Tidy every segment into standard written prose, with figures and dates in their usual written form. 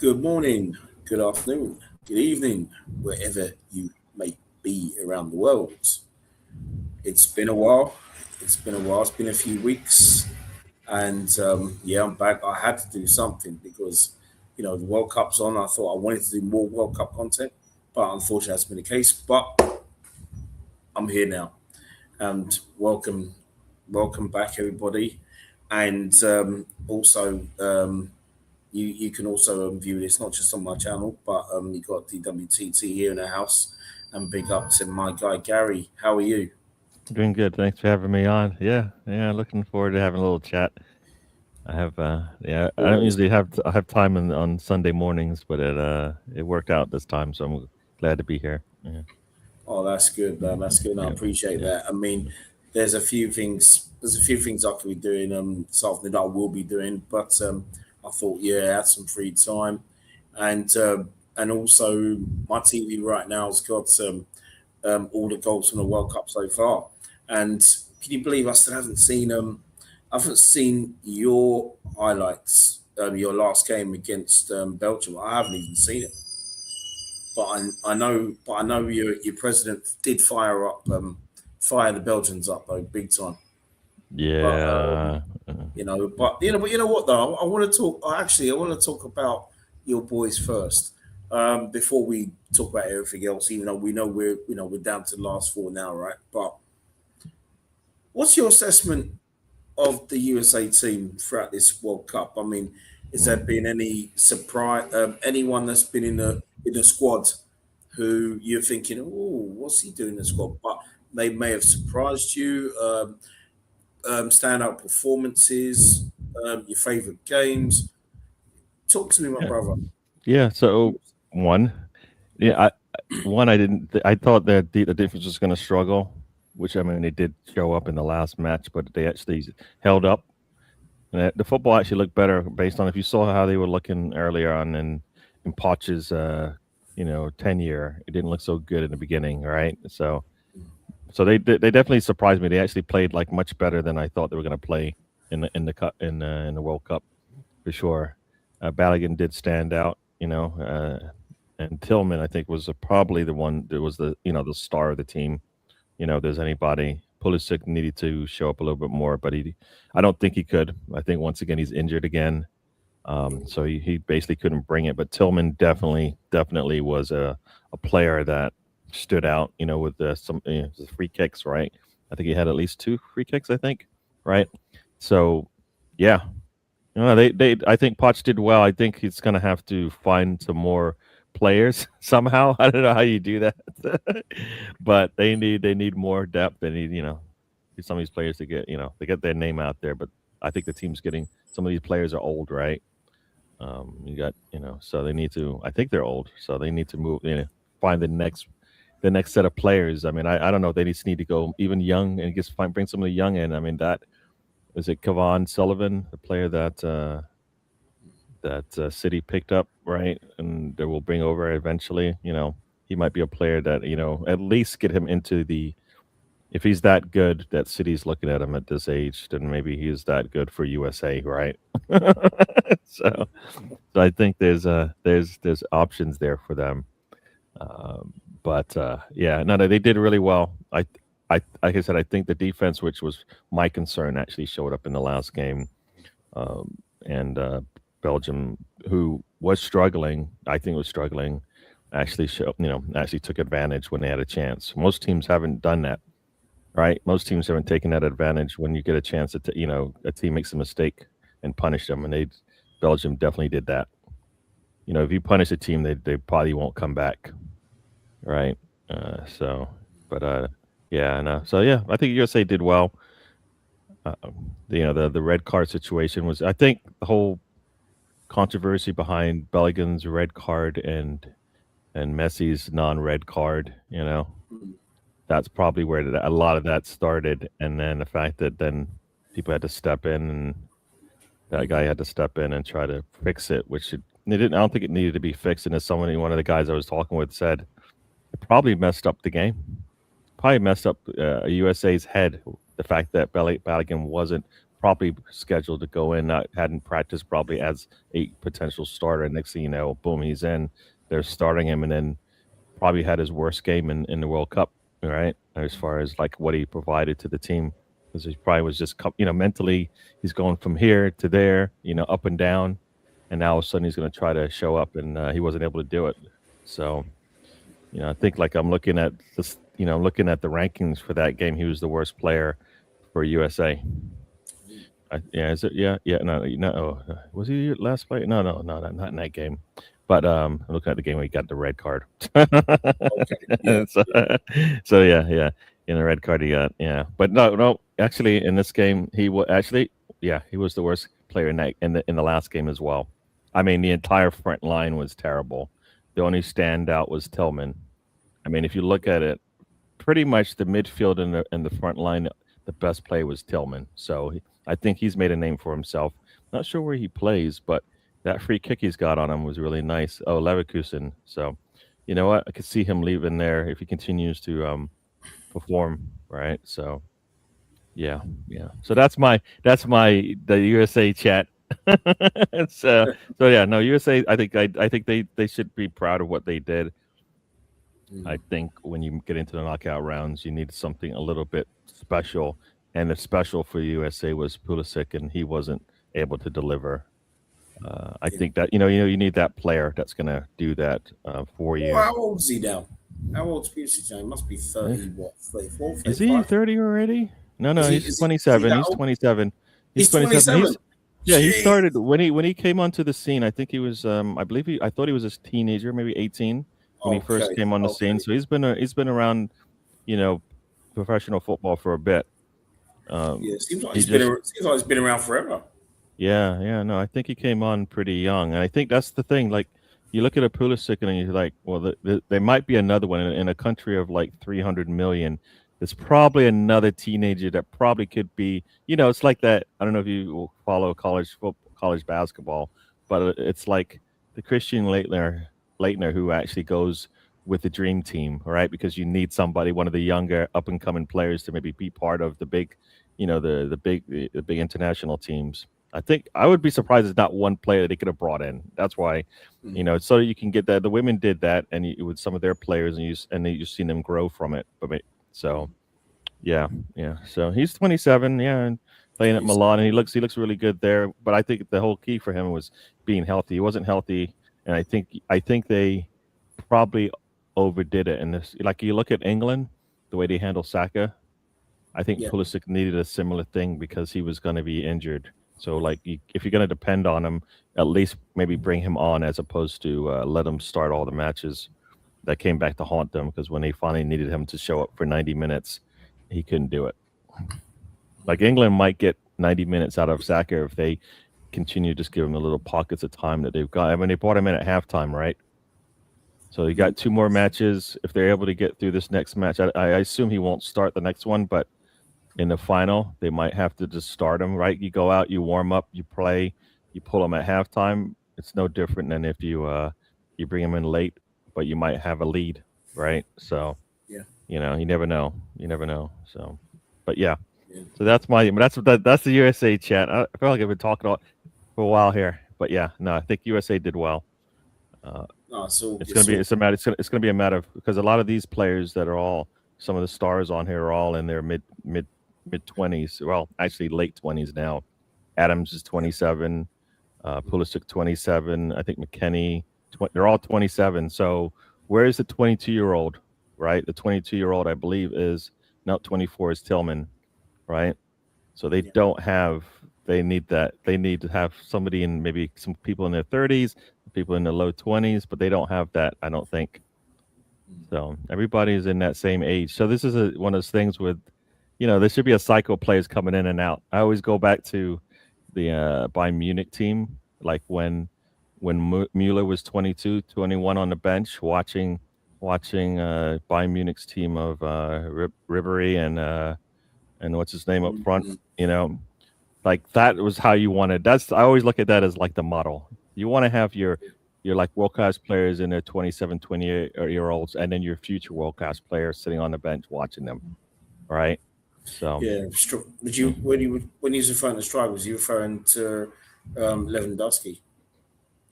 Good morning, good afternoon, good evening, wherever you may be around the world. It's been a while. It's been a while. It's been a few weeks, and yeah, I'm back. I had to do something because the World Cup's on. I thought I wanted to do more World Cup content, but unfortunately, that's been the case. But I'm here now, and welcome back, everybody. And also, you can also view this not just on my channel, but you got DWTT here in the house. And big up to my guy Gary. How are you? Doing good. Thanks for having me on. Yeah. Looking forward to having a little chat. Yeah. I don't Always. usually have time on Sunday mornings, but it worked out this time, so I'm glad to be here. Yeah. Oh, that's good, man. That's good. I Yeah. appreciate Yeah. that. I mean, there's a few things. There's a few things I could be doing this afternoon that I will be doing, but I thought, yeah, I had some free time, and also my TV right now has got all the goals from the World Cup so far. And can you believe I still haven't seen I haven't seen your highlights, your last game against Belgium. I haven't even seen it, but I know your president did fire the Belgians up though, big time. But Yeah. but you know what though, I want to talk. Actually, I want to talk about your boys first, before we talk about everything else. Even though we know we're down to the last four now, right? But what's your assessment of the USA team throughout this World Cup? I mean, has there been any surprise? Anyone that's been in the squad who you're thinking, oh, what's he doing in the squad? But they may have surprised you. Standout performances, your favorite games. Talk to me, my Yeah. brother. Yeah. So one, yeah, I didn't. I thought that the defense was going to struggle, which I mean they did show up in the last match, but they actually held up. And the football actually looked better based on if you saw how they were looking earlier on in Poch's tenure. It didn't look so good in the beginning, right? So they definitely surprised me. They actually played like much better than I thought they were going to play in the World Cup for sure. Balogun did stand out, and Tillman I think was probably the one that was the star of the team. If there's anybody. Pulisic needed to show up a little bit more, but I don't think he could. I think once again he's injured again, so he basically couldn't bring it. But Tillman definitely was a player that stood out. With the free kicks, right? I think he had at least two free kicks. I think, right? So, yeah, they I think Poch did well. I think he's gonna have to find some more players somehow. I don't know how you do that, but they need more depth. They need some of these players to get their name out there. But I think the team's getting some of these players are old, right? You got so they need to. I think they're old, so they need to move. Find the next set of players. I mean, I don't know if they just need to go even young and just bring some of the young in. I mean, that is it. Kevon Sullivan, the player that City picked up, right, and they will bring over eventually. He might be a player that at least get him into the. If he's that good that City's looking at him at this age, then maybe he's that good for USA, right? so, so I think there's options there for them. But yeah, no, they did really well. Like I said, I think the defense, which was my concern, actually showed up in the last game. And Belgium, who was struggling, I think was struggling, actually took advantage when they had a chance. Most teams haven't done that, right? Most teams haven't taken that advantage when you get a chance that a team makes a mistake and punish them, and Belgium definitely did that. If you punish a team, they probably won't come back, right? So, but yeah, no. So yeah, I think USA did well. Uh, the red card situation was, I think, the whole controversy behind Bellingham red card and Messi's non-red card. Mm. That's probably where a lot of that started, and then the fact that then people had to step in, and that guy had to step in and try to fix it, which it didn't. I don't think it needed to be fixed. And as one of the guys I was talking with said, it probably messed up the game. Probably messed up USA's head. The fact that Balogun wasn't probably scheduled to go in, not hadn't practiced probably as a potential starter. Next thing you know, boom, he's in. They're starting him, and then probably had his worst game in the World Cup, right? As far as like what he provided to the team, because he probably was just mentally he's going from here to there, up and down, and now all of a sudden he's going to try to show up, and he wasn't able to do it. So I think like I'm looking at this, looking at the rankings for that game, he was the worst player for USA. Yeah, is it? Yeah, yeah. No, no. Was he your last play? No, no, no, not in that game. But I'm looking at the game where he got the red card. Okay. Yeah. so, so yeah, yeah. In the red card he got, yeah. But no, no. Actually, in this game, he was actually, yeah, he was the worst player in the last game as well. I mean, the entire front line was terrible. The only standout was Tillman. I mean, if you look at it, pretty much the midfield and the front line, the best player was Tillman. So I think he's made a name for himself. Not sure where he plays, but that free kick he's got on him was really nice. Oh, Leverkusen. So, you know what? I could see him leaving there if he continues to perform. Right. So, yeah, yeah. So the USA chat. So yeah, no USA. I think they should be proud of what they did. I think when you get into the knockout rounds, you need something a little bit special, and the special for USA was Pulisic, and he wasn't able to deliver. I think that you need that player that's going to do that for Well, you. how old is he now? How old's Pulisic now? He must be 30, what, 34, Is he 35? 30 already? No, no, Is he, he's is he, is he 27. that He's old? 27. He's He's 27. 27. Yeah, he Jeez. started when he came onto the scene. I think he was I thought he was a teenager, maybe 18 when he first Okay. came on the scene. Okay. So he's been around, you know, professional football for a bit. Um, Yeah. Seems like he just he's been around forever. Yeah, yeah, no, I think he came on pretty young, and I think that's the thing. Like, you look at a Pulisic, and you're like, well, there might be another one in a country of like 300 million. There's probably another teenager that probably could be. It's like that. I don't know if you follow college basketball, but it's like the Christian Leitner who actually goes with the dream team, right? Because you need somebody, one of the younger up and coming players, to maybe be part of the big, the big international teams. I think I would be surprised if not one player they could have brought in. That's why, Mm. so you can get that. The women did that, and with some of their players, and you've seen them grow from it. So yeah, yeah. So he's 27, yeah, and playing at He's, Milan, and he looks really good there. But I think the whole key for him was being healthy. He wasn't healthy, and I think they probably overdid it. And this, like you look at England, the way they handle Saka, I think yeah. Pulisic needed a similar thing because he was going to be injured. So, like, if you're going to depend on him, at least maybe bring him on as opposed to let him start all the matches that came back to haunt them. Because when they finally needed him to show up for 90 minutes, he couldn't do it. Like England might get 90 minutes out of Saka if they continue to just give him the little pockets of time that they've got. I mean, they brought him in at halftime, right? So you got two more matches. If they're able to get through this next match, I assume he won't start the next one, but in the final, they might have to just start him, right? You go out, you warm up, you play, you pull him at halftime. It's no different than if you bring him in late, but you might have a lead, right? So Yeah. you never know. You never know. So, but yeah. Yeah. So that's the USA chat. I feel like I've been talking for a while here, but yeah, no, I think USA did well. Uh, No, so it's gonna it's be all it's gonna be a matter of because a lot of these players that are all some of the stars on here are all in their mid 20s. Well, actually late 20s now. Adams is 27, Pulisic 27. I think McKenny. They're all 27. So where is the 22-year-old? Right, the 22-year-old I believe is not 24 is Tillman, right? So they yeah. don't have. They need that. They need to have somebody in maybe some people in their 30s, people in the low 20s, but they don't have that. I don't think. Mm. So everybody's in that same age. So this is one of those things with, there should be a cycle of players coming in and out. I always go back to the Bayern Munich team, like when Mueller was 22, 21 on the bench, watching Bayern Munich's team of Ribery and what's his name up front. Mhm. Like that was how you wanted. I always look at that as like the model. You want to have your like world class players in their 27, 28 year olds, and then your future world class players sitting on the bench watching them, right? So Yeah. Would you when you was referring to strike, was you referring to Lewandowski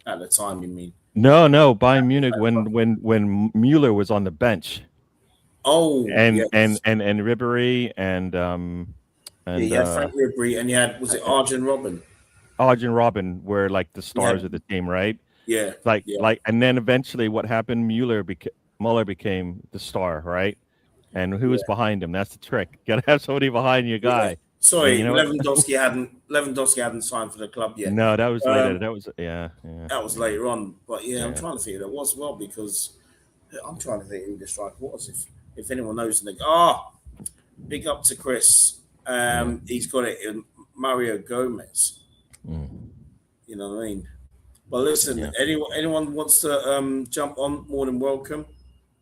at the time? You mean? no, Bayern Munich when Mueller was on the bench Oh yes, and Ribery yeah. and You had Frank Ribery, and you had, was it Arjen Robben? Arjen Robben were like the You stars had, of the team, right? yeah, yeah, And then eventually what happened? Mueller became the star, right? And who was yeah, behind him? That's the trick. You gotta have somebody behind your yeah. guy. And Sorry, you know what? Lewandowski hadn't signed for the club yet. No, that was later. Um, That was yeah, that was later on, but yeah, I'm yeah. trying to think who that was as well, because I'm trying to think who the striker was. If anyone knows, and they go, big up to Chris. Yeah. He's got it in Mario Gomez. Mm, You know what I mean? But listen, yeah. anyone wants to jump on, more than welcome.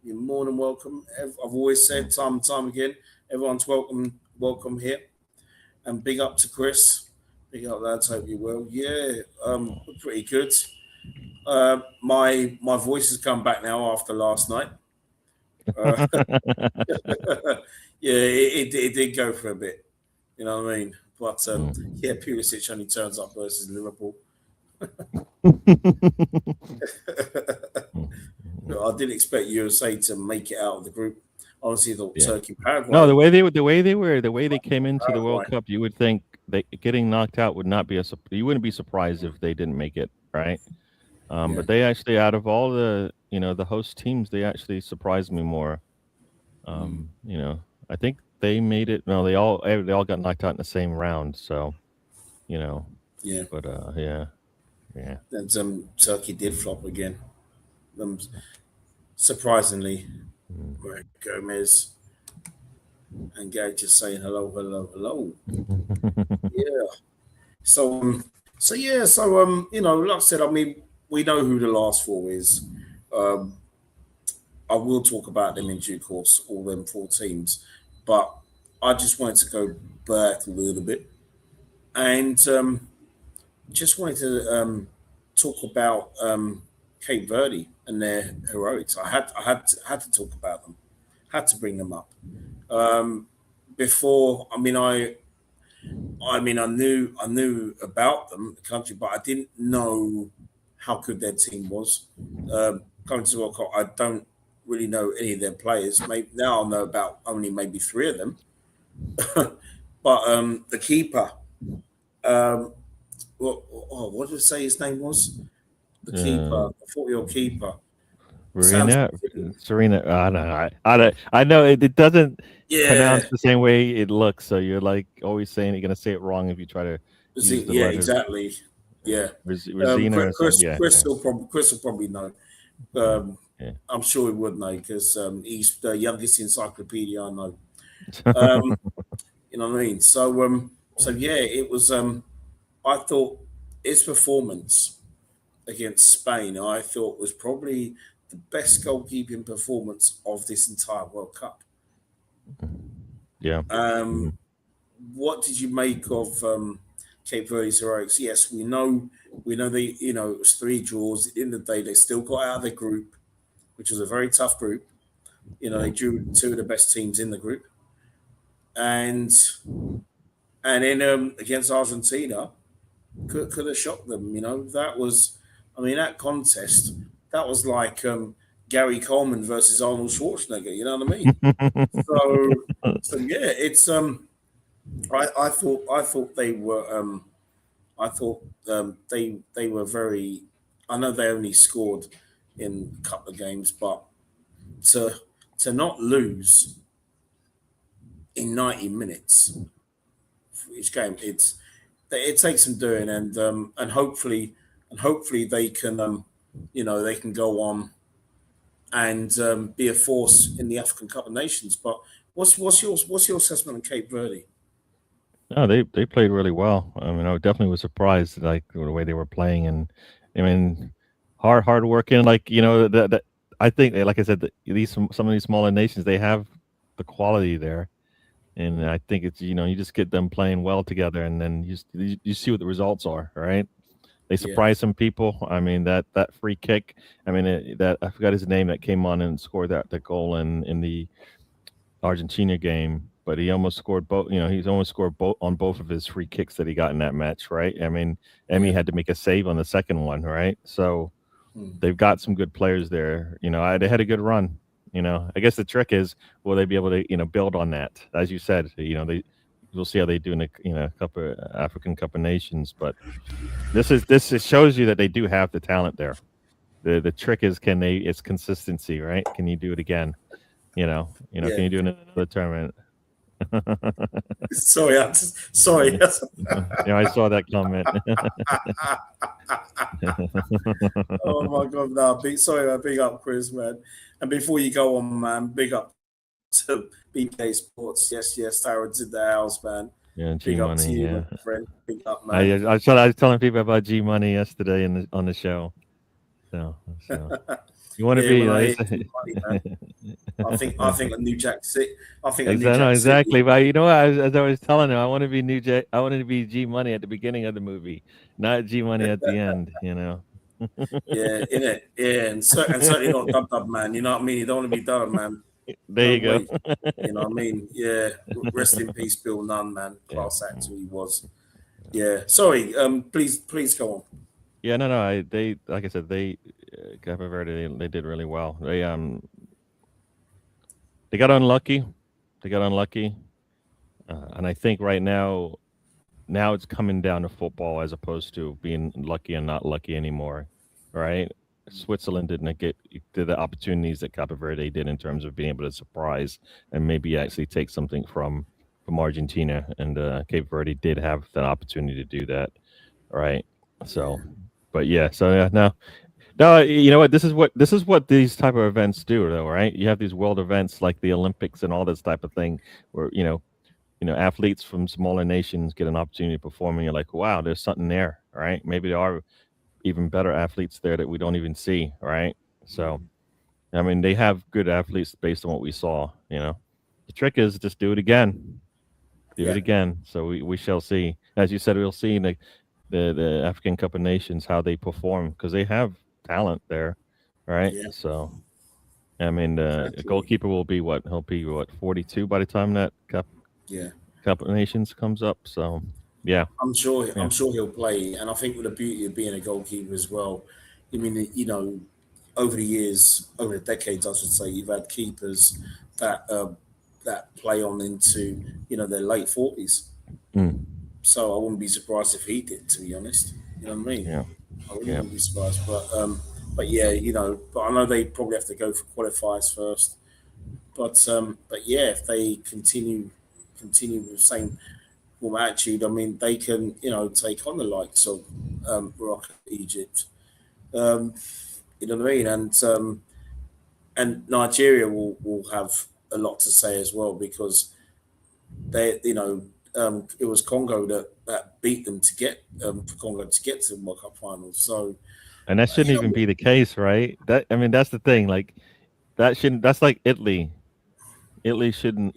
You're more than welcome. I've always said time and time again, everyone's welcome here. And big up to Chris. Big up, lads. Hope you're well. Yeah, we're pretty good. My voice has come back now after last night. Uh, yeah, it did go for a bit. You know what I mean? But Mm. yeah, Pulisic only turns up versus Liverpool. I didn't expect USA to make it out of the group. Honestly, the Yeah. Turkey, No, Paraguay, the way they came into the World Paraguay. Cup, you would think they getting knocked out would not be you wouldn't be surprised if they didn't make it, right? Yeah, But they actually, out of all the the host teams, they actually surprised me more. mm, I think they made it. No, they all got knocked out in the same round. So you know, yeah. but yeah, yeah. And Turkey did flop again. Um, surprisingly, Mm. right, Gomez and Gary just saying hello, hello, hello. Yeah. So like I said, I mean, we know who the last four is. Um, I will talk about them in due course, all them four teams, but I just wanted to go back a little bit and just wanted to talk about Cape Verde and their heroics. I had to talk about them, had to bring them up. Um, before, I knew about them, the country, but I didn't know how good their team was. Coming to the World Cup, I don't really know any of their players. Maybe now I know about only maybe three of them. But the keeper, um, what did I say his name was? The Uh, keeper, the 40-year-old keeper. Sounds Serena. I don't know. I know it doesn't yeah, pronounce the same way it looks. So you're like always saying you're gonna say it wrong if you try to use the yeah, letters. exactly. Yeah. Rosina or something. Yeah, Chris will probably know. Um, yeah. I'm sure he would know because he's the youngest encyclopedia I know. Um, you know what I mean? So yeah, it was. I thought his performance against Spain, I thought, was probably the best goalkeeping performance of this entire World Cup. Yeah. Um, what did you make of Cape Verde's heroics? Yes, we know they, it was three draws. At the end of the day, they still got out of the group, which was a very tough group. They drew two of the best teams in the group, and then against Argentina, could have shocked them. That was, that contest, that was like Gary Coleman versus Arnold Schwarzenegger. You know what I mean? So yeah, it's I thought they were they were very. I know they only scored in a couple of games, but to to not lose in 90 minutes for each game, it takes some doing, and hopefully they can go on and be a force in the African Cup of Nations. But what's your assessment on Cape Verde? No, they played really well. I mean, I definitely was surprised, like the way they were playing, and I mean, hard working. Like that I think, like I said, some of these smaller nations, they have the quality there, and I think it's you just get them playing well together, and then you see what the results are, right? They Yeah, surprised some people. I mean, that free kick. I mean, that I forgot his name that came on and scored that goal in the Argentina game, but he almost scored both. He's almost scored both on both of his free kicks that he got in that match, right? I mean, Emmy had to make a save on the second one, right? So they've got some good players there. They had a good run. I guess the trick is, will they be able to build on that? As you said, we'll see how they do in the African Cup of Nations. But this shows you that they do have the talent there. The trick is, it's consistency, right? Can you do it again? Can you do it in another tournament? Sorry. I saw that comment. Oh my God, no, big up, Chris, man. And before you go on, man, big up to BK Sports. Yes, Darren's in the house, man. Yeah, big up to you, my friend. Big up, man. I was telling people about G Money yesterday on the show. So you want to be? Money, man. I think a New Jack City. Exactly. But as I was telling him, I want to be New Jack. I wanted to be G Money at the beginning of the movie, not G Money at the end. Yeah, innit? Yeah, and certainly not Dub Man. You know what I mean? You don't want to be Dub Man. There you go. You know what I mean? Yeah. Rest in peace, Bill Nunn, man. Class actor he was. Yeah. Sorry. Please go on. Yeah. No. They, like I said, Cape Verde, they did really well. They got unlucky. And I think right now it's coming down to football as opposed to being lucky and not lucky anymore, right? Switzerland didn't get the opportunities that Cape Verde did in terms of being able to surprise and maybe actually take something from Argentina, and Cape Verde did have that opportunity to do that, right? So, but yeah, no, you know what? This is what these type of events do, though, right? You have these world events like the Olympics and all this type of thing, where athletes from smaller nations get an opportunity to perform, and you're like, wow, there's something there, right? Maybe there are even better athletes there that we don't even see, right? So, I mean, they have good athletes based on what we saw. The trick is just do it again, do it again. So we shall see. As you said, we'll see in the African Cup of Nations how they perform, because they have talent there, right? Yeah. So, I mean, the goalkeeper will be what? He'll be 42 by the time that Cup of Nations comes up. So, yeah, I'm sure he'll play, and I think with the beauty of being a goalkeeper as well. I mean, over the years, over the decades, I should say, you've had keepers that play on into their late 40s. So I wouldn't be surprised if he did, to be honest. You know what I mean? Yeah. I wouldn't be surprised, but yeah, but I know they probably have to go for qualifiers first. But yeah, if they continue with the same form attitude, I mean, they can take on the likes of Morocco, Egypt. You know what I mean? And Nigeria will have a lot to say as well, because they it was Congo that beat them to get for Congo to get to the World Cup finals. So, and that shouldn't even be the case, right? That's the thing. Like, that's like Italy. Italy shouldn't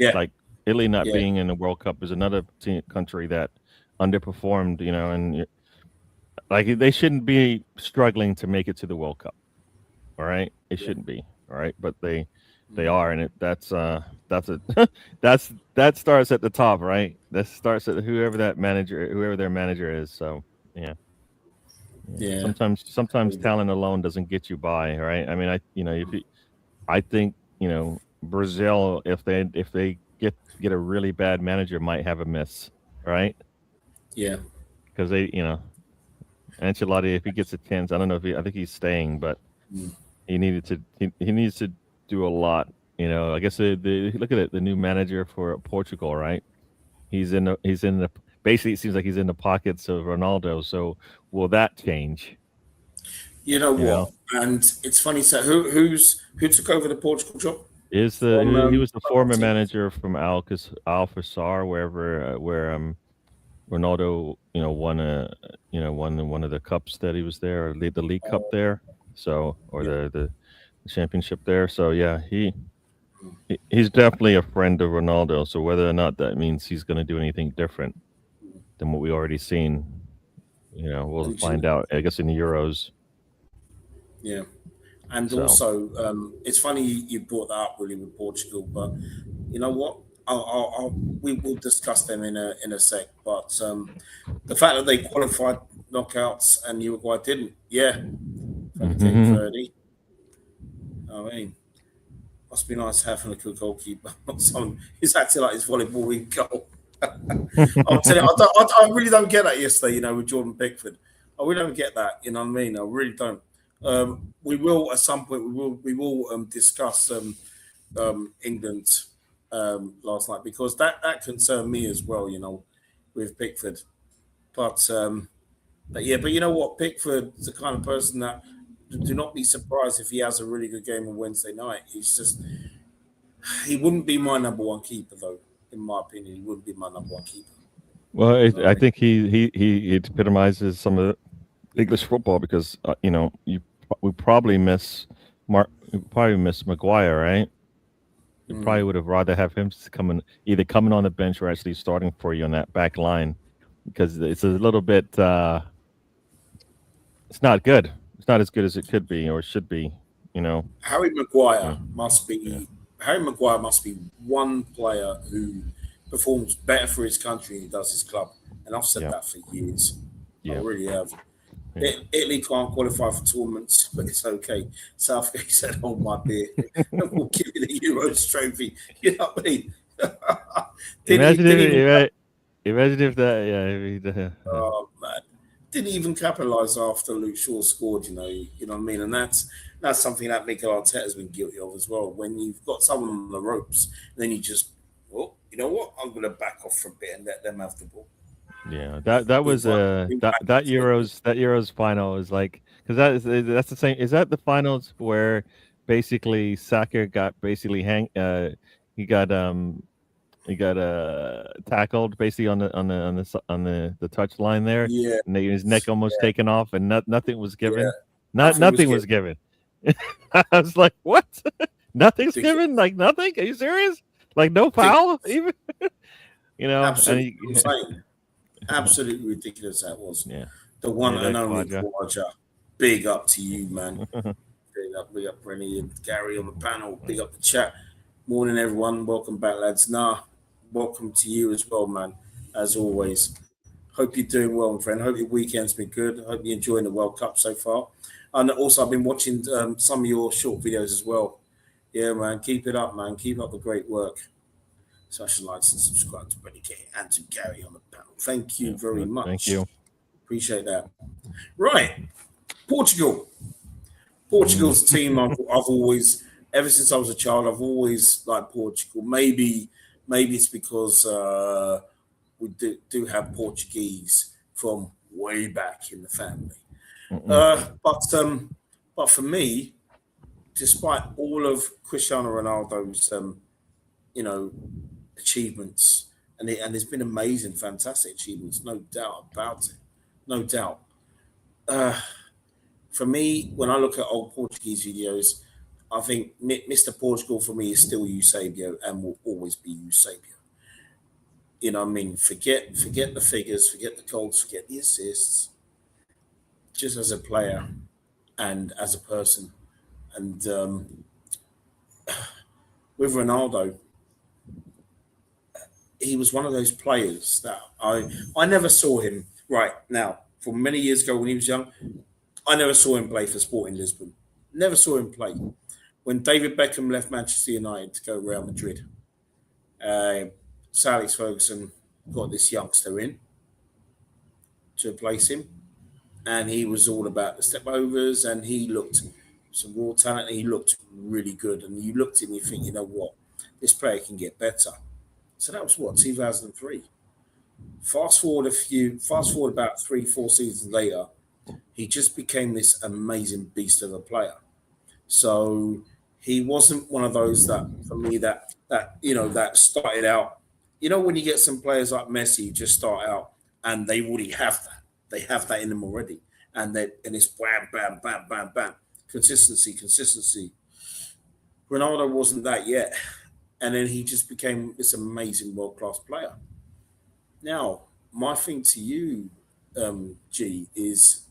Italy not being in the World Cup is another country that underperformed. And like, they shouldn't be struggling to make it to the World Cup. All right, it shouldn't be. All right, but they are, and that starts at the top, right? That starts at whoever their manager is. So yeah. Sometimes talent alone doesn't get you by, right? I mean, I think Brazil, if they get a really bad manager, might have a miss, right? Yeah, because they Ancelotti, if he gets a chance, I don't know I think he's staying, but he needs to do a lot. I guess look at it, the new manager for Portugal, right? He's in the basically, it seems like he's in the pockets of Ronaldo. So will that change? You know what? And it's funny. So who took over the Portugal job? He was the former manager from Al Fassar, where Ronaldo won one of the cups that he was there, or the League Cup there. So the championship there. So yeah, he's definitely a friend of Ronaldo. So whether or not that means he's going to do anything different than what we already seen, we'll find out, I guess, in the Euros. Yeah. And also, it's funny you brought that up really with Portugal, but you know what? we will discuss them in a sec. But the fact that they qualified knockouts and Uruguay didn't, yeah, from Cape Mhm. Verde. I mean, must be nice having a good goalkeeper, not someone who's acting like he's volleyball in goal. I'm telling you, I really don't get that yesterday. With Jordan Pickford, I really don't get that. You know what I mean? I really don't. We will at some point. We will discuss England last night because that concerned me as well. With Pickford, but yeah, but you know what? Pickford's the kind of person that do not be surprised if he has a really good game on Wednesday night. He wouldn't be my number one keeper though. In my opinion, he wouldn't be my number one keeper. Well, You know what I I mean? think he epitomizes some of English football because we probably miss Maguire, right? You probably Mm. would have rather have him either coming on the bench or actually starting for you on that back line because it's a little bit. It's not good. It's not as good as it could be or should be. You know. Harry Maguire Yeah. must Yeah. be Harry Maguire must be one player who performs better for his country than he does his club, and I've said Yeah. that for years. I Yeah. really have. Yeah. Italy can't qualify for tournaments, but it's okay. Southgate said, "Hold my beer, and we'll give you the Euros trophy." You know what I mean? Imagine didn't even imagine if that. Yeah. I mean, oh, man. Didn't even capitalise after Luke Shaw scored. You know what I mean, and that's something that Mikel Arteta has been guilty of as well. When you've got someone on the ropes, then you just, well, you know what? I'm going to back off for a bit and let them have the ball. Yeah, that We've was won. We've that back Euros final is like because that's the same. Is that the finals where basically Saka got basically he got tackled basically on the touch line there, Yeah, and his neck almost taken off, and nothing was yeah. given. Not Nothing was nothing given. was given. I was like, what? Nothing's given? Ridiculous. Like nothing? Are you serious? Like no foul Ridiculous. even? And Absolutely. I'm saying absolutely ridiculous that was. yeah, The one yeah, and that only Quadra. Khawaja. Big up to you, man. Big up, Rennie and Gary on the panel. Big up the chat. Morning, everyone. Welcome back, lads. Welcome to you as well, man. As always. Hope you're doing well, my friend. Hope your weekend's been good. Hope you're enjoying the World Cup so far. And also, I've been watching some of your short videos as well. Yeah, man. Keep it up, man. Keep up the great work. Smash the likes and subscribe to Benny K and to Gary on the panel. Thank you Yeah, very thank much. you. Appreciate that. Right. Portugal. Mm. Portugal's team I've always, ever since I was a child, I've always liked Portugal. Maybe it's because we do have Portuguese from way back in the family. Mm-mm. But for me, despite all of Cristiano Ronaldo's you know achievements, and there's been amazing, fantastic achievements, no doubt about it, no doubt. Uh, for me, when I look at old Portuguese videos, I think Mr. Portugal for me is still Eusebio and will always be Eusebio. You know what I mean? Forget the figures, forget the goals, forget the assists. Just as a player and as a person. And with Ronaldo, he was one of those players that I never saw him right now. From many years ago when he was young, I never saw him play for Sporting Lisbon. Never saw him play. When David Beckham left Manchester United to go Real Madrid, uh, Sir Alex Ferguson got this youngster in to replace him, and he was all about the step overs, and he looked some raw talent, and he looked really good. And you looked at him, and you think, you know what, this player can get better. So that was what 2003. Fast forward about 3, 4 seasons later, he just became this amazing beast of a player. So he wasn't one of those that for me that started out. You know when you get some players like Messi who just start out and they already have that. They have that in them already. And it's bam, bam, bam, bam, bam. Consistency, consistency. Ronaldo wasn't that yet. And then he just became this amazing world class player. Now, my thing to you, G, is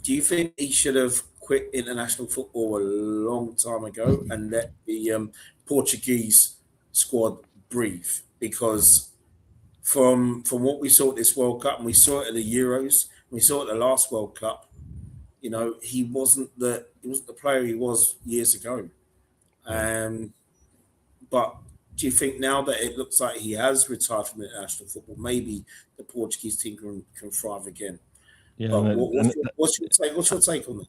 do you think he should have quit international football a long time ago and let the Portuguese squad breathe, because from what we saw at this World Cup, and we saw it at the Euros, we saw it at the last World Cup, he wasn't the player he was years ago. But do you think now that it looks like he has retired from international football, maybe the Portuguese team can thrive again? Yeah. But what's your take? What's your take on it?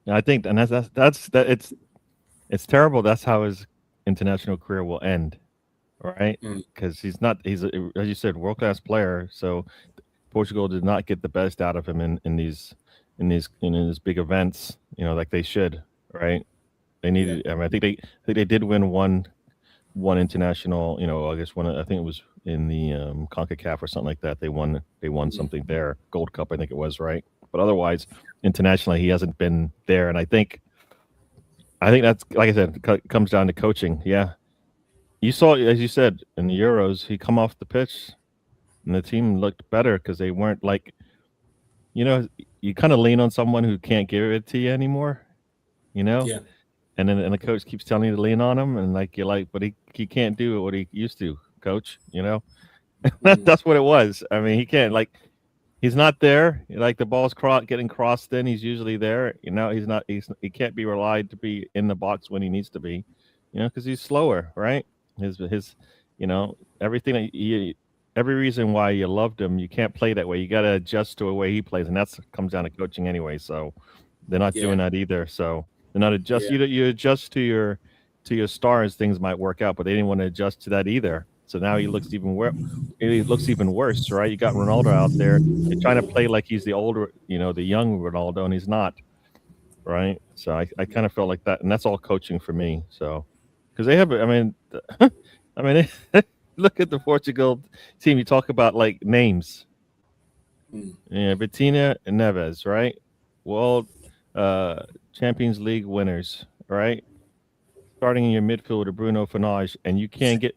I think, and it's terrible. That's how his international career will end, right? Because he's as you said, world-class player. So Portugal did not get the best out of him in these big events, like they should, right? They needed. I mean, I think they did win one international. I guess one. I think it was in the CONCACAF or something like that. They won something there, Gold Cup, I think it was, right? But otherwise, internationally, he hasn't been there, and I think that's, like I said, comes down to coaching. Yeah, you saw, as you said, in the Euros, he come off the pitch, and the team looked better because they weren't like, you kind of lean on someone who can't give it to you anymore, Yeah. And then the coach keeps telling you to lean on him, and you're like, but he can't do what he used to, coach. That's what it was. I mean, he can't, he's not there. Like, the ball's getting crossed in, he's usually there. He's not. He can't be relied to be in the box when he needs to be, because he's slower, right? His everything that every reason why you loved him, you can't play that way. You got to adjust to the way he plays, and that comes down to coaching anyway. So they're not doing that either. So they're not adjust. Yeah. You adjust to your stars, things might work out, but they didn't want to adjust to that either. So now he looks even worse. He looks even worse, right? You got Ronaldo out there. You're trying to play like he's the older, the young Ronaldo, and he's not, right? So I kind of felt like that, and that's all coaching for me. So because they have, look at the Portugal team. You talk about names. Yeah, Vitinha and Neves, right? World Champions League winners, right? Starting in your midfielder, Bruno Fernandes, and you can't get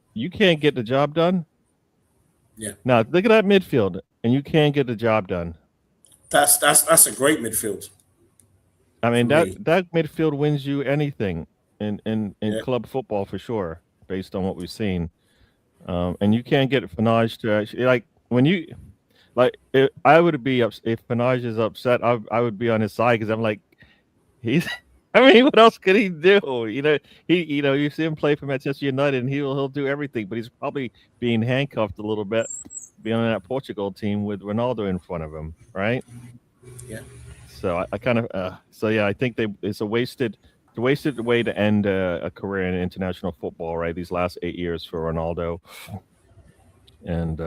the job done. Yeah. Now look at that midfield, and you can't get the job done. That's a great midfield. I mean, that midfield wins you anything in club football for sure, based on what we've seen. And you can't get Fernandes to actually I would be upset if Fernandes is upset. I would be on his side, because I'm like, what else could he do? You see him play for Manchester United, and he'll do everything, but he's probably being handcuffed a little bit, being on that Portugal team with Ronaldo in front of him, right? Yeah. So I kind of I think it's a wasted way to end a career in international football, right? These last 8 years for Ronaldo, and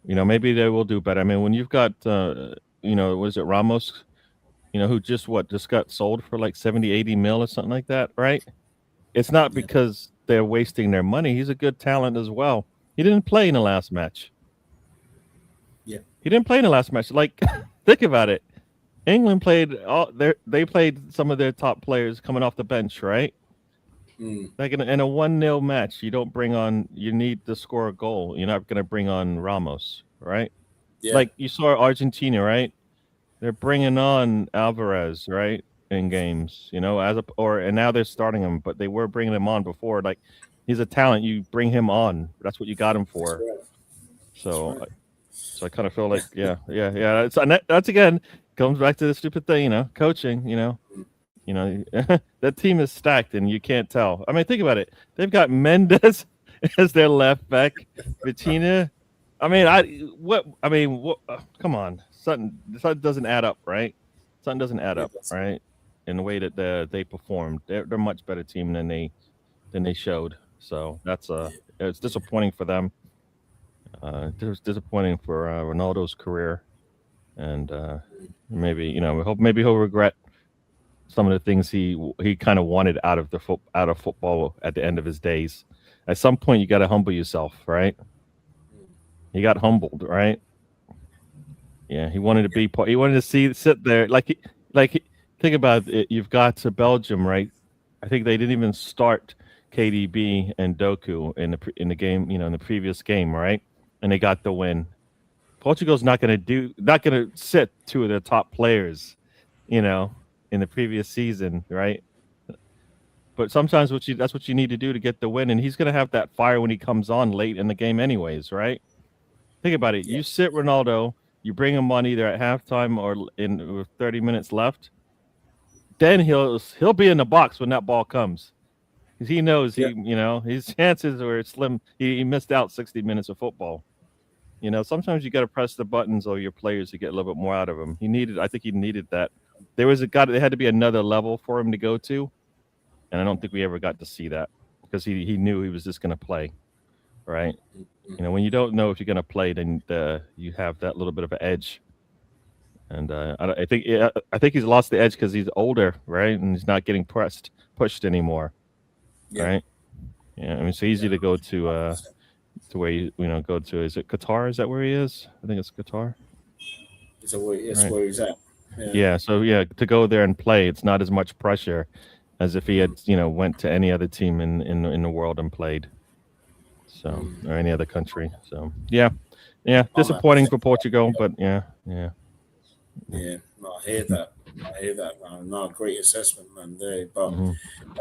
maybe they will do better. I mean, when you've got was it Ramos? Who just got sold for 70-80 mil or something like that, right? It's not because they're wasting their money. He's a good talent as well. He didn't play in the last match. Yeah. He didn't play in the last match. Think about it. England played they played some of their top players coming off the bench, right? Like in a 1-0 match, you need to score a goal. You're not going to bring on Ramos, right? Yeah. Like you saw Argentina, right? They're bringing on Alvarez, right, in games, and now they're starting him, but they were bringing him on before. Like, he's a talent. You bring him on. That's what you got him for. Right. So I kind of feel like, yeah. That's again comes back to the stupid thing, coaching. That team is stacked, and you can't tell. I mean, think about it. They've got Mendes as their left back, Vitinha. Come on. Something doesn't add up, right? Something doesn't add up, right? In the way that they performed, they're a much better team than they showed. So it's disappointing for them. It was disappointing for Ronaldo's career, and maybe he'll regret some of the things he kind of wanted out of football at the end of his days. At some point, you got to humble yourself, right? He got humbled, right? Yeah, he wanted to be part. He wanted to sit there, think about it. You've got Belgium, right? I think they didn't even start KDB and Doku in the game, in the previous game, right? And they got the win. Portugal's not going to sit two of their top players, in the previous season, right? But sometimes that's what you need to do to get the win, and he's going to have that fire when he comes on late in the game, anyways, right? Think about it. Yeah. You sit Ronaldo, you bring him on either at halftime or with 30 minutes left. Then he'll be in the box when that ball comes, because he knows Yeah. his chances were slim. He missed out 60 minutes of football. Sometimes you got to press the buttons or your players to get a little bit more out of him. I think he needed that. There had to be another level for him to go to, and I don't think we ever got to see that because he knew he was just going to play, right? When you don't know if you're going to play, then you have that little bit of an edge. And I think he's lost the edge because he's older, right? And he's not getting pushed anymore, Yeah. right? Yeah, I mean it's easy to go to where go to. Is it Qatar? Is that where he is? I think it's Qatar. It's where Right. where he's at. Yeah. So to go there and play, it's not as much pressure as if he had went to any other team in the world and played. So or any other country. So yeah, disappointing for Portugal, but yeah. Yeah, no, I hear that. Man. No, great assessment, man. There, but Mhm.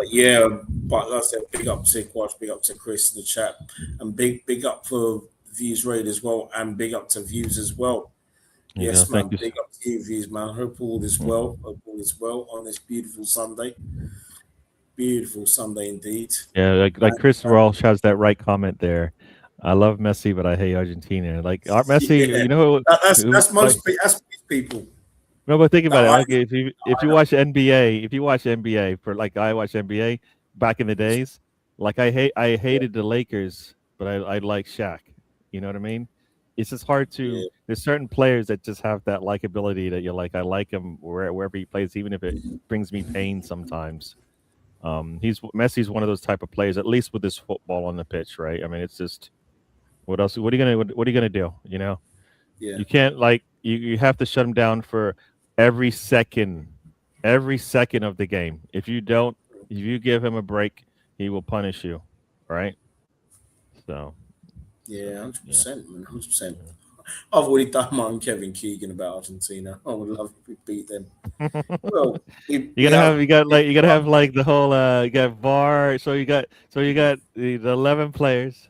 yeah, but like I said, big up to Quash, big up to Chris in the chat, and big up for Views Raid as well, and big up to Views as well. Yeah, Yes, thank man. you. Big up to you, Views, man. Hope all is well. Hope all is well on this beautiful Sunday. Beautiful Sunday indeed. Yeah, like Chris Walsh has that right comment there. I love Messi, but I hate Argentina. Like Messi, Yeah, you know, that's like, most people. no, but think about it. I, Like if you watch NBA, for like I watch NBA back in the days, like I hated the Lakers, but I like Shaq. You know what I mean? It's just hard to. yeah, There's certain players that just have that likability that you're like, I like him wherever he plays, even if it brings me pain sometimes. Messi's one of those type of players, at least with his football on the pitch, right? I mean, it's just what else? What are you gonna do? yeah, You can't like you have to shut him down for every second, every second of the game. If you give him a break, he will punish you, right? So yeah, yeah, 100%, man, 100%. I've already done my own Kevin Keegan about Argentina. I would love if we beat them. Well, you gotta have you gotta have like the whole you got VAR. So you got the 11 players,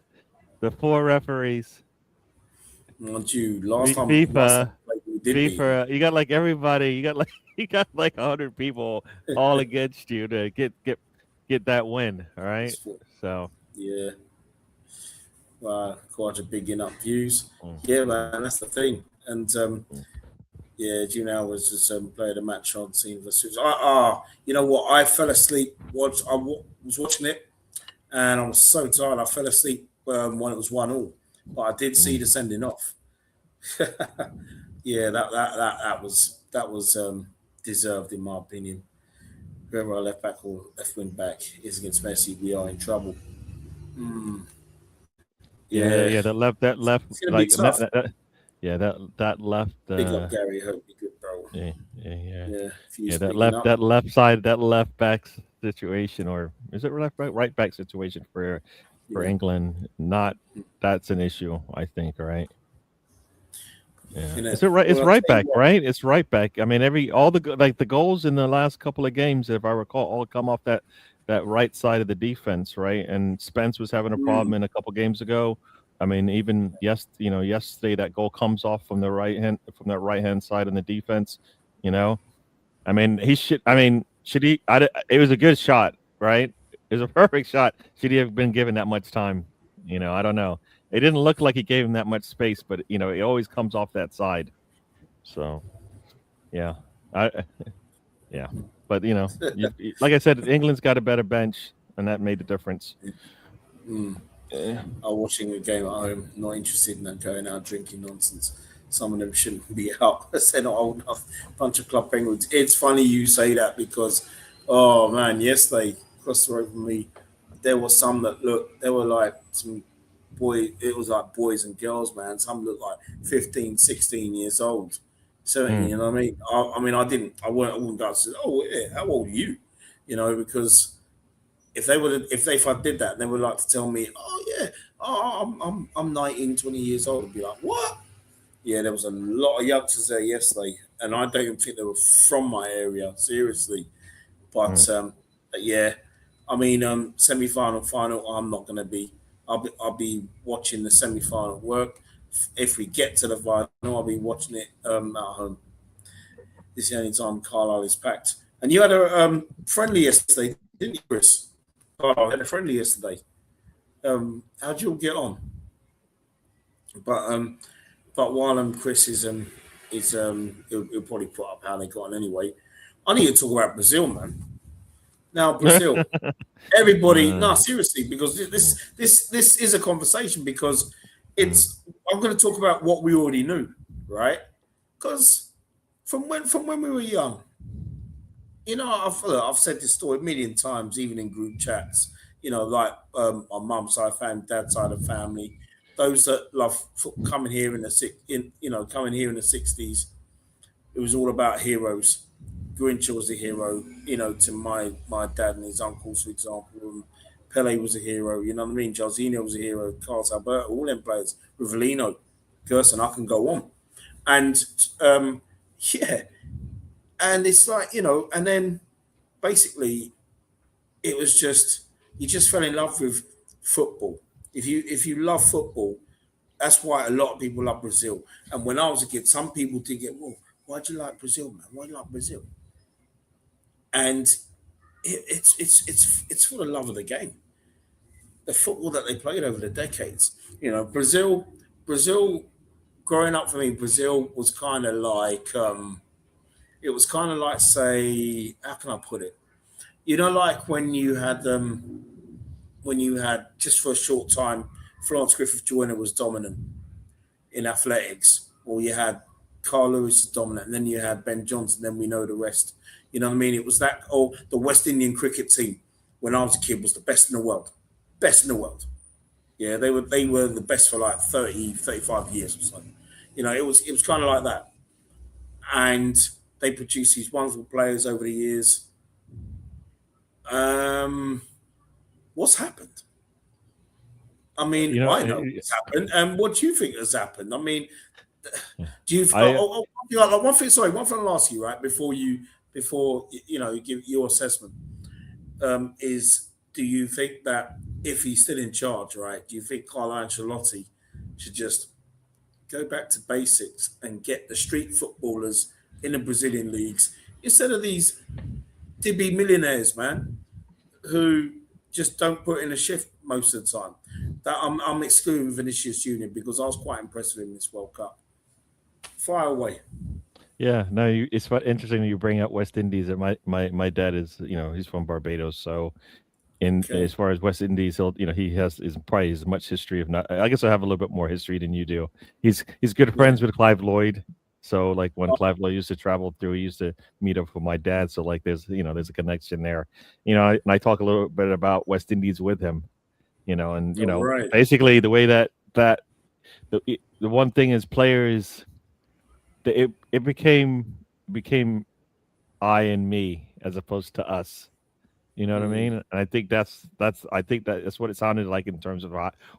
the 4 referees, mind you, last time we FIFA. played, we did beat them. FIFA, you got like everybody. You got like 100 people all against you to get that win. All right. So Yeah, quite a big enough views. mm, Yeah, man, that's the thing. And mm, yeah, Juno was just playing a match on scene versus. You know what? I fell asleep. Was watching it, and I was so tired. I fell asleep when it was 1-1. But I did see mm. the sending off. Yeah, that was deserved in my opinion. Whoever our left back or left wing back is against Messi, we are in trouble. Mm, Yeah, yeah, yeah. That left it's gonna be like tough. yeah, that left. Big up Gary, hope you're good, bro. Yeah, yeah, yeah. Yeah, if you Yeah, that picking left up. that left side, that left back situation, or is it right back situation for Yeah, England? Not that's an issue, I think. Right? Yeah. you know, Is it right? It's well, I'll right tell you back, what. right? It's right back. I mean, all the goals in the last couple of games, if I recall, all come off that right side of the defense, right? And Spence was having a problem Mm, in a couple games ago. I mean, even yesterday that goal comes off from that right hand side in the defense. You know, I mean, he should. I mean, should he? It was a good shot, right? It was a perfect shot. Should he have been given that much time? I don't know. It didn't look like he gave him that much space, but it always comes off that side. So yeah, I yeah, but like I said, England's got a better bench, and that made the difference. mm. Yeah. I'm watching a game at home. Not interested in that going out drinking nonsense. Some of them shouldn't be out. They're not old enough. Bunch of club penguins. It's funny you say that because, oh man, yesterday across the road from me, there were some that looked. They were like some boy. It was like boys and girls, man. Some looked like 15, 16 years old. 17, Mm, you know what I mean? I mean, I wouldn't go and say, oh, yeah, how old are you? Because if I did that, they would like to tell me, oh yeah, I'm 19, 20 years old. I'd be like, what? Yeah, there was a lot of youngsters there yesterday, and I don't even think they were from my area, seriously. But mm. yeah, I mean, semi-final, final. I'm not going to be. I'll be watching the semi-final work. If we get to the final, I'll be watching it at home. This is the only time Carlisle is packed. And you had a friendly yesterday, didn't you, Chris? Carlisle had a friendly yesterday. How'd you all get on? But but while Chris he'll probably put up how they got on anyway. I need to talk about Brazil, man. Now Brazil, everybody, no, seriously, because this is a conversation because it's. I'm going to talk about what we already knew, right? Because from when we were young, I've said this story a million times, even in group chats. Like on mum's side family, dad's side of family, those that love coming here in the coming here in the '60s. It was all about heroes. Grinch was a hero, to my dad and his uncles, for example. And Pele was a hero, you know what I mean? Jarzinho was a hero, Carlos Alberto, all them players, Rivellino, Gerson, I can go on. And yeah, and it's like, and then basically it was just you just fell in love with football. If you love football, that's why a lot of people love Brazil. And when I was a kid, some people did get, well, why do you like Brazil, man? Why do you like Brazil? And it's for the love of the game, the football that they played over the decades. Brazil. Growing up for me, Brazil was kind of like it was kind of like, say, how can I put it? Like when you had just for a short time, Florence Griffith Joyner was dominant in athletics, or you had Carl Lewis dominant, and then you had Ben Johnson. Then we know the rest. You know what I mean? It was that. Oh, the West Indian cricket team when I was a kid was the best in the world, best in the world. Yeah, they were the best for like 30, 35 years or something. It was kind of like that, and they produced these wonderful players over the years. Um, what's happened? I mean, I know what's happened, and what do you think has happened? I mean, do you? One thing. Sorry, one thing I'll ask you right before you give your assessment is: do you think that if he's still in charge, right? Do you think Carlo Ancelotti should just go back to basics and get the street footballers in the Brazilian leagues instead of these dibby millionaires, man, who just don't put in a shift most of the time? That I'm excluding Vinicius Junior because I was quite impressed with him in this World Cup. Fire away. Yeah, no, it's interesting that you bring up West Indies. And my dad is, he's from Barbados, so Okay. as far as West Indies, he has is probably as much history, if not, I guess I have a little bit more history than you do. He's good Yeah. friends with Clive Lloyd, so like when Clive Lloyd used to travel through, he used to meet up with my dad. So like there's a connection there, and I talk a little bit about West Indies with him, and All right. basically the way that the one thing is players, it became I and me as opposed to us. You know what I mean? And I think I think that's what it sounded like in terms of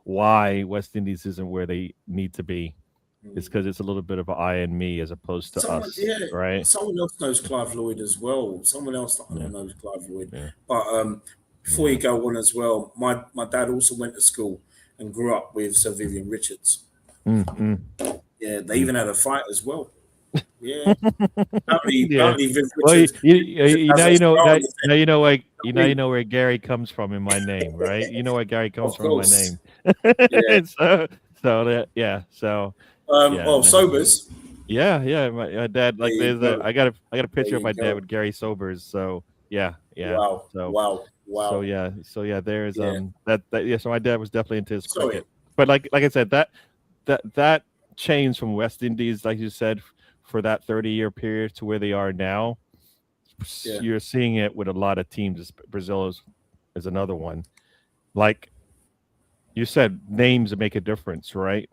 why West Indies isn't where they need to be. It's because it's a little bit of an I and me as opposed to Someone, us, yeah, right? someone else knows Clive Lloyd as well. Someone else that I Yeah, know knows Clive Lloyd. yeah, But before yeah. you go on as well, my dad also went to school and grew up with Sir Vivian Richards. Mm, mm, Yeah, they mm. even had a fight as well. Yeah, Yeah. apparently Viv Well, Richards now has a you know scar on that his head. now you know why I now you mean, know where Gary comes from in my name, right? You know where Gary comes of from in my course. name. Yeah. So that yeah, so yeah, Oh, Sobers. yeah. My dad There like you go. I got a There picture of you my dad go. with Gary Sobers. So yeah. Wow. So Wow. Wow. there's Yeah. that yeah. So my dad was definitely into his Sorry. cricket, but like I said, that changed from West Indies, like you said, for that 30-year period to where they are now. Yeah. You're seeing it with a lot of teams. Brazil is another one. Like you said, names make a difference, right?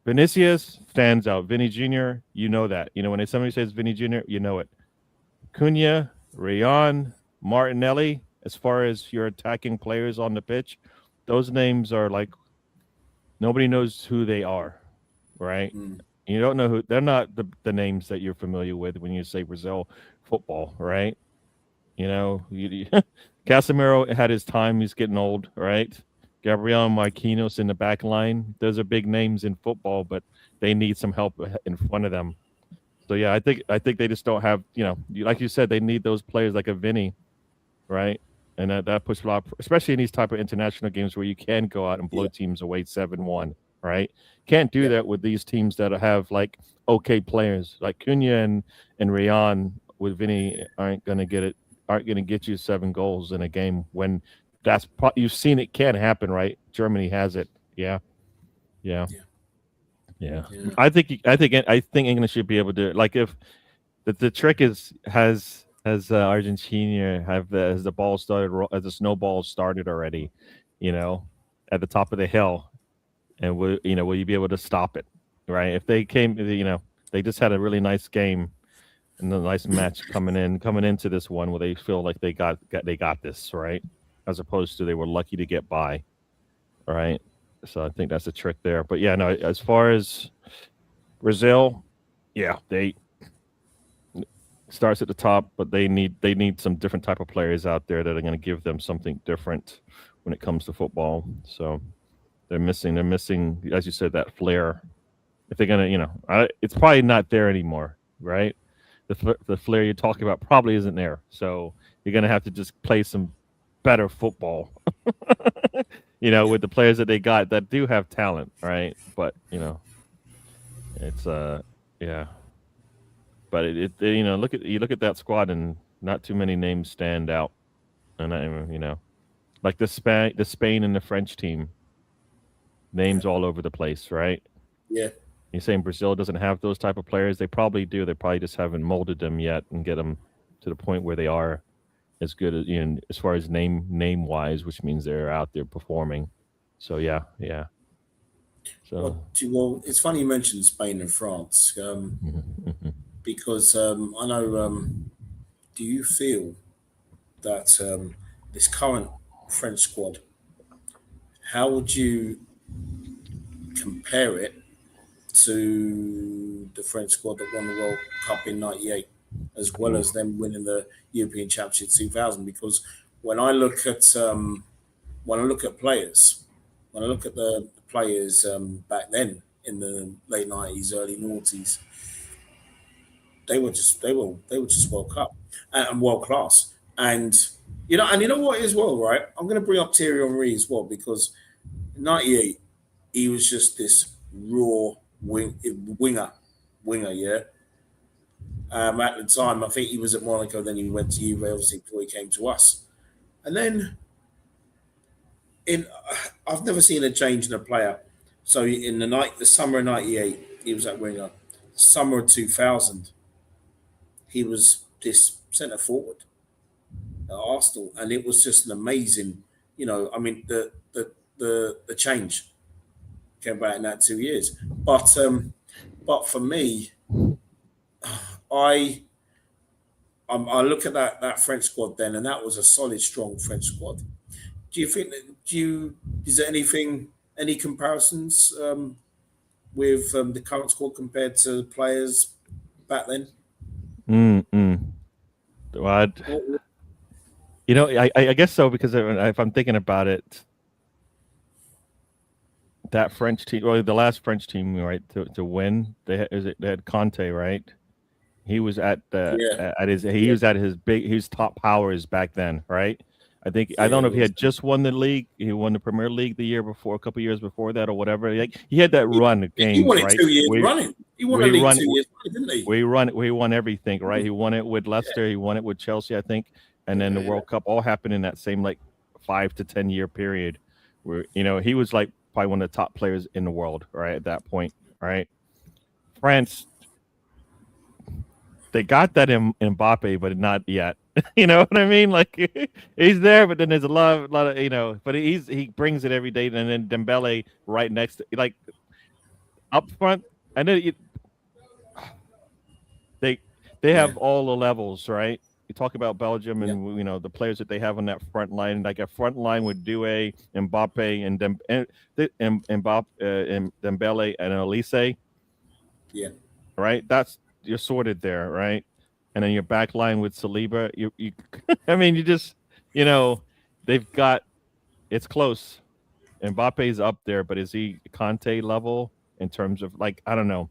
Vinicius stands out. Vinny Jr., you know that. When somebody says Vinny Jr., you know it. Cunha, Rayon, Martinelli, as far as your attacking players on the pitch, those names are like nobody knows who they are, right? Mm. You don't know they're not the names that you're familiar with when you say Brazil football, right? You know, Casemiro had his time. He's getting old, right? Gabriel Marquinhos in the back line. Those are big names in football, but they need some help in front of them. So yeah, I think they just don't have. Like you said, they need those players like a Vinny, right? And that puts a lot, especially in these type of international games where you can go out and blow Yeah, teams away 7-1, right? Can't do yeah, that with these teams that have like okay players like Cunha and Rayan with Vinny aren't gonna get you 7 goals in a game when you've seen it can happen, right? Germany has it. Yeah, yeah, yeah, yeah. yeah, I think England should be able to like if the trick is has Argentina has the ball started has the snowball started already, you know, at the top of the hill, and will you be able to stop it, right? If they came, they just had a really nice game and a nice match coming into this one where they feel like they got this right, as opposed to they were lucky to get by, right? So I think that's a trick there. But yeah, no, as far as Brazil, yeah, they starts at the top, but they need some different type of players out there that are going to give them something different when it comes to football. So they're missing, as you said, that flair. If they're gonna, it's probably not there anymore, right? The flair you're talking about probably isn't there. So you're gonna have to just play some better football, yeah. with the players that they got that do have talent, right? But it's yeah. But look at that squad, and not too many names stand out. And like the Spain and the French team, Yeah. names all over the place, right? Yeah. You're saying Brazil doesn't have those type of players? They probably do. They probably just haven't molded them yet and get them to the point where they are as good as as far as name wise, which means they're out there performing. So yeah, yeah. So Well, it's funny you mentioned Spain and France, mhm. because I know. Do you feel that this current French squad? How would you compare it to the French squad that won the World Cup in '98, as well Ooh. as them winning the European Championship 2000? Because when I look at when I look at players, when I look at the players back then in the late '90s, early noughties, they were just World Cup and world class. And you know what as well, right? I'm going to bring up Thierry Henry as well because in '98 he was just this raw winger, yeah. At the time, I think he was at Monaco, then he went to Juve, obviously before he came to us. And then in I've never seen a change in a player. So in the summer of '98, he was at winger. Summer of 2000, he was this centre forward at Arsenal, and it was just an amazing. I mean, the change came about in that 2 years. But for me, I I look at that French squad then, and that was a solid, strong French squad. Do you think that is there any comparisons with the current squad compared to players back then? Mm-mm. Well, What, I guess so because if I'm thinking about it, that French team, well, the last French team, right, to win, they had Conte, right? He was yeah, he yeah, was at his top powers back then, right? I yeah. don't know It if he was. had just won the league. He won the Premier League the year before, a couple years before that, or whatever. Like he had that Yeah, run of he won games, it right? 2 years Where running. He won where the he league run 2 years running, didn't he? where he won everything, right? He won it with Yeah, Leicester. He won it with Chelsea, I think, and then the yeah, World Cup all happened in that same like 5 to 10 year period, where he was like probably one of the top players in the world, right at that point, right? France, they got that in Mbappe, but not yet. You know what I mean? Like he's there, but then there's a lot of But he brings it every day, and then Dembele right next to like up front, and then they they yeah, have all the levels, right? You talk about Belgium yeah, and the players that they have on that front line, like a front line with Doué, Mbappe, and Mbappe, and Dembele and Elise, yeah, right? That's you're sorted there, right? and then your back line with Saliba, you I mean, you just, they've got, it's close. Mbappe's up there, but is he Conte level in terms of, like, I don't know.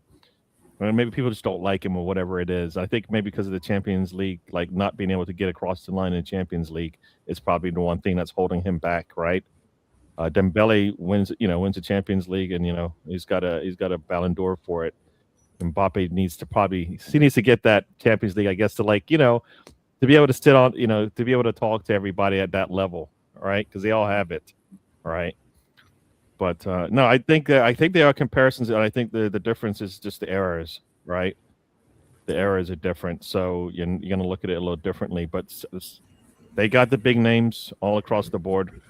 Maybe people just don't like him or whatever it is. I think maybe because of the Champions League, like not being able to get across the line in the Champions League is probably the one thing that's holding him back, right? Dembele wins the Champions League, and he's got a Ballon d'Or for it. Mbappe needs to get that Champions League, I guess, to to be able to sit on, to be able to talk to everybody at that level, right? Because they all have it, right? But no, I think there are comparisons, and I think the difference is just the errors, right? The errors are different, so you're going to look at it a little differently. But they got the big names all across the board.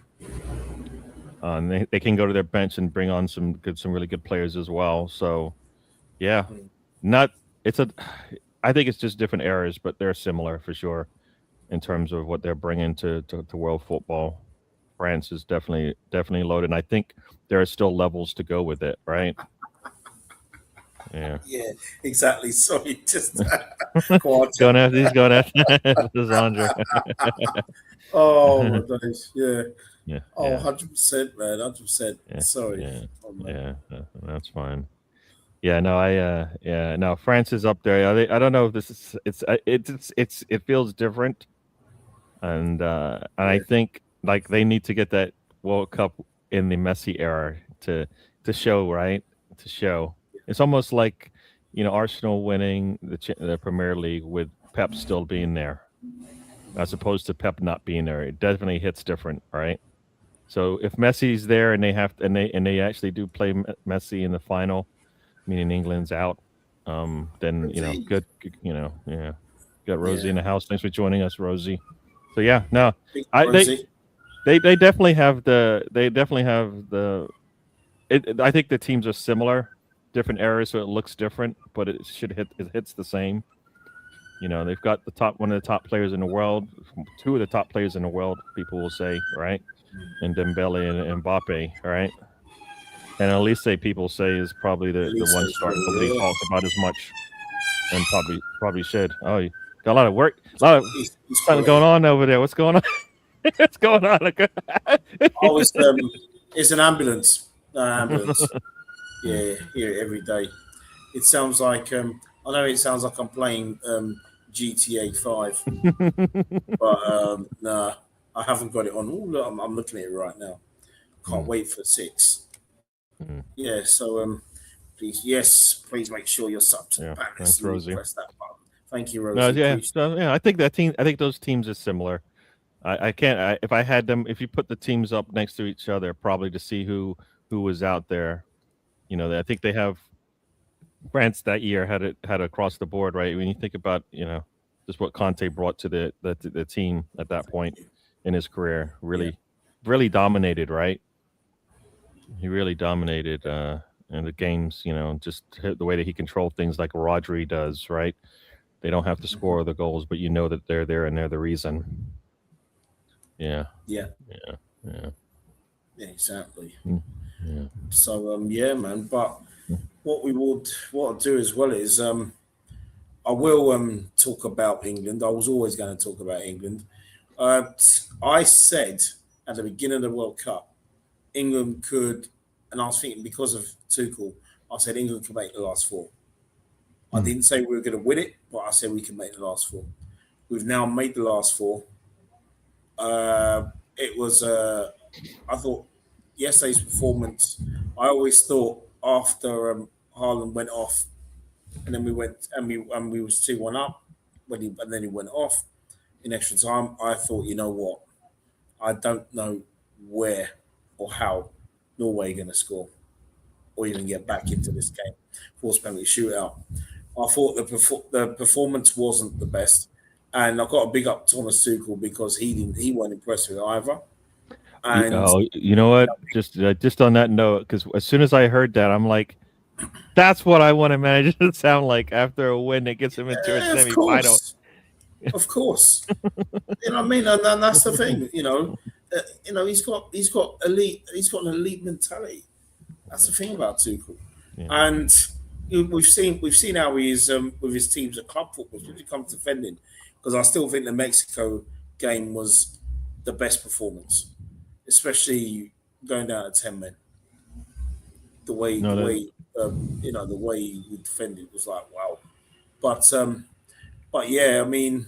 And they can go to their bench and bring on some really good players as well. So, yeah, I think it's just different eras, but they're similar for sure in terms of what they're bringing to world football. France is definitely loaded, and I think there are still levels to go with it, right? Yeah. Yeah, exactly. Sorry, just go on. He's going after Lisandro. Oh my days, yeah. Yeah. Oh, yeah. 100%, man. 100%. Yeah, Sorry. Yeah, Oh, that's fine. Yeah, no, France is up there. I don't know if this is it feels different, and I think like they need to get that World Cup in the Messi era to show, right? To show. It's almost like Arsenal winning the Premier League with Pep still being there, as opposed to Pep not being there. It definitely hits different, right? So if Messi's there and they actually do play Messi in the final, meaning England's out, then good, yeah. Got Rosie in the house. Thanks for joining us, Rosie. So yeah, no, they definitely have the. I think the teams are similar, different eras, so it looks different, but it hits the same. They've got one of the top players in the world, two of the top players in the world, people will say, right? And Dembele and Mbappe, right? And Elise, people say, is probably the one star nobody talks about as much, and probably should. Oh, you got a lot of work, something going on over there. What's going on? What's going on? Oh, it's an ambulance. Ambulance. Yeah, here every day. It sounds like I know it sounds like I'm playing GTA 5, but nah, I haven't got it on. Oh, look, I'm looking at it right now. Can't wait for 6. Yeah, so please make sure you're subbed to the back. Thanks, Rosie. Press that button. Thank you, Rosie. I think I think those teams are similar. I can't. If I had them, if you put the teams up next to each other, probably to see who was out there. I think they have. France that year had across the board, right? When you think about just what Conte brought to the team at that point in his career, really dominated, right? He really dominated in the games, just the way that he controlled things like Rodri does, right? They don't have to score the goals, but that they're there and they're the reason. Yeah. Yeah. Yeah. Yeah. Yeah, exactly. Yeah. So yeah, man. But what I'll do as well is I will talk about England. I was always going to talk about England. I said at the beginning of the World Cup, England could, and I was thinking because of Tuchel, I said England could make the last 4. I didn't say we were going to win it, but I said we can make the last 4. We've now made the last 4. It was, I thought, yesterday's performance. I always thought after Haaland went off, and then we went and we was 2-1 up and then he went off in extra time. I thought, you know what? I don't know where or how Norway are going to score or even get back into this game. Force penalty shootout. I thought the performance wasn't the best, and I've got to big up Thomas Tuchel because he wasn't impressed with either. And you know what? Just on that note, because as soon as I heard that, I'm like, that's what I want a manager to sound like after a win that gets him into a semi-final. Of course. You know what I mean? And that's the thing, he's got an elite mentality. That's the thing about Tuchel. Yeah. And, we've seen how he is with his teams at club football, when it comes to defending. Because I still think the Mexico game was the best performance, especially going down to 10 men. The way No, the that way the way he defended was like wow. But yeah, I mean,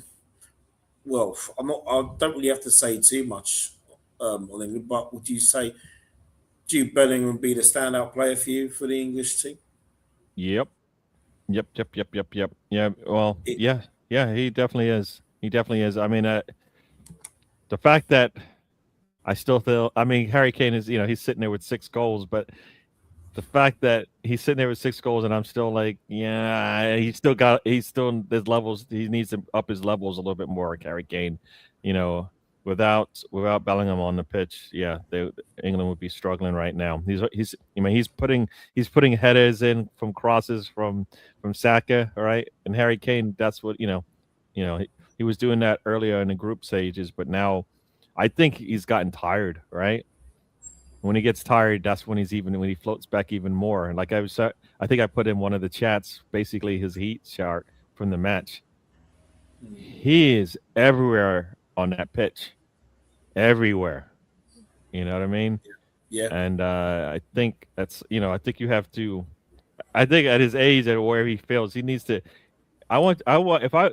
well, I don't really have to say too much on England. But would you say Jude Bellingham be the standout player for you for the English team? yep. Yep. Yeah. Well, It, yeah. He definitely is. He definitely is. I mean, the fact that I still feel. I mean, Harry Kane is. He's sitting there with 6 goals, but the fact that he's sitting there with 6 goals, and I'm still like, yeah, he's still there's levels. He needs to up his levels a little bit more. Harry Kane, you know, without Bellingham on the pitch, yeah, England would be struggling right now. He's putting headers in from crosses from Saka, all right, and Harry Kane. That's what he was doing that earlier in the group stages, but now I think he's gotten tired, right? When he gets tired, that's when when he floats back even more. And I think I put in one of the chats basically his heat chart from the match. He is everywhere on that pitch, everywhere. You know what I mean? yeah, And I think I think you have to. I think at his age and where he feels, he needs to. I want if I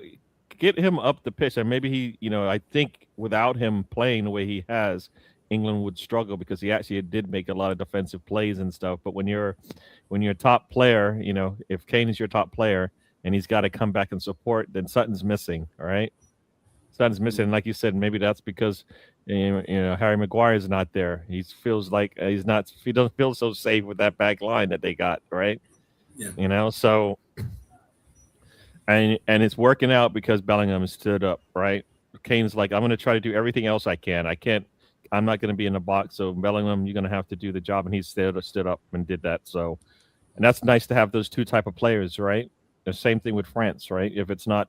get him up the pitch, and maybe I think without him playing the way he has, England would struggle because he actually did make a lot of defensive plays and stuff. But when you're a top player, if Kane is your top player and he's got to come back and support, then something's missing. All right, something's missing. And like you said, maybe that's because Harry Maguire is not there. He feels like he's not. He doesn't feel so safe with that back line that they got. Right, yeah, so. And it's working out because Bellingham stood up, right? Kane's like, I'm going to try to do everything else I can. I'm not going to be in the box. So Bellingham, you're going to have to do the job. And he stood up and did that. So, and that's nice to have those two type of players, right? The same thing with France, right? If it's not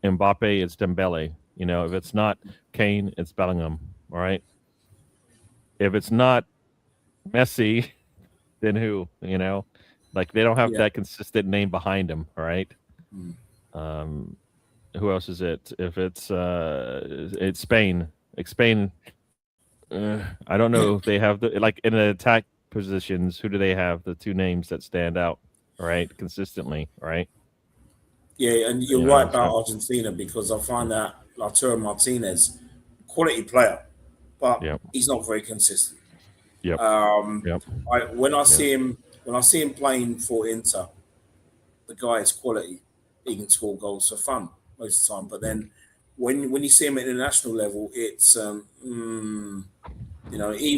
Mbappe, it's Dembele. If it's not Kane, it's Bellingham, all right? If it's not Messi, then who? Like they don't have yeah. that consistent name behind him, all right? Mm. Um, who else is it? If it's Spain, Spain. I don't know if they have like in the attack positions. Who do they have? The two names that stand out, right, consistently, right? Yeah, and you're right about So Argentina because I find that Lautaro Martinez, quality player, but yep, he's not very consistent. yep, Um, yep, I yep, when I see him playing for Inter, the guy is quality. He can score goals for fun most of the time. But then when you see him at international level, it's even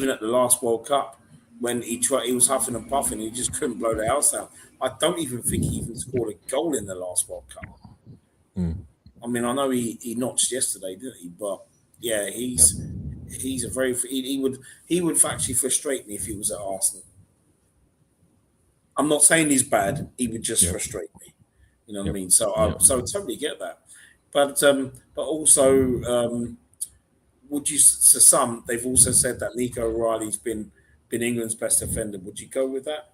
at the last World Cup when he was huffing and puffing, he just couldn't blow the house down. I don't even think he even scored a goal in the last World Cup. mm, I mean, I know he notched yesterday, didn't he? But yeah, yep, he's a very he would actually frustrate me if he was at Arsenal. I'm not saying he's bad. He would just yep, frustrate me. You know what I yep, mean? So yep. I totally get that. But also, would you to some they've also said that Nico O'Reilly's been England's best defender. Would you go with that?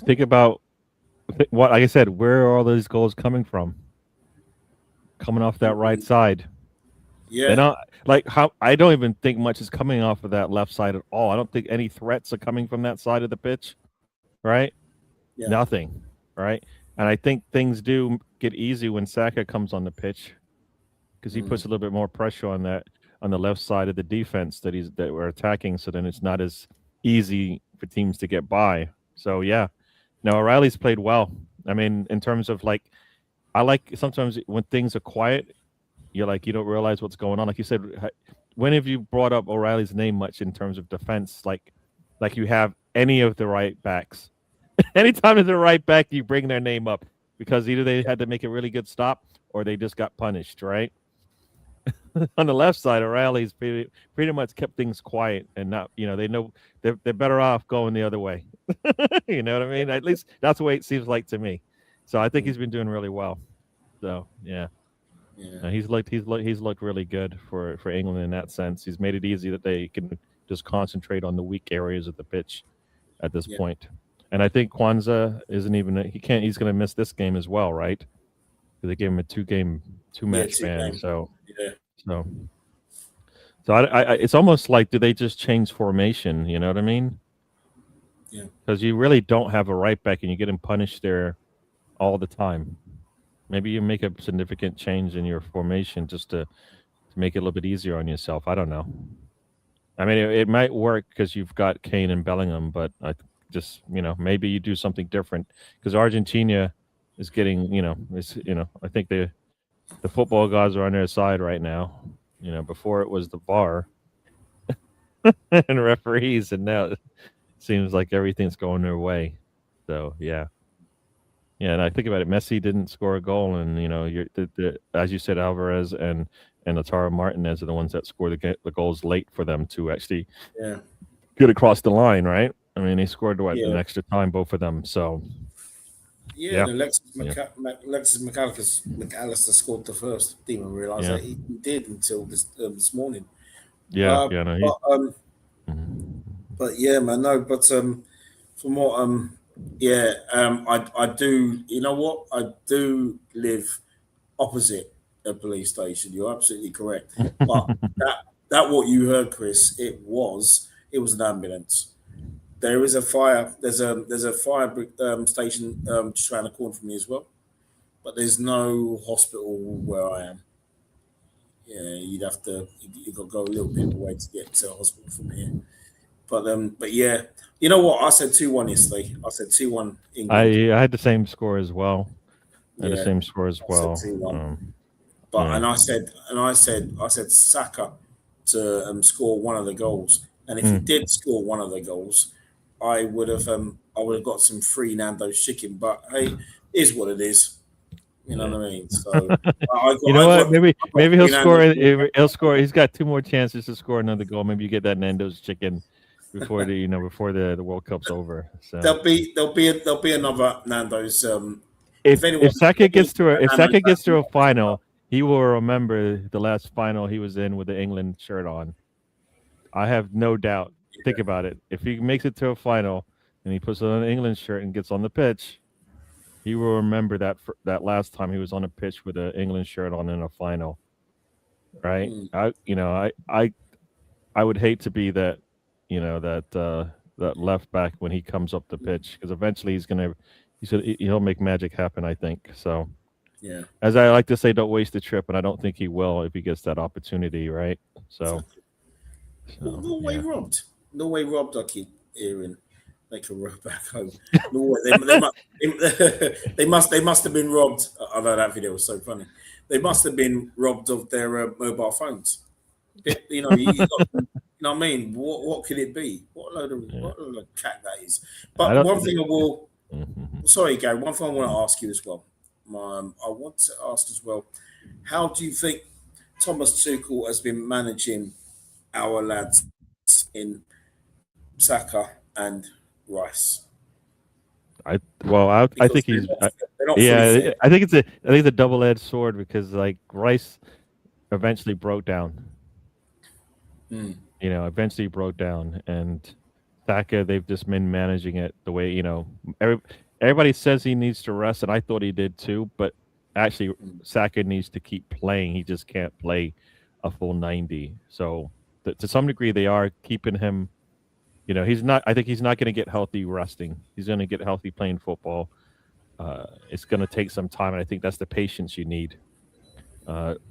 Think about what, like I said, where are all those goals coming from? Coming off that right side. They're Yeah, not like how I don't even think much is coming off of that left side at all. I don't think any threats are coming from that side of the pitch, right? yeah, Nothing, right? And I think things do get easy when Saka comes on the pitch because he mm, puts a little bit more pressure on the left side of the defense that we're attacking. So then it's not as easy for teams to get by. So yeah, now O'Reilly's played well. I mean, in terms of like, I like sometimes when things are quiet, you're like you don't realize what's going on. Like you said, when have you brought up O'Reilly's name much in terms of defense? Like you have any of the right backs. Anytime it's the right back, you bring their name up because either they had to make a really good stop or they just got punished, right? On the left side, O'Reilly's pretty much kept things quiet and not, they know they're better off going the other way. You know what I mean? At least that's the way it seems like to me. So I think mm, he's been doing really well. So yeah, yeah, he's looked really good for England in that sense. He's made it easy that they can just concentrate on the weak areas of the pitch at this yeah, point. And I think Kwanzaa isn't even he can't he's going to miss this game as well, right? Because they gave him a two match ban. games. So Yeah. so it's almost like do they just change formation? You know what I mean? Yeah. Because you really don't have a right back, and you get him punished there all the time. Maybe you make a significant change in your formation just to make it a little bit easier on yourself. I don't know. I mean, it might work because you've got Kane and Bellingham, but I just maybe you do something different because Argentina is getting I think the football gods are on their side right now. Before it was the VAR and referees, and now it seems like everything's going their way. So yeah. And I think about it. Messi didn't score a goal, and as you said, Alvarez and Lautaro Martinez are the ones that scored the goals late for them to actually get across the line, right? I mean, they scored an extra time, both of them. So and Alexis McAllister scored the first. Didn't even realize that he did until this morning. No, but yeah, man, no, but from what I do. You know what? I do live opposite a police station. You're absolutely correct. But that what you heard, Chris, it was an ambulance. There is a fire. There's a fire station just around the corner from me as well. But there's no hospital where I am. Yeah, you've got to go a little bit away to get to a hospital from here. But yeah, you know what? I said 2-1 yesterday. I said 2-1 England. I had the same score as well. The same score as well. I said 2-1. And I said Saka to score one of the goals. And if he did score one of the goals, I would have got some free Nando's chicken. But hey, is what it is. You know what I mean? So maybe he'll score. He'll score. He's got 2 more chances to score another goal. Maybe you get that Nando's chicken before the World Cup's over. So there'll be another Nando's. If Saka gets to a final, he will remember the last final he was in with the England shirt on. I have no doubt. Think about it. If he makes it to a final and he puts on an England shirt and gets on the pitch, he will remember that last time he was on a pitch with an England shirt on in a final. Right? I would hate to be that, that left back when he comes up the pitch, because eventually he'll make magic happen, I think. So yeah. As I like to say, don't waste the trip, and I don't think he will if he gets that opportunity, right? So no way robbed. No way robbed, I keep hearing. They can row back home. No way. They must have been robbed. I know that video was so funny. They must have been robbed of their mobile phones. You know what I mean? What could it be? What a load of cat that is. But one thing I will. Sorry, Gary. One thing I want to ask you as well. I want to ask as well. How do you think Thomas Tuchel has been managing our lads in Saka and Rice? I think he's. I think it's a double-edged sword, because like Rice eventually broke down. Eventually broke down, and Saka, they've just been managing it the way everybody says he needs to rest, and I thought he did too. But actually, Saka needs to keep playing. He just can't play a full 90. So to some degree, they are keeping him. He's not. I think he's not going to get healthy resting. He's going to get healthy playing football. It's going to take some time, and I think that's the patience you need.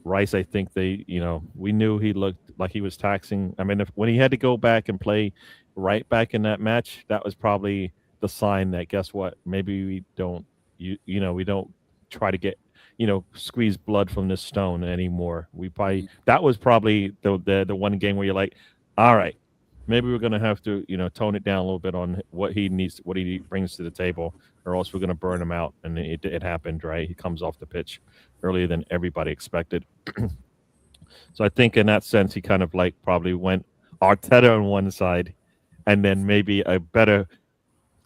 Rice, I think we knew he looked like he was taxing. I mean, when he had to go back and play right back in that match, that was probably the sign that, guess what? Maybe we don't, we don't try to get, squeeze blood from this stone anymore. That was probably the one game where you're like, all right, maybe we're going to have to, tone it down a little bit on what he brings to the table, or else we're going to burn him out. And it happened, right? He comes off the pitch earlier than everybody expected. So I think in that sense, he kind of probably went Arteta on one side, and then maybe a better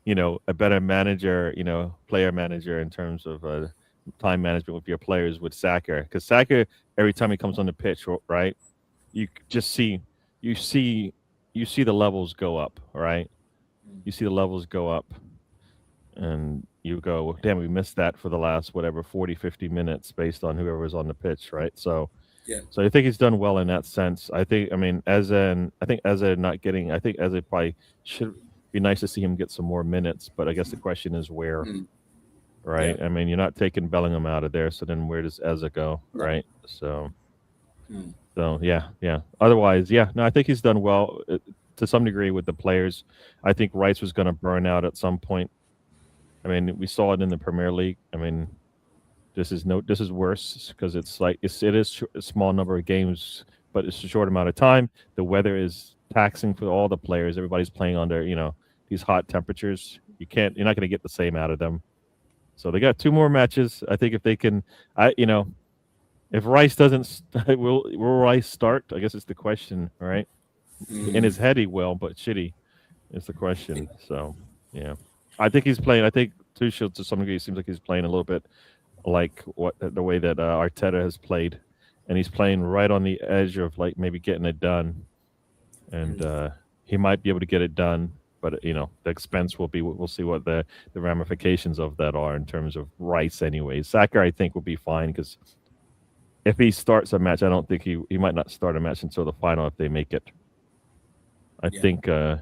manager, player manager in terms of time management with your players with Saka. Because Saka, every time he comes on the pitch, right, you just see the levels go up, right? You see the levels go up. and you go, well, damn, we missed that for the last whatever 40, 50 minutes based on whoever was on the pitch, right? So Yeah. so I think he's done well in that sense. I think Eze not getting, I think Eze probably should be nice to see him get some more minutes, but I guess the question is where, Mm. right? Yeah. I mean, you're not taking Bellingham out of there, so then where does Eze go, No. right? So, Mm. so yeah. Otherwise, yeah, no, I think he's done well to some degree with the players. I think Rice was going to burn out at some point. I mean, we saw it in the Premier League. I mean, this is worse because it is a small number of games, but it's a short amount of time. The weather is taxing for all the players. Everybody's playing under these hot temperatures. You're not going to get the same out of them. So they got two more matches. I think if they can, if Rice doesn't, will Rice start? I guess it's the question, right? In his head, he will, but shitty is the question. So yeah, I think he's playing. I think Tuchel to some degree seems like he's playing a little bit like the way that Arteta has played, and he's playing right on the edge of like maybe getting it done, and he might be able to get it done, but the expense will be. We'll see what the ramifications of that are in terms of Rice. Anyways, Saka I think will be fine because if he starts a match, I don't think he might not start a match until the final if they make it. I think I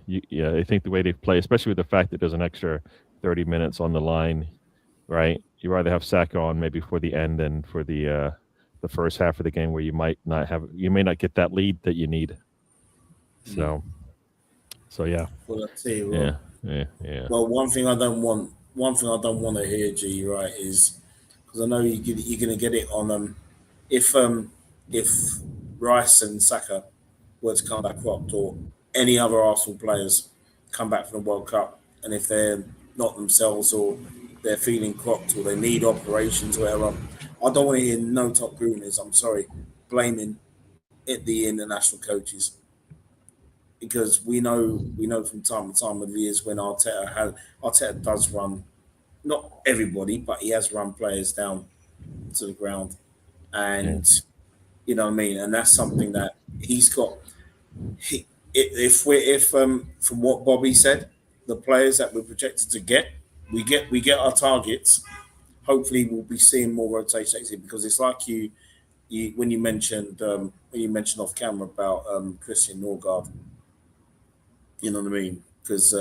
think the way they play, especially with the fact that there's an extra 30 minutes on the line, right? You rather have Saka on maybe for the end than for the first half of the game where you may not get that lead that you need. So yeah. Well, I tell you what. Yeah. Well, one thing I don't want to hear, G, right, is because I know you're going to get it on if Rice and Saka were to come back cropped, or any other Arsenal players come back from the World Cup, and if they're not themselves or they're feeling cropped or they need operations or whatever, I don't want to hear no top gooners. I'm sorry, blaming the international coaches, because we know from time to time of the years when Arteta does run, not everybody, but he has run players down to the ground, and you know what I mean, and that's something that he's got. If from what Bobby said, the players that we're projected to get, we get our targets. Hopefully, we'll be seeing more rotation next year, because it's like you when you mentioned off camera about Christian Norgard. You know what I mean? Because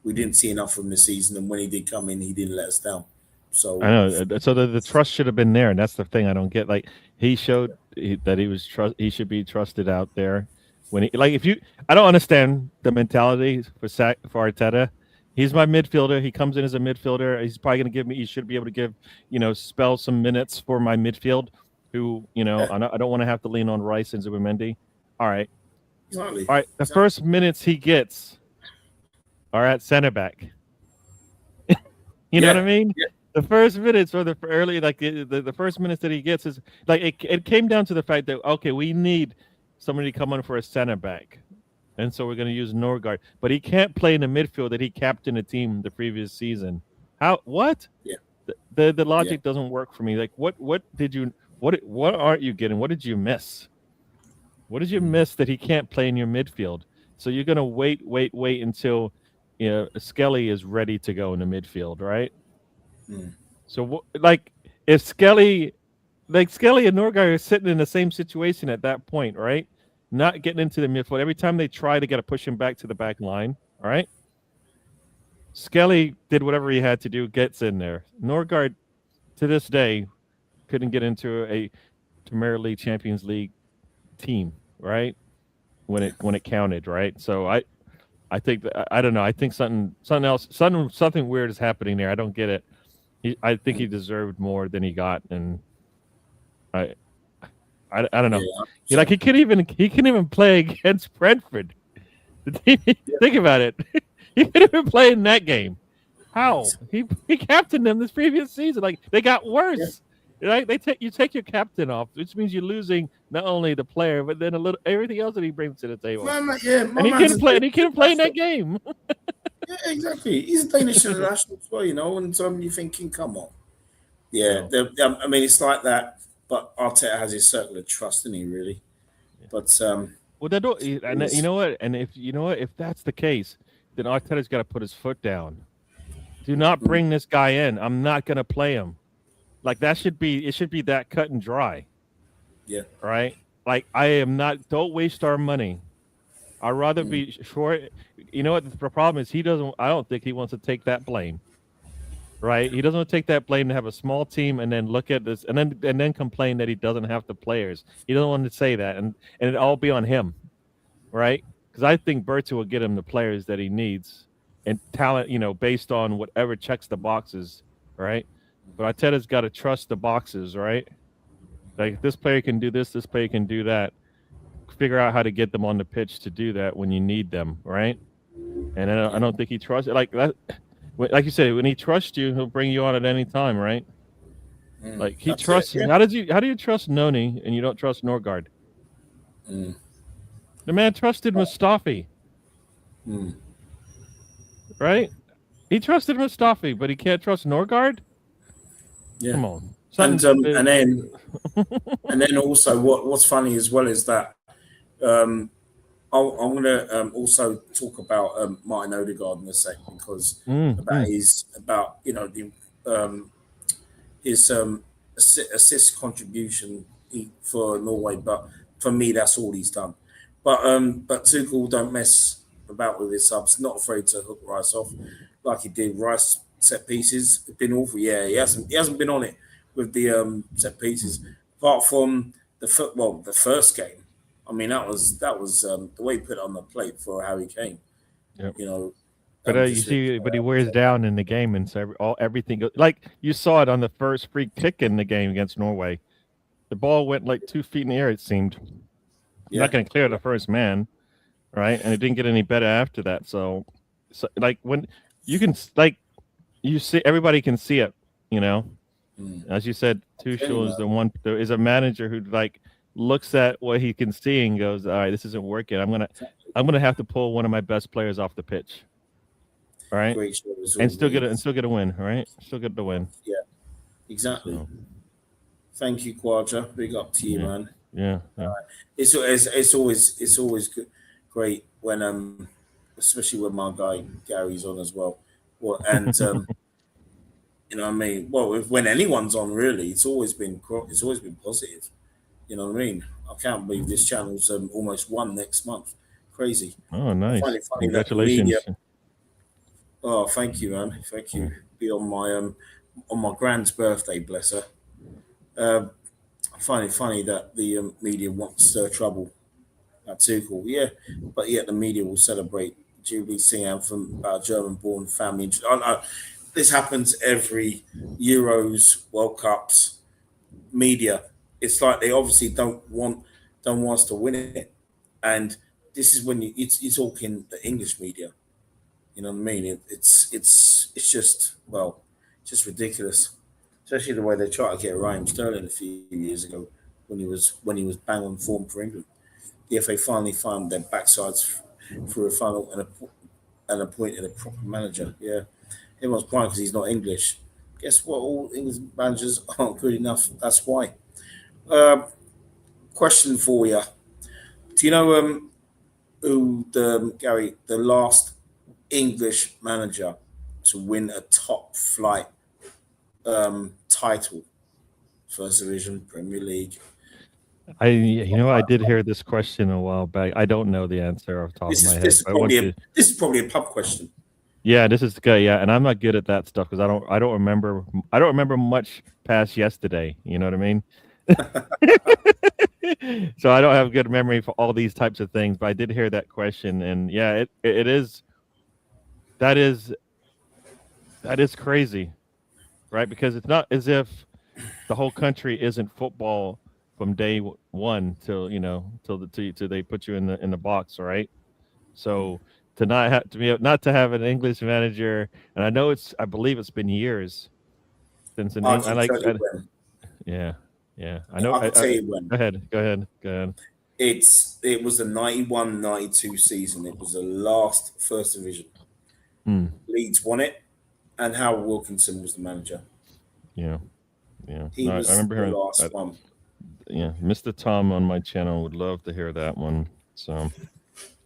we didn't see enough from the season, and when he did come in, he didn't let us down. So I know. So the trust should have been there, and that's the thing I don't get. Like he showed that he should be trusted out there. When I don't understand the mentality for Arteta. He's my midfielder. He comes in as a midfielder. He's probably going to give me. He should be able to give spell some minutes for my midfield. Who I don't want to have to lean on Rice and Zubimendi. All right. Exactly. All right. The first minutes he gets are at center back. You know what I mean? Yeah. The first minutes or the early, like the first minutes that he gets is like it came down to the fact that okay, we need somebody to come on for a center back, and so we're going to use Norgard, but he can't play in the midfield that he captained the team the previous season. How? What? Yeah. The logic doesn't work for me. Like what aren't you getting? What did you miss? What did you miss that he can't play in your midfield? So you're going to wait until Skelly is ready to go in the midfield, right? So if Skelly and Norgard are sitting in the same situation at that point, right? Not getting into the midfield. Every time they try to push him back to the back line, all right? Skelly did whatever he had to do, gets in there. Norgard, to this day, couldn't get into a Premier League, Champions League team, right? When it counted, right? So I think that, I don't know. I think something weird is happening there. I don't get it. I think he deserved more than he got, and I don't know. Yeah, he couldn't even play against Brentford. Think about it. He couldn't even play in that game. How? He captained them this previous season. Like they got worse. Yeah. Right? You take your captain off, which means you're losing not only the player, but then everything else that he brings to the table. And he couldn't play. And he couldn't play in that game. Yeah, exactly. He's a Danish international as well, and you're thinking, come on. Yeah, I mean, it's like that. But Arteta has his circle of trust, isn't he? Really. But well, they don't. And you know what? And if that's the case, then Arteta's got to put his foot down. Do not bring this guy in. I'm not going to play him. Like it should be that cut and dry. Yeah. Right? Like I am not, don't waste our money. I'd rather be short. You know what the problem is? I don't think he wants to take that blame. Right? He doesn't want to take that blame to have a small team and then look at this and then complain that he doesn't have the players. He doesn't want to say that and it all be on him. Right? Because I think Berto will get him the players that he needs and talent, based on whatever checks the boxes, right? But Arteta's got to trust the boxes, right? Like this player can do this player can do that. Figure out how to get them on the pitch to do that when you need them, right? And I don't think he trusts like that. Like you said, when he trusts you, he'll bring you on at any time, right? Like he trusts. Yeah. How do you trust Noni and you don't trust Norgard? The man trusted Mustafi. Right? He trusted Mustafi, but he can't trust Norgard? Yeah. Come on. And then also what's funny as well is that I'm going to also talk about Martin Odegaard in a sec because his assist contribution for Norway, but for me that's all he's done. But Tuchel don't mess about with his subs. Not afraid to hook Rice off like he did. Rice set pieces been awful. Yeah, he hasn't been on it with the set pieces apart from the first game. I mean that was the way he put it on the plate for Harry Kane. Yep. But but he wears down in the game, and so everything goes, like you saw it on the first free kick in the game against Norway. The ball went like 2 feet in the air. It seemed. Yeah. Not going to clear the first man, right? And it didn't get any better after that. So like when you can you see everybody can see it, As you said, Tuchel is a manager who looks at what he can see and goes, all right, this isn't working. I'm gonna have to pull one of my best players off the pitch. All right. And still get a win, all right? Still get the win. Yeah. Exactly. So. Thank you, Quadra. Big up to you, man. Yeah. It's always great when especially when my guy Gary's on as well. Well, and you know what I mean. Well, when anyone's on, really, it's always been positive. You know what I mean. I can't believe this channel's almost won next month. Crazy. Oh, nice! Funny Congratulations. Oh, thank you, man. Thank you. Be on my grand's birthday, bless her. I find it funny that the media wants to stir trouble at Tuchel. Yeah, but yet the media will celebrate Jubilee Sing anthem about German-born family. This happens every Euros, World Cups, media. It's like they obviously don't want us to win it, and this is when you're talking the English media. You know what I mean? It's just ridiculous. Especially the way they tried to get Raheem Sterling a few years ago when he was bang on form for England. The FA finally found their backsides through a funnel and appointed a proper manager. Yeah, everyone's crying because he's not English. Guess what? All English managers aren't good enough. That's why. Question for you: do you know who the last English manager to win a top flight title, First Division, Premier League? I did hear this question a while back. I don't know the answer off the top of my head. This is probably a pub question. Yeah, this is good. Yeah, and I'm not good at that stuff because I don't remember much past yesterday. You know what I mean? So I don't have good memory for all these types of things. But I did hear that question, and yeah, it is. That is crazy, right? Because it's not as if the whole country isn't football from day one till they put you in the box, right? So not to have an English manager, and I believe it's been years since an yeah. I know. I'll tell you when. Go ahead. It was the 91-92 season. It was the last First Division. Leeds won it, and Howard Wilkinson was the manager. Yeah. He was I remember the last one. Yeah, Mr. Tom on my channel would love to hear that one. So,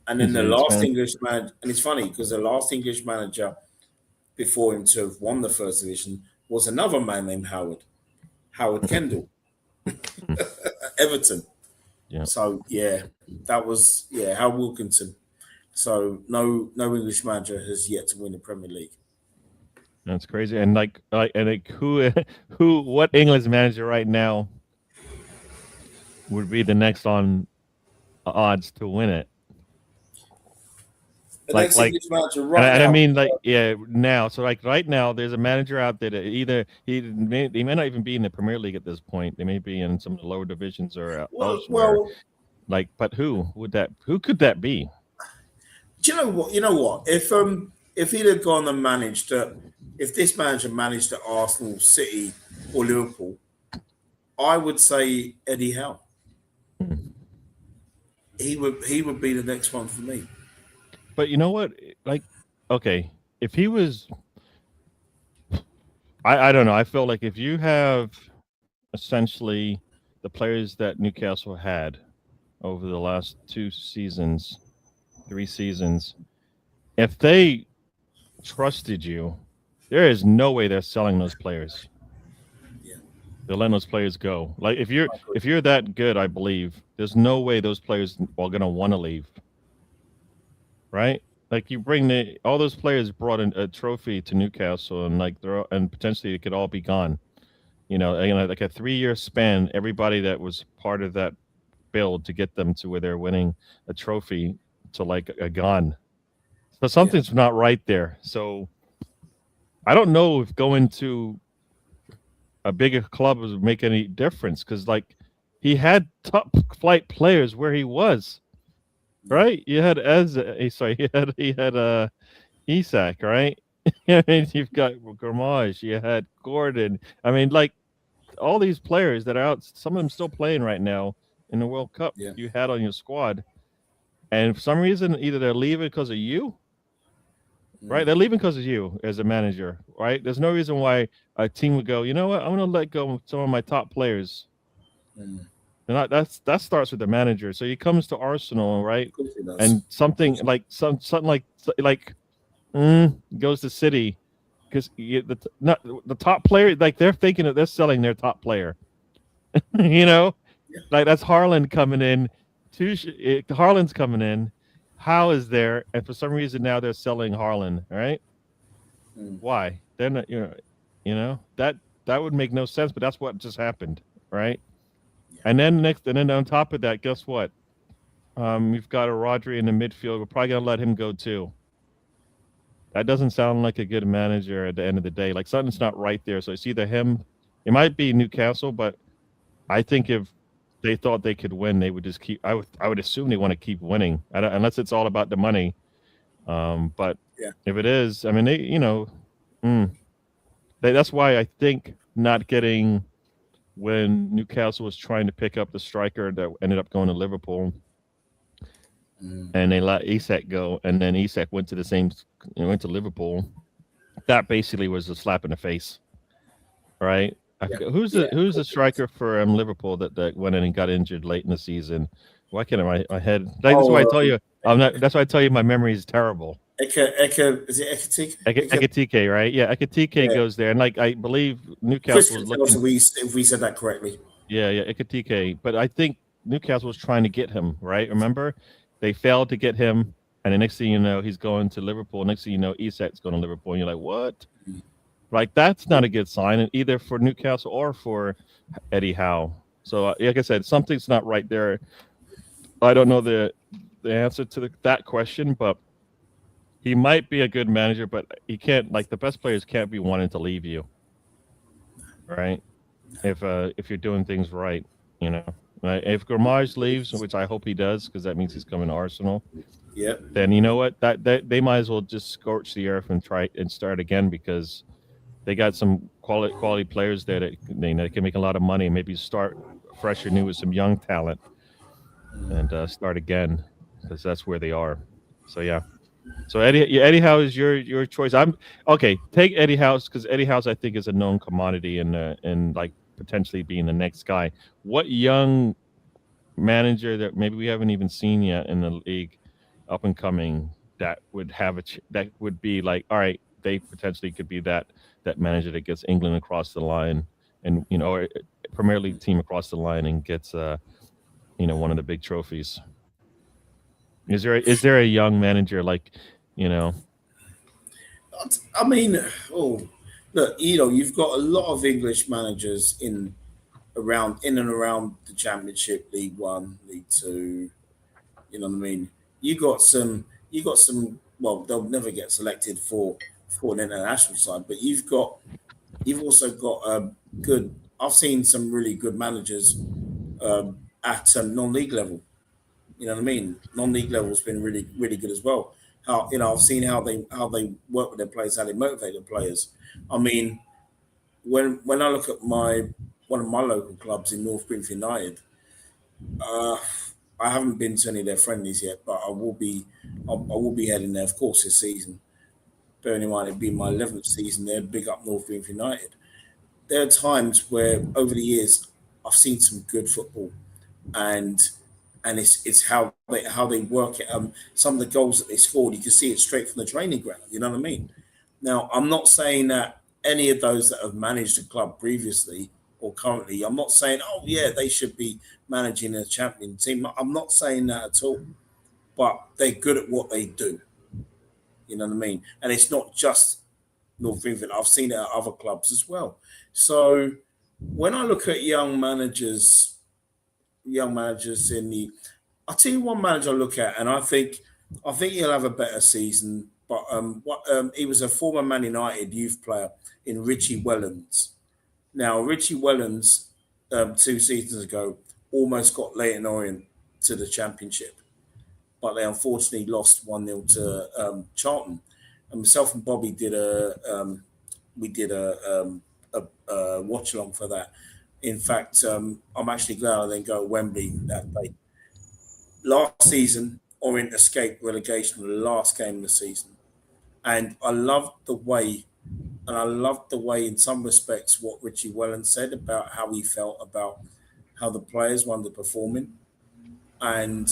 and then the last English manager, and it's funny because the last English manager before him to have won the first division was another man named Howard Kendall, Everton. Yeah. So that was Hal Wilkinson. So no English manager has yet to win the Premier League. That's crazy. And what English manager right now would be the next on odds to win it? The next English manager right and now. I mean, now. So right now, there's a manager out there that either they may not even be in the Premier League at this point. They may be in some of the lower divisions or elsewhere. But who could that be? Do you know what? If he'd have gone and managed if this manager managed at Arsenal, City, or Liverpool, I would say Eddie Howe. He would be the next one for me. But you know what? Okay, if he was, I don't know. I feel like if you have essentially the players that Newcastle had over the last 3 seasons, if they trusted you, there is no way they're selling those players. Yeah. They're letting those players go. Like if you're that good, I believe there's no way those players are gonna want to leave. Right? Like you bring all those players brought in a trophy to Newcastle, and potentially it could all be gone. Like a 3-year span, everybody that was part of that build to get them to where they're winning a trophy to a gone. So something's not right there. So I don't know if going to a bigger club would make any difference because he had top flight players where he was. Right, you had he had Isak, right? I mean, you've got Grammage, you had Gordon. I mean, all these players that are out, some of them still playing right now in the World Cup. Yeah. You had on your squad, and for some reason, either they're leaving because of you, right? They're leaving because of you as a manager, right? There's no reason why a team would go, you know what? I'm going to let go of some of my top players. That starts with the manager. So he comes to Arsenal, right? And something goes to City because the top player, they're thinking that they're selling their top player. That's Haaland coming in. Haaland's coming in. Howe is there, and for some reason now they're selling Haaland, right? Why? They're not, that would make no sense, but that's what just happened, right? And then on top of that, guess what? We've got a Rodri in the midfield. We're probably gonna let him go too. That doesn't sound like a good manager at the end of the day. Something's not right there. So it's either him. It might be Newcastle, but I think if they thought they could win, they would just keep. I would assume they want to keep winning, unless it's all about the money. But if it is, I mean, that's why I think not getting. When Newcastle was trying to pick up the striker that ended up going to Liverpool, and they let Isak go, and then Isak went to Liverpool. That basically was a slap in the face, right? Who's the striker for Liverpool that went in and got injured late in the season? Why can't my head? That's why I tell you That's why I tell you my memory is terrible. Is it Ekitike? Ekitike, right? Yeah, Ekitike goes there, and I believe Newcastle was looking. If we said that correctly. Yeah, Ekitike. But I think Newcastle was trying to get him, right? Remember, they failed to get him, and the next thing you know, he's going to Liverpool. Next thing you know, Isak's going to Liverpool, and you're like, what? That's not a good sign, either for Newcastle or for Eddie Howe. So, like I said, something's not right there. I don't know the answer to that question, but he might be a good manager, but he can't. The best players can't be wanting to leave you, right? If you're doing things right, Right? If Grammage leaves, which I hope he does, because that means he's coming to Arsenal. Yeah. Then you know what? That they might as well just scorch the earth and try and start again, because they got some quality players there that they can make a lot of money. Maybe start fresh and new with some young talent and start again, because that's where they are. So yeah. So Eddie Howe is your choice. Take Eddie Howe, because Eddie Howe I think is a known commodity and potentially being the next guy. What young manager that maybe we haven't even seen yet in the league, up and coming, that would have that would be all right, they potentially could be that manager that gets England across the line, and or a Premier League team across the line and gets one of the big trophies. Is there a young manager like you know? I mean, oh, look, you've got a lot of English managers in and around the Championship, League One, League Two. You know what I mean? You got some. You got some. Well, they'll never get selected for an international side, but you've also got a good. I've seen some really good managers at non-league level. You know what I mean? Non-league level has been really, really good as well. How I've seen how they work with their players, how they motivate their players. I mean, when I look at one of my local clubs in North Greenford United, uh, I haven't been to any of their friendlies yet, but I will be heading there, of course, this season. Bearing in mind it'd be my 11th season there, big up North Greenford United. There are times where over the years I've seen some good football, and it's how they work it. Some of the goals that they scored, you can see it straight from the training ground. You know what I mean? Now, I'm not saying that any of those that have managed a club previously or currently, I'm not saying, oh yeah, they should be managing a champion team. I'm not saying that at all. But they're good at what they do. You know what I mean? And it's not just North Greenford. I've seen it at other clubs as well. So when I look at young managers in the, I'll tell you one manager I look at, and I think he'll have a better season. But he was a former Man United youth player in Richie Wellens. Now Richie Wellens, 2 seasons ago, almost got Leighton Orient to the Championship, but they unfortunately lost 1-0 to Charlton. And myself and Bobby did a watch along for that. In fact, I'm actually glad I didn't go to Wembley that day. Last season, Orient escaped relegation in the last game of the season, and I loved the way, in some respects, what Richie Wellens said about how he felt about how the players were underperforming, and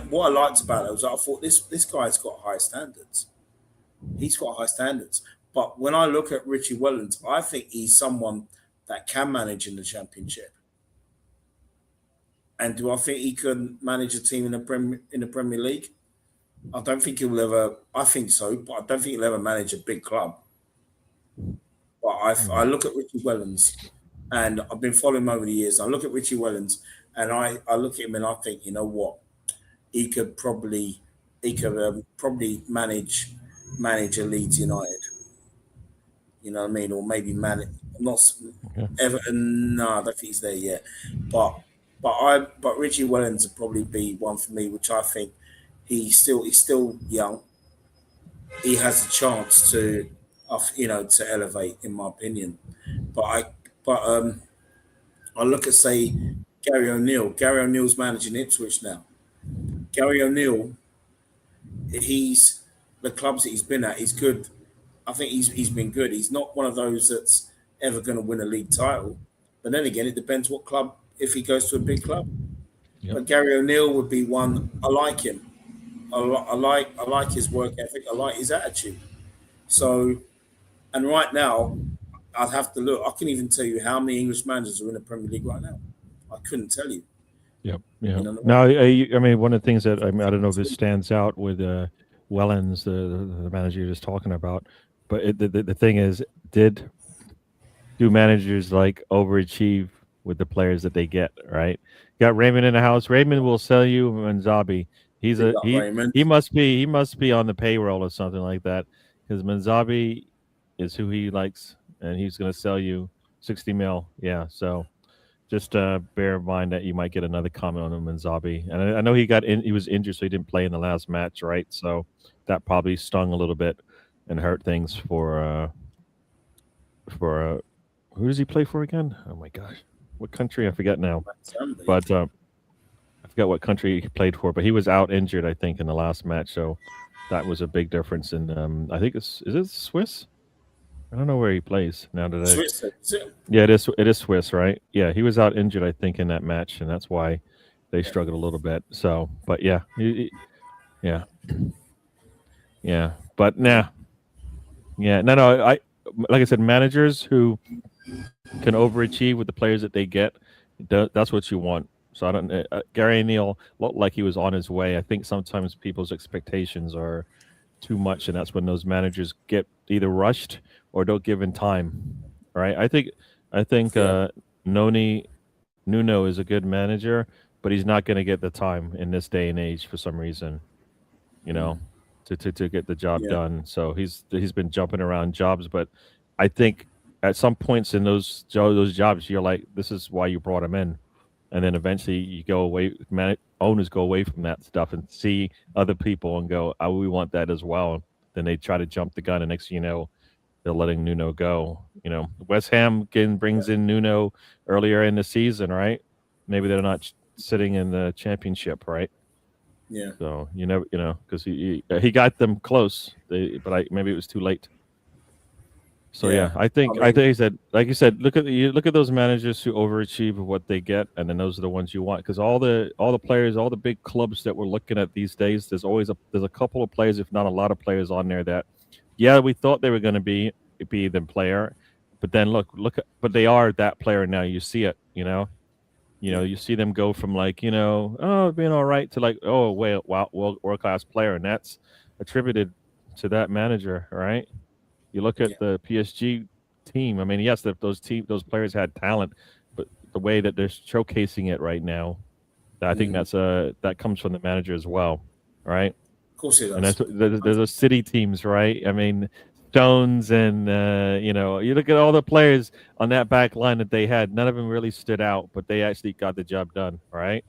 what I liked about it was I thought this guy's got high standards. He's got high standards. But when I look at Richie Wellens, I think he's someone that can manage in the Championship. And do I think he can manage a team in the Premier League? I don't think he'll ever. I think so, but I don't think he'll ever manage a big club. But I look at Richie Wellens, and I've been following him over the years. I look at Richie Wellens, and I look at him, and I think, you know what, he could probably manage a Leeds United. You know what I mean, or maybe manage. I'm not Yeah. Everton. No, I don't think he's there yet. But but Richie Wellens would probably be one for me, which I think he's still young. He has a chance to elevate, in my opinion. But I look at, say, Gary O'Neill. Gary O'Neill's managing Ipswich now. Gary O'Neill, he's the clubs that he's been at. He's good. I think he's been good. He's not one of those that's ever going to win a league title. But then again, it depends what club. If he goes to a big club, Yep. but Gary O'Neill would be one. I like him. I like his work ethic. I like his attitude. So, and right now, I'd have to look. I can even tell you how many English managers are in the Premier League right now. I couldn't tell you. Yep. Yeah. You know, No, I mean, one of the things that I don't know if it stands out with Wellens, the manager you're just talking about, but the thing is, do managers like overachieve with the players that they get? Right? Got Raymond in the house. Raymond will sell you Manzabi. Big up Raymond. He must be on the payroll or something like that, because Manzabi is who he likes, and he's going to sell you 60 mil. Yeah, so just bear in mind that you might get another comment on Manzabi. And I know he was injured, so he didn't play in the last match, right? So that probably stung a little bit and hurt things for who does he play for again? Oh my gosh, what country? I forget now. Somebody. But I forget what country he played for, but he was out injured, I think, in the last match. So that was a big difference. And I think is it Swiss? I don't know where he plays now today. Switzerland. Yeah, it is Swiss, right? Yeah, he was out injured, I think, in that match, and that's why they struggled a little bit. So, but yeah, yeah, yeah. But nah, Yeah, no. I like I said, managers who can overachieve with the players that they get. That's what you want. So I don't. Gary O'Neill looked like he was on his way. I think sometimes people's expectations are too much, and that's when those managers get either rushed or don't give in time. Right? I think Yeah, Noni Nuno is a good manager, but he's not going to get the time in this day and age for some reason. You know, to get the job yeah, done. So he's been jumping around jobs, but I think at some points in those jobs, you're like, this is why you brought him in, and then eventually you go away. Owners go away from that stuff and see other people and go, oh, we want that as well. Then they try to jump the gun, and next thing you know, they're letting Nuno go. West Ham again brings in Nuno earlier in the season, right? Maybe they're not sitting in the championship, right? yeah, So you never, because he got them close, but maybe it was too late. So yeah. yeah, I think I mean, he said, like you said, look at those managers who overachieve of what they get, and then those are the ones you want because all the players, all the big clubs that we're looking at these days, there's a couple of players, if not a lot of players on there that, yeah, we thought they were going to be the player, but then but they are that player now. You see it, yeah, you see them go from like, oh, being all right to like, oh, wait, wow, world class player, and that's attributed to that manager, right? You look yeah, at the PSG team. I mean, yes, those players had talent, but the way that they're showcasing it right now, I think that comes from the manager as well, right? of course it And does. that's there's those city teams, right? I mean, Stones and you look at all the players on that back line that they had. None of them really stood out, but they actually got the job done, right?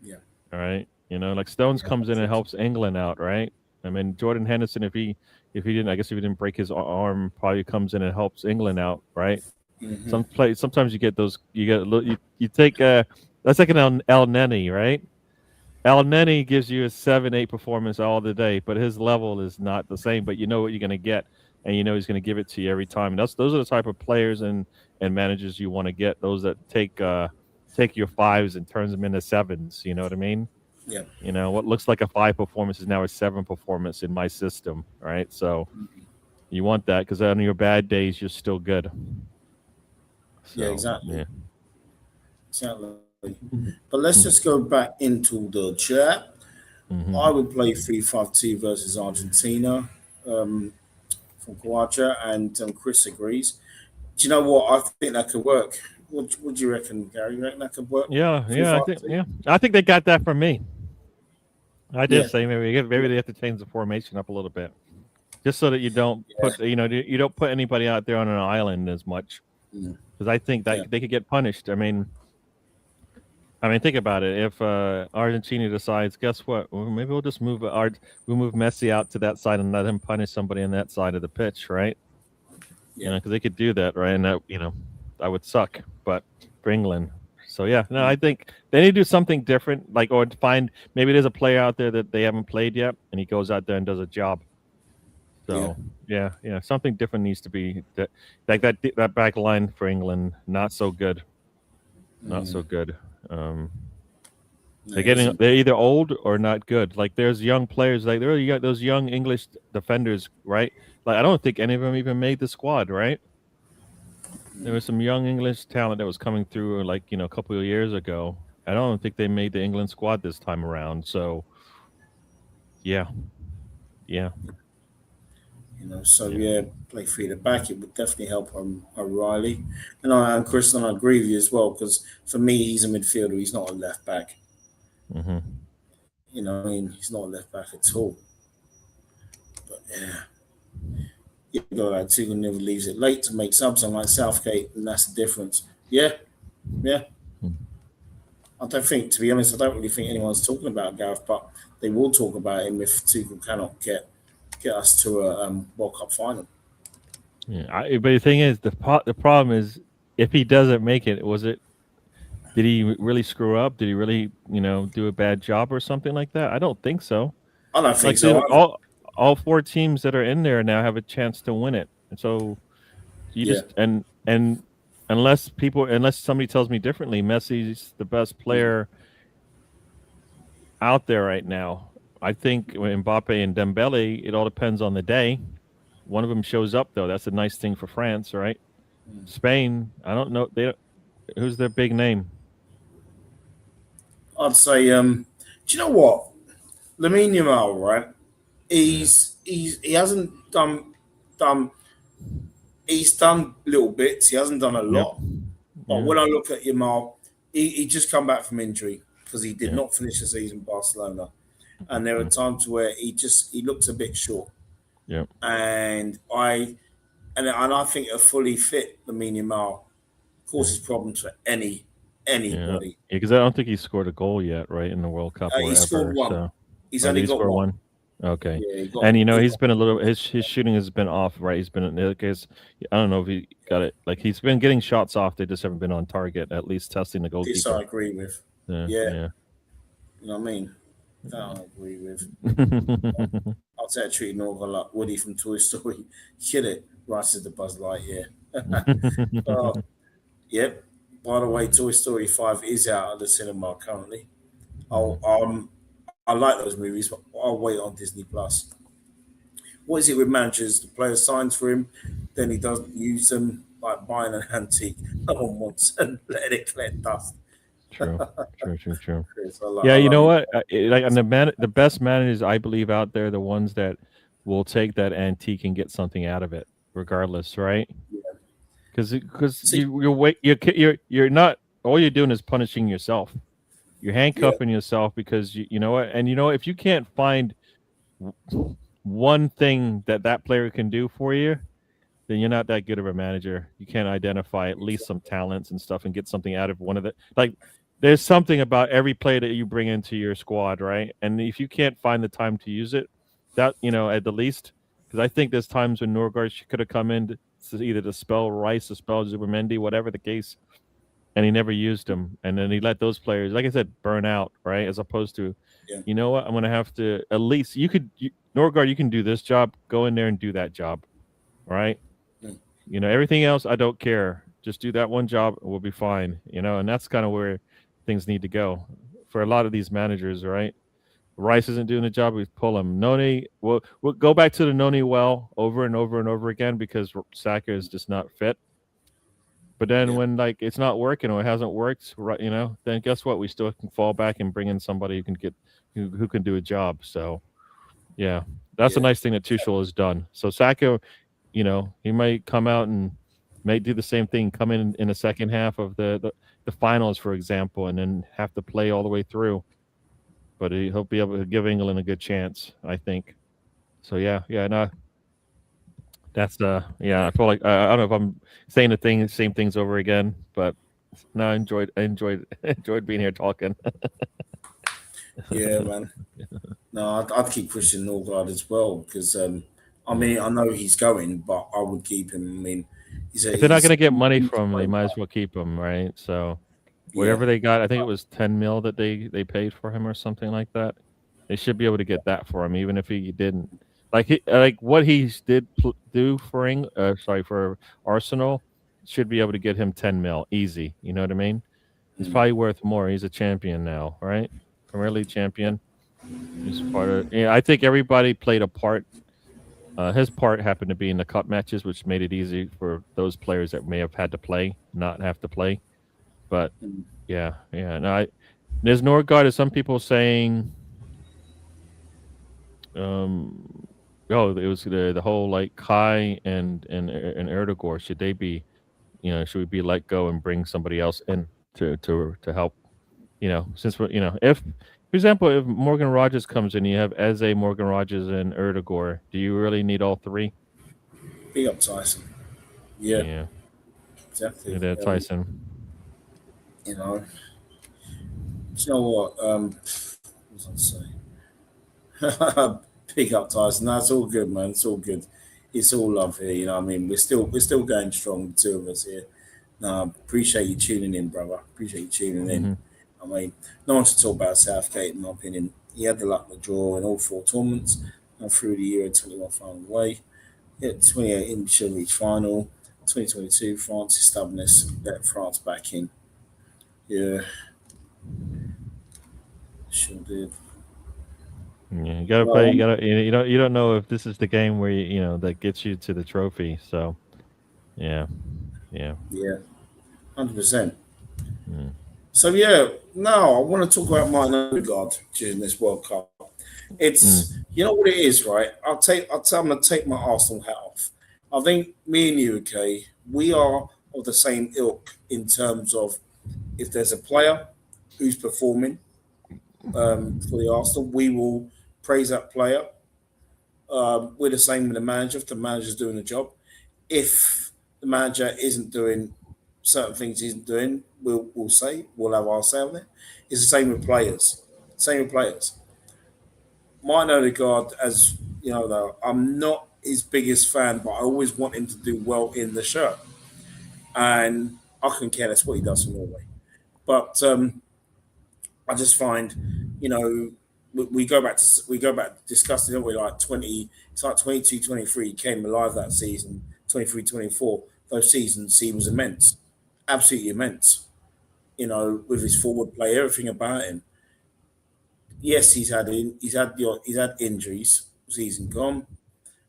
Yeah, All right, like Stones yeah, comes in that's and it. helps England out, right? I mean, Jordan Henderson, if he didn't, I guess if he didn't break his arm, probably comes in and helps England out, right? Sometimes you get those, you take that's like an El Neni, right? El Neni gives you a 7-8 performance all the day, but his level is not the same. But you know what you're going to get, and you know he's going to give it to you every time. Those are the type of players and managers you want to get. Those that take your fives and turns them into sevens. You know what I mean? Yeah, What looks like a 5 performance is now a 7 performance in my system, right? So you want that because on your bad days you're still good. yeah, So exactly, yeah. exactly. But let's just go back into the chat. I Mm-hmm. would play 3-5-2 versus Argentina um, from Croatia, and Chris agrees. Do you know what? I think that could work. What do you reckon, Gary? You reckon that could work? Yeah, Three yeah, five two. I think they got that from me. I did Yeah, say maybe they have to change the formation up a little bit, just so that you don't yeah, you don't put anybody out there on an island as much, mm, because I think yeah, that they could get punished. I mean, think about it. If Argentina decides, guess what? Well, maybe we'll just we'll move Messi out to that side and let him punish somebody on that side of the pitch, right? yeah, Because they could do that, right? And that would suck, but for England. So yeah, no, I think they need to do something different, like or find maybe there's a player out there that they haven't played yet, and he goes out there and does a job. yeah. So yeah, something different needs to be like that back line for England, not so good, not so good. Um, No, it isn't. they're either old or not good. Like there's young players, like you got those young English defenders, right? Like I don't think any of them even made the squad, right? There was some young English talent that was coming through, like a couple of years ago. I don't think they made the England squad this time around. So yeah, yeah, So yeah. yeah, play three at the back. It would definitely help O'Reilly, and Chris, and I agree with you as well because for me, he's a midfielder. He's not a left back. Hmm. I mean, he's not a left back at all. But yeah, you go like two and never leaves it late to make something like Southgate, and that's the difference. Yeah, yeah. I don't think, to be honest, I don't really think anyone's talking about Gareth, but they will talk about him if Tuchel cannot get us to a World Cup final. Yeah, but the thing is, the problem is, if he doesn't make it, did he really screw up? Did he really, do a bad job or something like that? I don't think so. I don't think Like so either. all 4 teams that are in there now have a chance to win it. And so you Yeah, just and unless somebody tells me differently, Messi's the best player out there right now. I think with Mbappe and Dembele, it all depends on the day, one of them shows up though. That's a nice thing for France, right? Spain, I don't know. Who's their big name? I'd say, do you know what? Lamine Yamal, right? He hasn't done he's done little bits. He hasn't done a Yep. lot. But Yeah. when I look at Yamal, he just come back from injury because he did Yeah. not finish the season in Barcelona, and there are times where he looks a bit short. Yeah. And I think a fully fit Lamine Yamal causes problems for Yeah. anybody. Because I don't think he scored a goal yet, right, in the World Cup or He scored ever. one. So, He's did only he got score one. one? Okay. Yeah, And he he's got been a little his shooting has been off, right? He's been I guess I don't know if he got it. Like he's been getting shots off, they just haven't been on target, at least testing the this. I goalkeeper. agree with. Yeah. Yeah, you know what I mean. That I agree with. Yeah. I'll take a treat Norgal like Woody from Toy Story. Hit it right as the Buzz Lightyear. Yep. By the way, Toy Story 5 is out at the cinema currently. I'll I like those movies, but I'll wait on Disney Plus. What is it with managers? The player signs for him, then he doesn't use them, like buying an antique no one wants and letting it collect dust. True. Chris, Yeah, I you love know you. what? Like, and the best managers I believe out there, the ones that will take that antique and get something out of it, regardless, right? Yeah. Because See, you're not, all you're doing is punishing yourself. You're yeah, handcuffing yourself because you know what, and you know if you can't find one thing that player can do for you, then you're not that good of a manager. You can't identify at least some talents and stuff and get something out of one of the, like. There's something about every player that you bring into your squad, right? And if you can't find the time to use it, that at the least, because I think there's times when Norgard could have come in to either to spell Rice, to spell Zubermendi, whatever the case, and he never used them. And then he let those players, like I said, burn out, right? As opposed to, yeah, you know what, I'm going to have to, at least Norgard, you can do this job, go in there and do that job, right? mm, Everything else, I don't care. Just do that one job, we'll be fine. And that's kind of where things need to go for a lot of these managers, right? Rice isn't doing the job, we pull him. Noni, we'll go back to the Noni well over and over and over again because Saka is just not fit. But then yeah, when like it's not working or it hasn't worked, right? Then guess what? We still can fall back and bring in somebody who can who can do a job. So yeah, that's a yeah, nice thing that Tuchel has done. So Saka, he might come out and may do the same thing, come in the second half of the finals, for example, and then have to play all the way through. But he'll be able to give England a good chance, I think. So yeah, no, that's yeah. I feel like I don't know if I'm saying same things over again, but no, I enjoyed enjoyed being here talking. yeah, man. No, I'd keep Christian Norgard as well because I mean I know he's going, but I would keep him. I mean, If they're not going to get money he's a from him, they great might guy. as well keep him, right? So Yeah, whatever they got, I think it was 10 mil that they paid for him or something like that. They should be able to get that for him, even if he didn't. Like what he do for for Arsenal, should be able to get him 10 mil easy. You know what I mean? He's mm, probably worth more. He's a champion now, right? Premier League champion. He's part of. Yeah, I think everybody played a part. His part happened to be in the cup matches, which made it easy for those players that may have had to play, not have to play. But mm. yeah. No, there's Norgard. Is some people saying, um, oh, it was the whole like Kai and Erdogan. Should they be, should we be let go and bring somebody else in to help? Since we're, if, for example, if Morgan Rogers comes in, you have Eze, Morgan Rogers, and Erdogan. Do you really need all three? Big up Tyson. Yeah, Yeah, exactly. yeah, Tyson. You know, do you know what? What was I saying? Big up Tyson. No, it's all good, man. It's all good. It's all love here. You know what I mean? We're still going strong, the two of us here. No, appreciate you tuning in, brother. Appreciate you tuning in. Hmm. I mean, no one should talk about Southgate, in my opinion. He had the luck of the draw in all four tournaments and through the year until he won final away. Yeah, 2018 should reach final. 2022, France's stubbornness let France back in. Yeah, sure did. Yeah, you gotta play. You gotta. You don't know if this is the game where that gets you to the trophy. So yeah, yeah. Yeah, 100%. Mm, So yeah, no, I want to talk about Martin Odegaard during this World Cup. It's mm, what it is, right? I'm gonna take my Arsenal hat off. I think me and you, okay, we are of the same ilk in terms of if there's a player who's performing for the Arsenal, we will praise that player. We're the same with the manager if the manager's doing the job. If the manager isn't doing certain things, he isn't doing, we'll have our say on it. It's the same with players. Same with players. Martin Odegaard, as you know, though, I'm not his biggest fan, but I always want him to do well in the shirt, and I can care less what he does for Norway. But I just find, you know, we go back discussing, don't we? Like 20, it's like 22, 23 came alive that season. 23, 24. Those seasons he was immense, absolutely immense. With his forward play, everything about him. Yes, he's had injuries, season gone,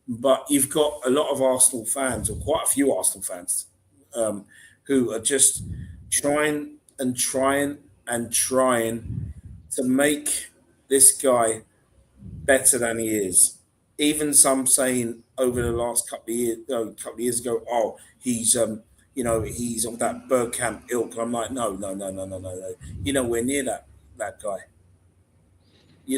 but you've got a lot of Arsenal fans, or quite a few Arsenal fans, um, who are just trying and trying and trying to make this guy better than he is. Even some saying over the last couple of years ago, oh, he's of that Bergkamp ilk. I'm like, no, no, no, no, no, no, no. You're nowhere near that guy. And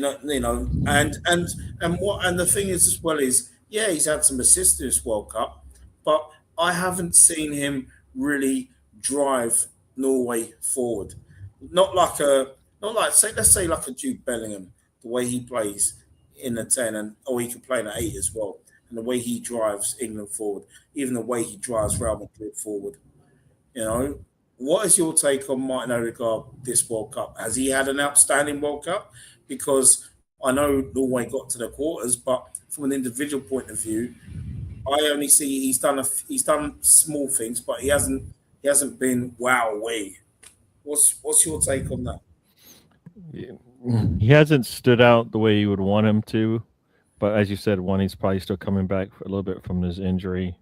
the thing is as well is, yeah, he's had some assists this World Cup, but I haven't seen him really drive Norway forward. Not like a, not like say, let's say like a Jude Bellingham, the way he plays in the 10, and or he can play in the 8 as well, and the way he drives England forward, even the way he drives Real Madrid forward. You know, what is your take on Martin Odegaard this World Cup? Has he had an outstanding World Cup? Because I know Norway got to the quarters, but from an individual point of view, I only see he's done small things, but he hasn't been wow way. What's your take on that? yeah. He hasn't stood out the way you would want him to, but as you said, one, he's probably still coming back a little bit from his injury,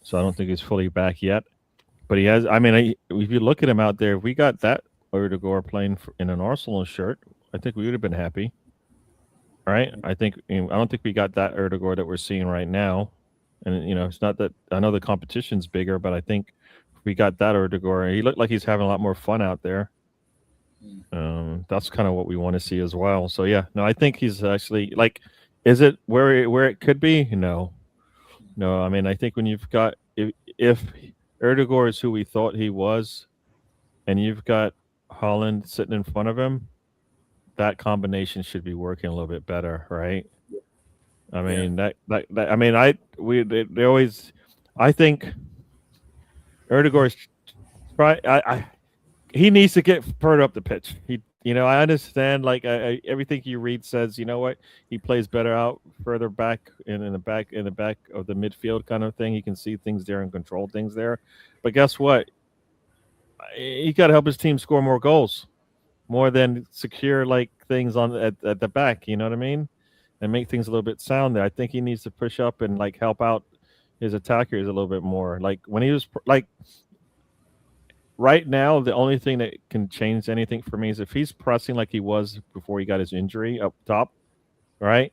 so I don't think he's fully back yet. But he has. I mean, if you look at him out there, if we got that Odegaard playing in an Arsenal shirt, I think we would have been happy, right? I don't think we got that Odegaard that we're seeing right now, and it's not that I know the competition's bigger, but I think if we got that Odegaard, he looked like he's having a lot more fun out there. That's kind of what we want to see as well. So yeah, no, I think he's actually like, is it where it could be? No, no. I mean, I think when you've got if Erdegaard is who we thought he was, and you've got Holland sitting in front of him, that combination should be working a little bit better, right? I Yeah, mean that I mean they always I think Erdegaard's try I he needs to get further up the pitch. I understand like everything you read says, you know what, he plays better out further back in the back of the midfield kind of thing. He can see things there and control things there. But guess what? He got to help his team score more goals, more than secure like things at the back. You know what I mean? And make things a little bit sound there. I think he needs to push up and like help out his attackers a little bit more. Like when he was like right now, the only thing that can change anything for me is if he's pressing like he was before he got his injury up top, right?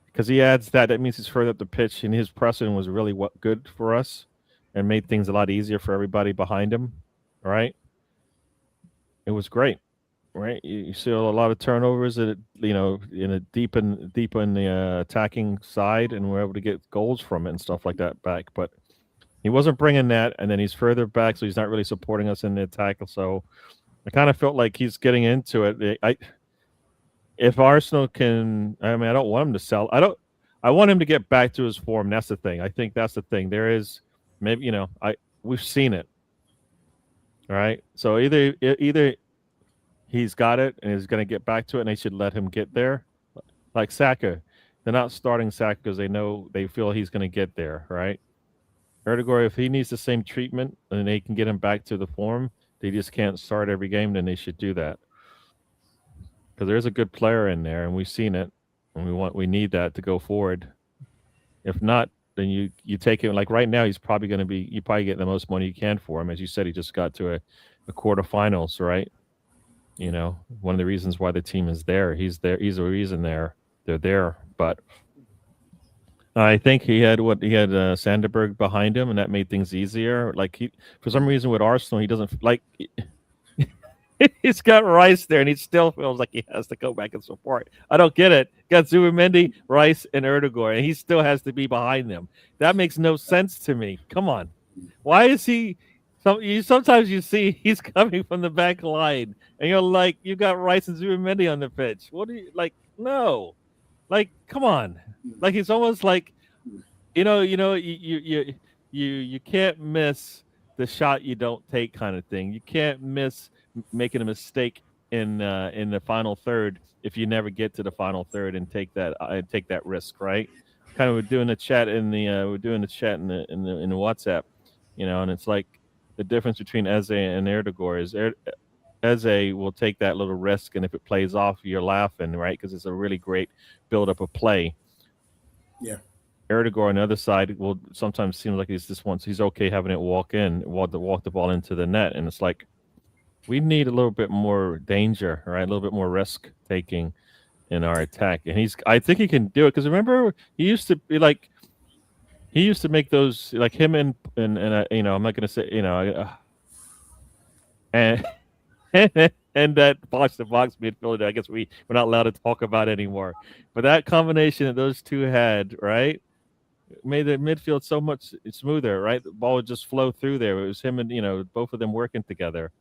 Because he adds that means he's further up the pitch, and his pressing was really good for us, and made things a lot easier for everybody behind him, right? It was great, right? You see a lot of turnovers that in a deep in the attacking side, and we're able to get goals from it and stuff like that back, but. He wasn't bringing that, and then he's further back, so he's not really supporting us in the attack. So I kind of felt like he's getting into it. If Arsenal can, I mean, I don't want him to sell. I want him to get back to his form. That's the thing. I think that's the thing. There is maybe we've seen it, all right. So either he's got it and he's going to get back to it, and they should let him get there. Like Saka, they're not starting Saka because they feel he's going to get there, right? Erdegaard, if he needs the same treatment and they can get him back to the form, they just can't start every game, then they should do that. Because there's a good player in there, and we've seen it. and we need that to go forward. If not, then you take him. Like right now, he's probably going to be. You probably get the most money you can for him. As you said, he just got to a quarterfinals, right? You Yeah. know, one of the reasons why the team is there. He's there. He's a reason there. They're there. But I think he had Sanderberg behind him, and that made things easier. Like for some reason with Arsenal, he doesn't like. He's got Rice there, and he still feels like he has to go back and support. I don't get it. Got Zubimendi, Rice, and Erdogan, and he still has to be behind them. That makes no sense to me. Come on, why is he? Sometimes you see he's coming from the back line, and you're like, you got Rice and Zubimendi on the pitch. What do you like? No, like, come on. Like it's almost like you can't miss the shot you don't take kind of thing. You can't miss making a mistake in the final third if you never get to the final third and take that risk, right? Kind of we're doing the chat in the WhatsApp, and it's like the difference between Eze and Erdogan is Eze will take that little risk, and if it plays off, you're laughing, right? Because it's a really great build up of play. Yeah. Erdogan on the other side will sometimes seem like he's okay having it walk the ball into the net, and it's like we need a little bit more danger, right? A little bit more risk taking in our attack, and I think he can do it because remember he used to be like he used to make those like him and I'm not gonna say and and that box to box midfielder I guess we're not allowed to talk about anymore, but that combination that those two had, right, made the midfield so much smoother, right? The ball would just flow through there. It was him and both of them working together.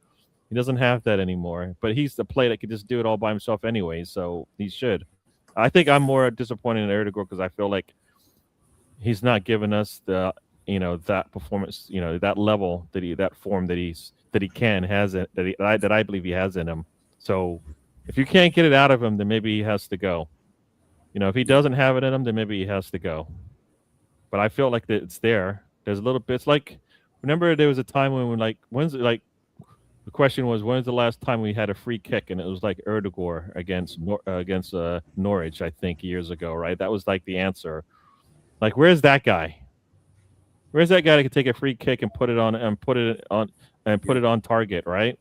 He doesn't have that anymore, but he's the player that could just do it all by himself anyway, so he should. I think I'm more disappointed in Erdogan because I feel like he's not giving us the that performance, that level that form that he can has it that I believe he has in him. So if you can't get it out of him, then maybe he has to go. If he doesn't have it in him, then maybe he has to go. But I feel like that it's there. There's a little bit. It's like remember there was a time when when's it like the question was when's the last time we had a free kick and it was like Erdogan against Norwich I think years ago, right? That was like the answer. Like where's that guy? Where's that guy that can take a free kick and put it on target, right?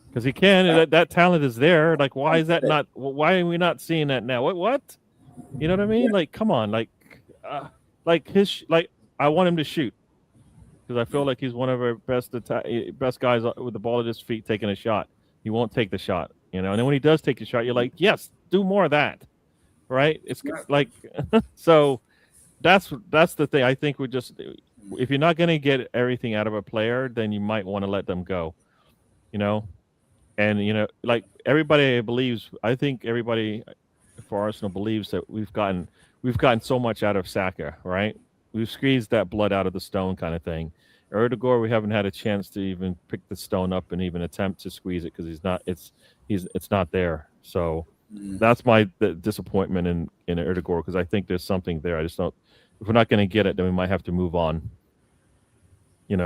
Because he can. That talent is there. Like why is that not? Why are we not seeing that now? What? You know what I mean? Like come on, like I want him to shoot because I feel like he's one of our best guys with the ball at his feet taking a shot. He won't take the shot, and then when he does take the shot, you're like, yes, do more of that, right? It's like so that's the thing. I think we just if you're not going to get everything out of a player, then you might want to let them go, and like everybody believes. I think everybody for Arsenal believes that we've gotten so much out of Saka, right? We've squeezed that blood out of the stone kind of thing. Erdogan, we haven't had a chance to even pick the stone up and even attempt to squeeze it because it's not there. So that's my disappointment in Erdogan because I think there's something there. I just don't. If we're not going to get it, then we might have to move on. And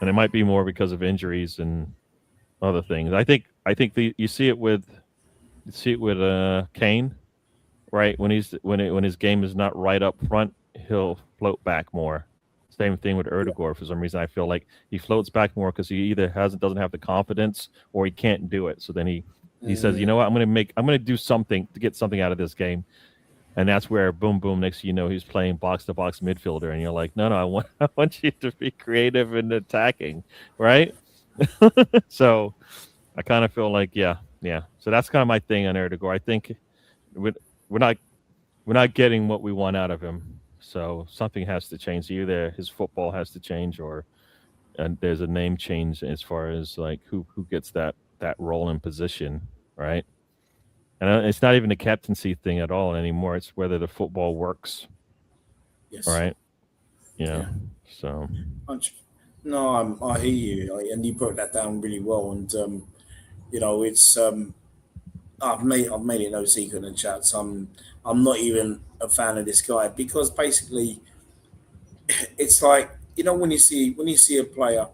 it might be more because of injuries and other things. I think you see it with Kane, right? When his game is not right up front, he'll float back more. Same thing with Erdogan. For some reason, I feel like he floats back more because he either doesn't have the confidence or he can't do it. So then he says, you know what, I'm going to do something to get something out of this game. And that's where boom, boom. Next thing you know, he's playing box to box midfielder, and you're like, no, I want you to be creative and attacking, right? So I kind of feel like, yeah. So that's kind of my thing on Erdogan. I think we're not getting what we want out of him. So something has to change. Either his football has to change, and there's a name change as far as like who gets that role and position, right? And it's not even a captaincy thing at all anymore. It's whether the football works. Yes. Right. Yeah. So. No, I hear you, and you broke that down really well. And it's I've made it no secret in the chat. So I'm not even a fan of this guy because basically it's like when you see a player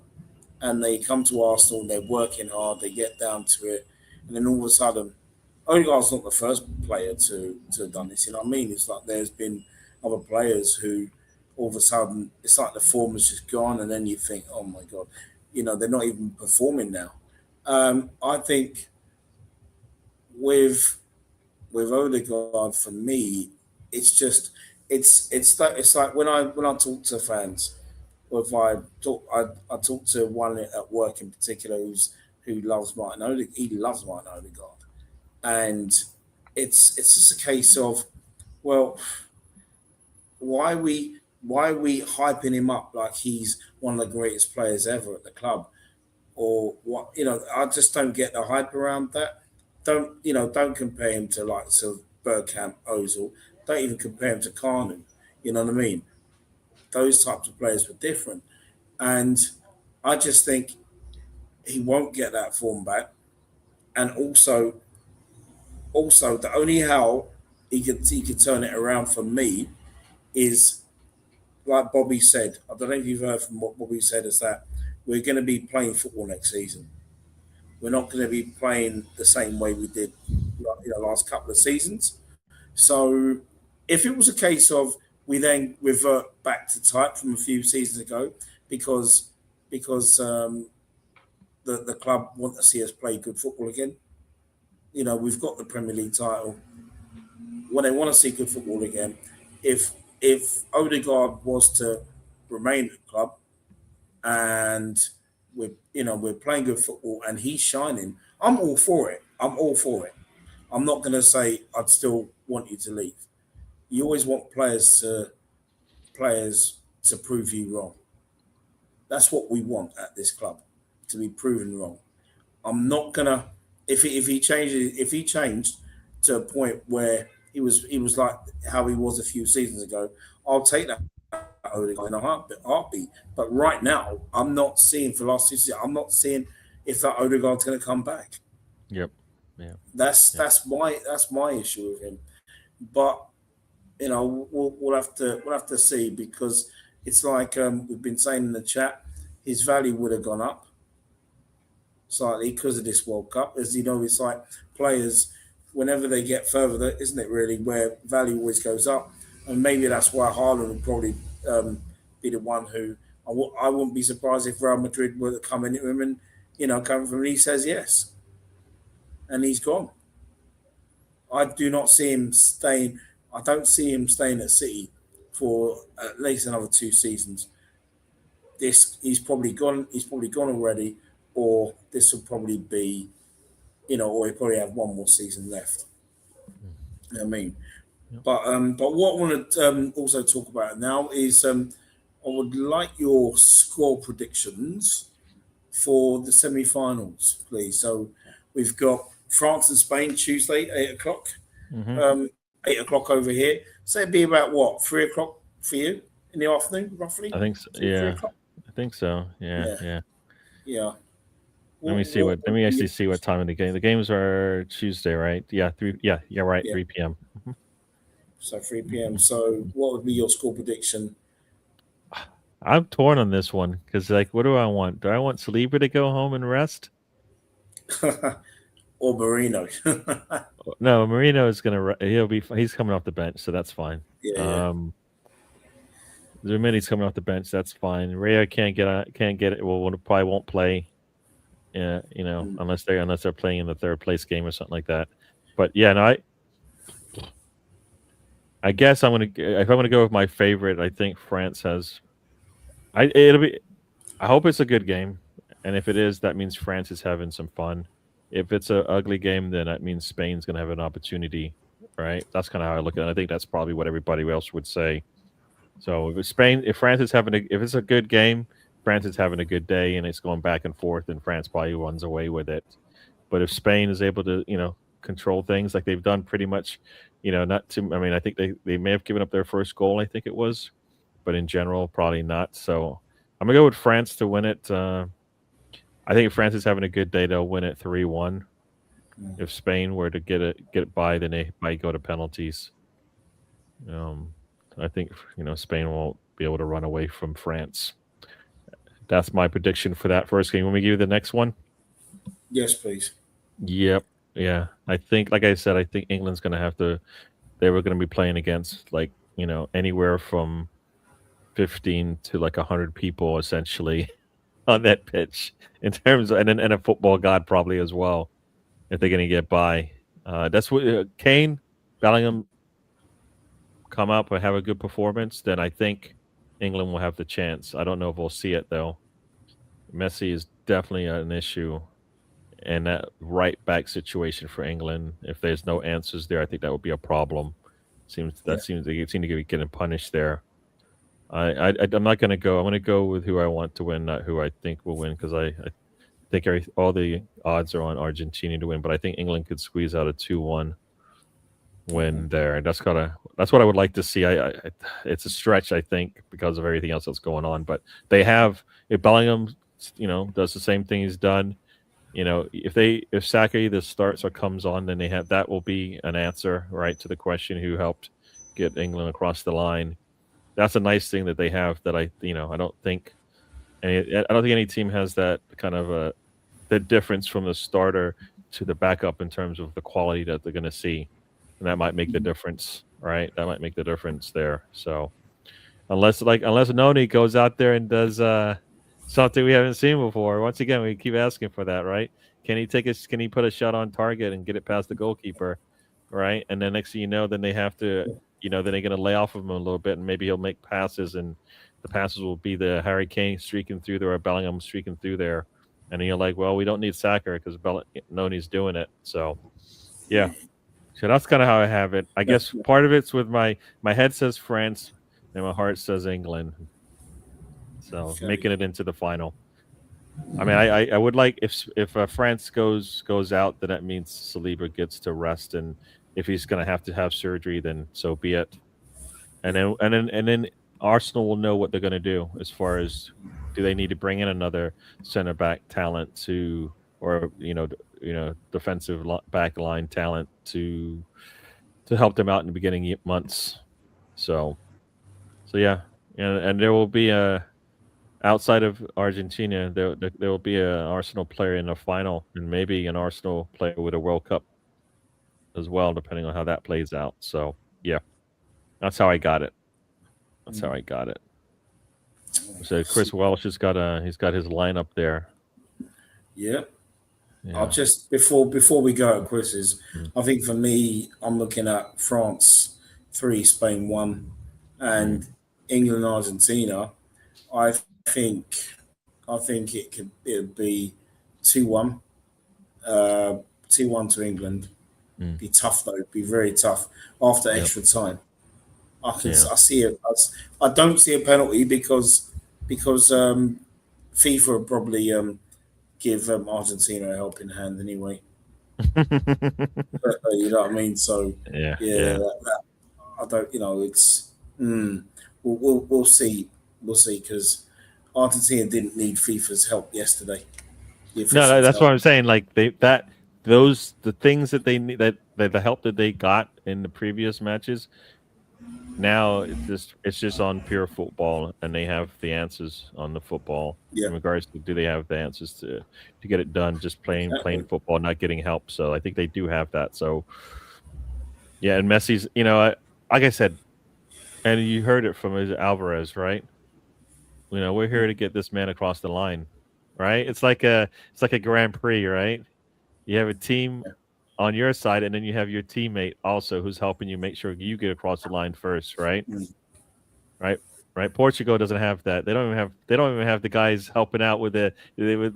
and they come to Arsenal, they're working hard, they get down to it, and then all of a sudden, Odegaard's not the first player to have done this. You know what I mean? It's like there's been other players who all of a sudden it's like the form has just gone, and then you think, oh my god, they're not even performing now. I think with Odegaard, for me, it's just it's like when I talk to fans, or if I talk to one at work in particular who loves Martin Odegaard. He loves Martin Odegaard, and it's just a case of, well, why are we hyping him up like he's one of the greatest players ever at the club, or what? I just don't get the hype around that. Don't compare him to like of Bergkamp, Ozil. Don't even compare him to Kanu. You know what I mean? Those types of players were different, and I just think he won't get that form back. And also the only how he could turn it around for me is like Bobby said. I don't know if you've heard from what Bobby said, is that we're going to be playing football next season. We're not going to be playing the same way we did last couple of seasons. So if it was a case of we then revert back to type from a few seasons ago because the club want to see us play good football again. We've got the Premier League title. When they want to see good football again, if Odegaard was to remain at the club and we're playing good football and he's shining, I'm all for it. I'm all for it. I'm not going to say I'd still want you to leave. You always want players to prove you wrong. That's what we want at this club, to be proven wrong. I'm not gonna if he changed to a point where he was like how he was a few seasons ago, I'll take that Odegaard in a heartbeat. But right now, I'm not seeing for the last 2 seasons. I'm not seeing if that Odegaard's going to come back. Yep. Yeah. That's my issue with him. But we'll have to see, because it's like we've been saying in the chat, his value would have gone up slightly because of this World Cup. As you know, it's like players, whenever they get further, isn't it really, where value always goes up? And maybe that's why Haaland would probably be the one who I wouldn't be surprised if Real Madrid were to come into him and come from him. He says yes, and he's gone. I do not see him staying. I don't see him staying at City for at least another 2 seasons. He's probably gone. He's probably gone already, or this will probably be, or he'll probably have one more season left. You know what I mean? Yep. But what I want to also talk about now is I would like your score predictions for the semi-finals, please. So we've got France and Spain Tuesday, 8:00. Mm-hmm. 8:00 over here. So it'd be about what, 3:00 for you in the afternoon, roughly? I think so. Yeah, I think so. Yeah. Let me actually see what time of the game. The games are Tuesday, right? Yeah, 3. Yeah, right. 3 p.m. Mm-hmm. So 3 p.m. So what would be your score prediction? I'm torn on this one because, what do I want? Do I want Saliba to go home and rest? Or Marino? No, Marino is gonna. He's coming off the bench, so that's fine. Yeah. Zermini's coming off the bench. That's fine. Raya can't get it. Well, probably won't play. Yeah, unless they're playing in the third place game or something like that. But yeah, no, I guess if I'm gonna go with my favorite, I think France has. I hope it's a good game, and if it is, that means France is having some fun. If it's an ugly game, then that means Spain's gonna have an opportunity, right? That's kind of how I look at it. I think that's probably what everybody else would say. So if France is if it's a good game, France is having a good day, and it's going back and forth, and France probably runs away with it. But if Spain is able to, control things like they've done pretty much, not too. I mean, I think they may have given up their first goal, I think it was, but in general, probably not. So I'm gonna go with France to win it. I think if France is having a good day, they'll win it 3-1. If Spain were to get it by, then they might go to penalties. I think Spain won't be able to run away from France. That's my prediction for that first game. Let me give you the next one. Yes, please. Yep. Yeah, I think, like I said, I think England's going to have to. They were going to be playing against like anywhere from 15 to like 100 people essentially on that pitch in terms of, and a football god probably as well if they're going to get by. That's what Kane, Bellingham come up and have a good performance, then I think England will have the chance. I don't know if we'll see it though. Messi is definitely an issue, and that right back situation for England. If there's no answers there, I think that would be a problem. Yeah. Seems they seem to be getting punished there. I'm not going to go. I'm going to go with who I want to win, not who I think will win, because I think all the odds are on Argentina to win, but I think England could squeeze out a 2-1 win there. And that's what I would like to see. It's a stretch, I think, because of everything else that's going on. But they have, if Bellingham, does the same thing he's done. If Saka either starts or comes on, then that will be an answer, right, to the question who helped get England across the line. That's a nice thing that they have that I don't think any team has that kind of the difference from the starter to the backup in terms of the quality that they're going to see, and that might make the difference, right? That might make the difference there. So unless Noni goes out there and does something we haven't seen before, once again we keep asking for that, right? Can he put a shot on target and get it past the goalkeeper, right? And then next thing you know, then they have to, then they're going to lay off of him a little bit, and maybe he'll make passes, and the passes will be the Harry Kane streaking through there or Bellingham streaking through there. And then you're like, well, we don't need Saka because Noni's doing it. So, yeah. So that's kind of how I have it. I guess part of it's with my head says France and my heart says England. So Okay. making it into the final. I mean, I would like if France goes out, then that means Saliba gets to rest, and if he's going to have surgery, then so be it. And then Arsenal will know what they're going to do as far as do they need to bring in another center back talent or defensive back line talent to help them out in the beginning months. So yeah, and there will be outside of Argentina, there will be an Arsenal player in the final, and maybe an Arsenal player with a World Cup as well, depending on how that plays out. So yeah, that's how I got it. That's how I got it. So Chris Welsh he's got his lineup there. Yeah. I'll just before we go to Chris's, I think for me, I'm looking at France 3, Spain 1, and England Argentina. I think it'd be 2-1. 2-1 to England. Be tough though. Be very tough after extra time. I see it. I don't see a penalty because FIFA will probably give Argentina a helping hand anyway. You know what I mean? So yeah. I don't. It's we'll see. We'll see because Argentina didn't need FIFA's help yesterday. No, that's what I'm saying. Like the things that they need, that the help that they got in the previous matches. Now it's just on pure football, and they have the answers on the football in regards to do they have the answers to get it done, just playing football, not getting help. So I think they do have that. So yeah, and Messi's, like I said, and you heard it from Alvarez, right? We're here to get this man across the line, right? It's like a Grand Prix, right? You have a team on your side, and then you have your teammate also who's helping you make sure you get across the line first, right? Right. Portugal doesn't have that. They don't even have the guys helping out with the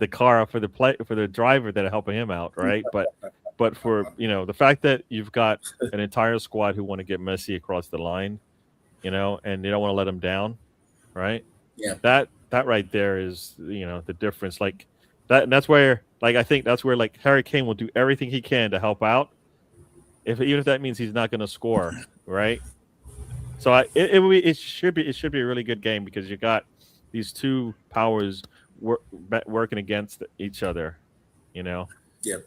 car for the driver that are helping him out, right? But for the fact that you've got an entire squad who want to get Messi across the line, and they don't want to let him down, right? Yeah. That right there is the difference. Like that, and that's where I think that's where Harry Kane will do everything he can to help out, even if that means he's not going to score, right? So it should be a really good game because you got these two powers working against each other, Yeah.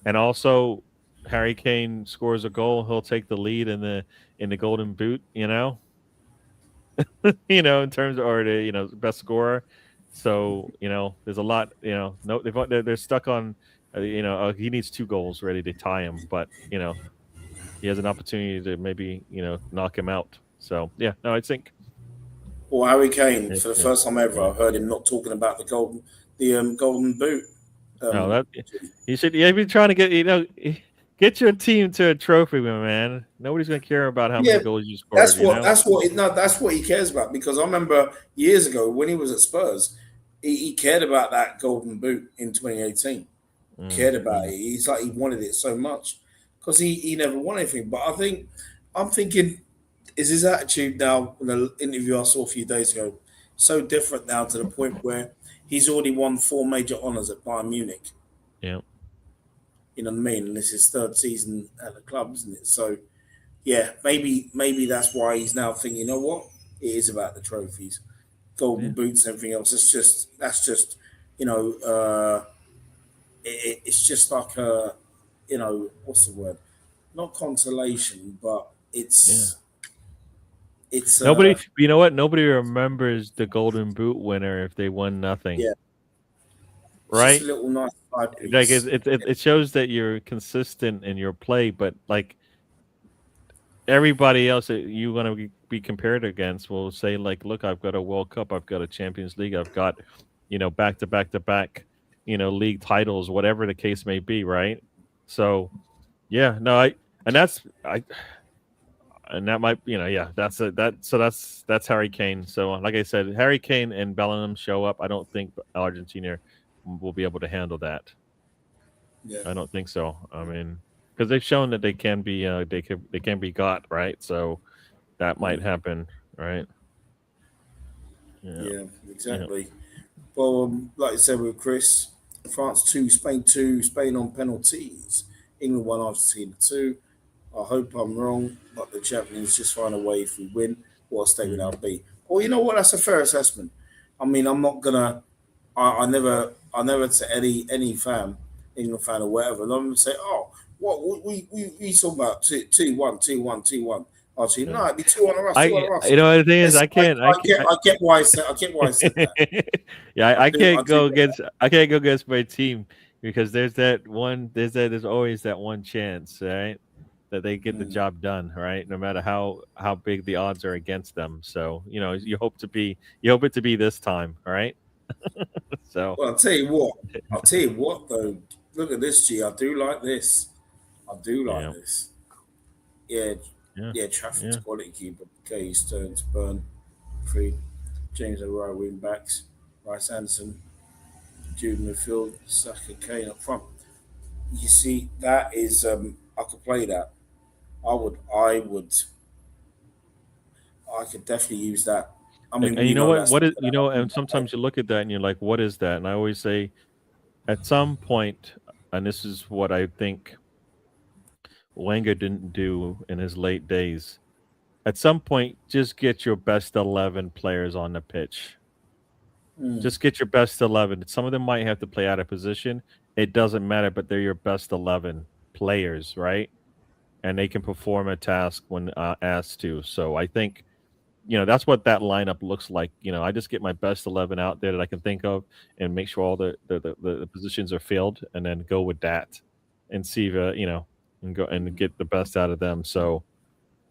And also, Harry Kane scores a goal, he'll take the lead in the Golden Boot, in terms of, or the best scorer. So there's a lot. No, they're stuck on He needs 2 goals ready to tie him, but he has an opportunity to maybe knock him out. So yeah, no, I think. Or Harry Kane, for the Yeah, first time ever, I've heard him not talking about the golden boot. no, that he should. Yeah, be trying to get your team to a trophy, man. Nobody's gonna care about how Yeah, many goals you scored. that's what he cares about. Because I remember years ago when he was at Spurs, he cared about that golden boot in 2018. Cared about it. He's like he wanted it so much because he never won anything. But I'm thinking, is his attitude now in the interview I saw a few days ago so different now to the point where he's already won 4 major honors at Bayern Munich. Yeah. You know what I mean? And this is his 3rd season at the club, isn't it? So yeah, maybe that's why he's now thinking, you know what? It is about the trophies, golden boots, and everything else. That's just it's just like what's the word? Not consolation, but it's Nobody, you know what? Nobody remembers the Golden Boot winner if they won nothing. Yeah. Right? Just a little nice side piece. Like it shows that you're consistent in your play, but like everybody else that you want to be compared against will say, like, look, I've got a World Cup, I've got a Champions League, I've got, back to back to back, league titles, whatever the case may be, right? So yeah, no, and that might, that's Harry Kane. So, like I said, Harry Kane and Bellingham show up. I don't think Argentina will be able to handle that. Yeah. I don't think so. I mean, because they've shown that they can be, they can be got, right. So that might happen, right? Yeah, exactly. Yeah. Well, like I said with Chris, France 2, Spain 2, Spain on penalties. England 1, Argentina 2. I hope I'm wrong, but the champions just find a way if we win. What a statement that'll be. Well, you know what? That's a fair assessment. I mean, I'm not gonna. I never to any fan, England fan or whatever. I'm gonna say, oh, what we talking about 2-1, 2-1. Actually, no, it'd be 2 on a rush. 2 on a rush. You know the thing is, I get why I said that. Yeah, I can't go against my team because there's always that one chance, right? That they get the job done, right? No matter how big the odds are against them. So you hope it to be this time, all right? So well, I'll tell you what though. Look at this, G. I do like this. This. Yeah. Trafford's quality keeper. Kay, Stearns, Burn, Free, James O'Reilly, wing backs, Rice Anderson, Jude midfield, Saka, Kane up front. You see, that is I could play that. I could definitely use that. I mean, and you know what is and sometimes you look at that and you're like, what is that? And I always say, at some point, and this is what I think Wenger didn't do in his late days. At some point, just get your best 11 players on the pitch. Just get your best 11. Some of them might have to play out of position. It doesn't matter, but they're your best 11 players, right? And they can perform a task when asked to. So I think, that's what that lineup looks like. I just get my best 11 out there that I can think of and make sure all the positions are filled, and then go with that and see and go and get the best out of them. So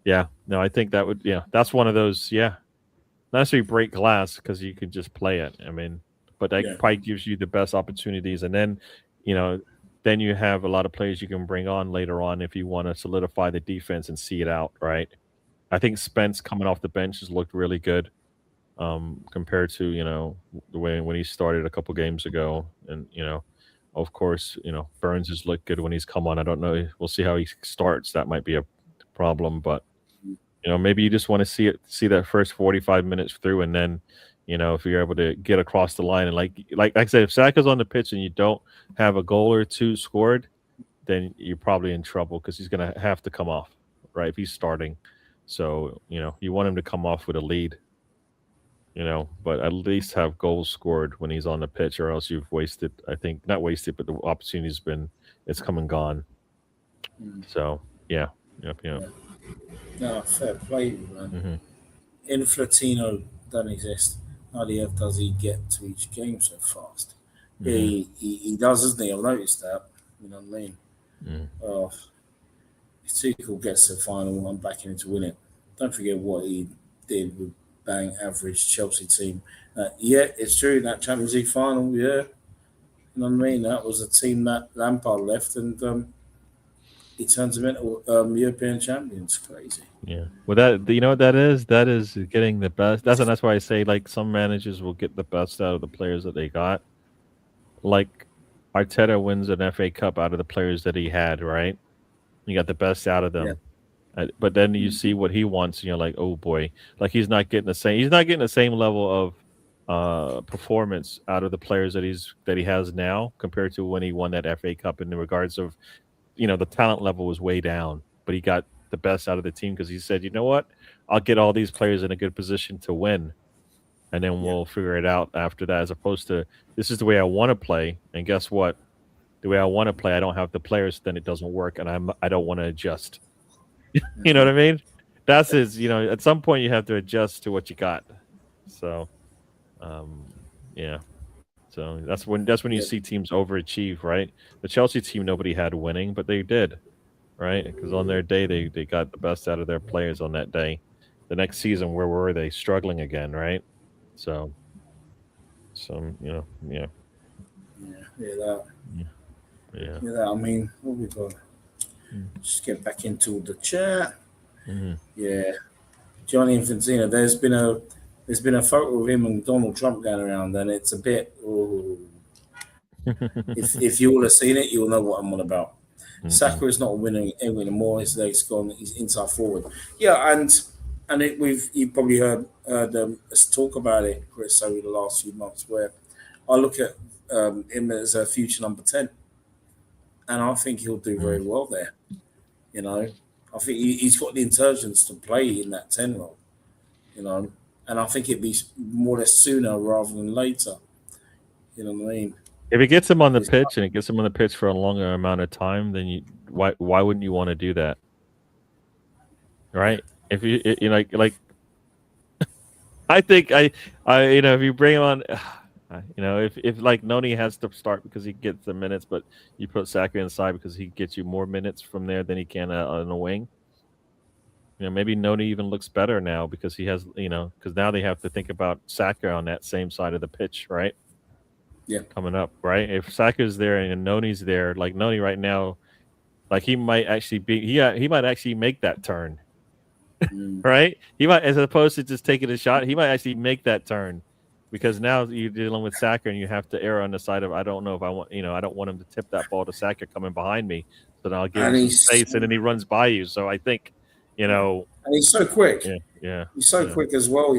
yeah, no, I think that would, that's one of those, not necessarily break glass because you could just play it. I mean, but that probably gives you the best opportunities. And then, then you have a lot of players you can bring on later on if you want to solidify the defense and see it out, right? I think Spence coming off the bench has looked really good compared to, the way when he started a couple games ago. And, of course, Burns has looked good when he's come on. I don't know. We'll see how he starts. That might be a problem, but maybe you just want to see that first 45 minutes through, and then, if you're able to get across the line, and like I said, if Saka's on the pitch and you don't have a goal or two scored, then you're probably in trouble because he's going to have to come off, right? If he's starting. So, you want him to come off with a lead, but at least have goals scored when he's on the pitch, or else you've wasted, I think, not wasted, but the opportunity's it's come and gone. So, yeah. Yep. No, fair play, man. Inflatino doesn't exist. How the F does he get to each game so fast? He does, doesn't he? I've noticed that. You know what I mean? Mm. If Tuchel gets to the final, I'm backing him to win it. Don't forget what he did with bang average Chelsea team. Yeah, it's true that Champions League final. Yeah, you know what I mean. That was a team that Lampard left, and he turns them into European champions. Crazy. Yeah. Well, that you know what that is? That is getting the best. That's why I say like some managers will get the best out of the players that they got. Like Arteta wins an FA Cup out of the players that he had, right? You got the best out of Yeah. them. But then you see what he wants, and you're like, oh boy, like he's not getting the same. He's not getting the same level of performance out of the players that he has now compared to when he won that FA Cup. In the regards of, the talent level was way down, but he got the best out of the team because he said, you know what, I'll get all these players in a good position to win, and then Yeah. we'll figure it out after that. As opposed to this is the way I want to play, and guess what? The way I want to play, I don't have the players, then it doesn't work, and I don't want to adjust. You know what I mean? That's his. At some point you have to adjust to what you got. So, um, yeah. So that's when you Yeah. see teams overachieve, right? The Chelsea team nobody had winning, but they did, right? Because on their day they got the best out of their players on that day. The next season, where were they? Struggling again, right? So, yeah, Yeah. Yeah. That. yeah, yeah. Yeah. That. I mean, what we got? Just get back into the chat. Mm-hmm. Yeah. Johnny Infantino. There's been a photo of him and Donald Trump going around, and it's a bit. Ooh. If you all have seen it, you'll know what I'm on about. Mm-mm. Saka is not winning anymore. His legs gone. He's inside forward. Yeah, and you probably heard us talk about it, Chris, over the last few months. Where I look at him as a future number 10, and I think he'll do very well there. You know, I think he's got the intelligence to play in that 10 role. You know, and I think it'd be more or less sooner rather than later. You know what I mean? If it gets him on the It's- pitch and it gets him on the pitch for a longer amount of time, then why wouldn't you want to do that, right? If you like I think if you bring him on, if like Noni has to start because he gets the minutes, but you put Saka inside because he gets you more minutes from there than he can on the wing. Maybe Noni even looks better now because he has, because now they have to think about Saka on that same side of the pitch, right? Yeah. Coming up, right? If Saka's there and Noni's there, like Noni right now, like he might actually he might actually make that turn, Mm. right? He might, as opposed to just taking a shot, he might actually make that turn because now you're dealing with Saka and you have to err on the side of I don't know if I want, I don't want him to tip that ball to Saka coming behind me, so then I'll give And him some he's space and then he runs by you. So I think, and he's so quick. yeah, He's so yeah. quick as well.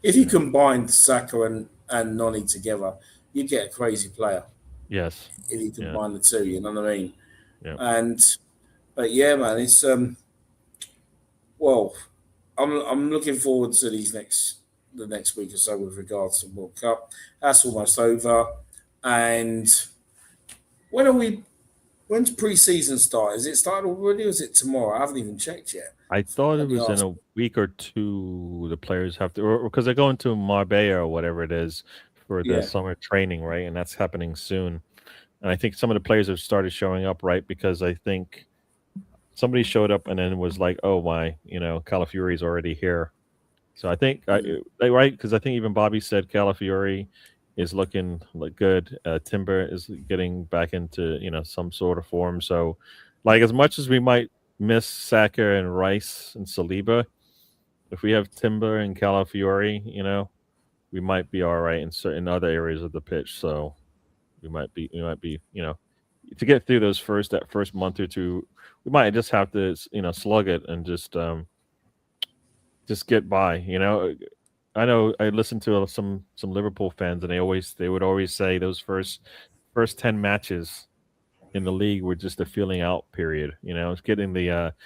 If you combine Saka and Noni together, you get a crazy player. Yes. If you combine the two, you know what I mean. Yeah. But yeah, man, it's well, I'm looking forward to the next week or so with regards to World Cup. That's almost over, and when are we? When's pre-season start? Is it started already, or is it tomorrow? I haven't even checked yet. I thought it Let me was in ask. a week or two. The players have to, because they're going to Marbella or whatever it is for the Yeah, summer training, right? And that's happening soon. And I think some of the players have started showing up, right? Because I think somebody showed up and then was like, "Oh my, Calafiori's already here." So I think, right? Because I think even Bobby said Calafiori is looking like good. Timber is getting back into some sort of form. So, like as much as we might miss Saka and Rice and Saliba, if we have Timber and Calafiori, we might be all right in certain other areas of the pitch. So we might be, to get through that first month or two, we might just have to, slug it and just get by. I know I listened to some Liverpool fans, and they would always say those first 10 matches in the league were just a feeling out period. It's getting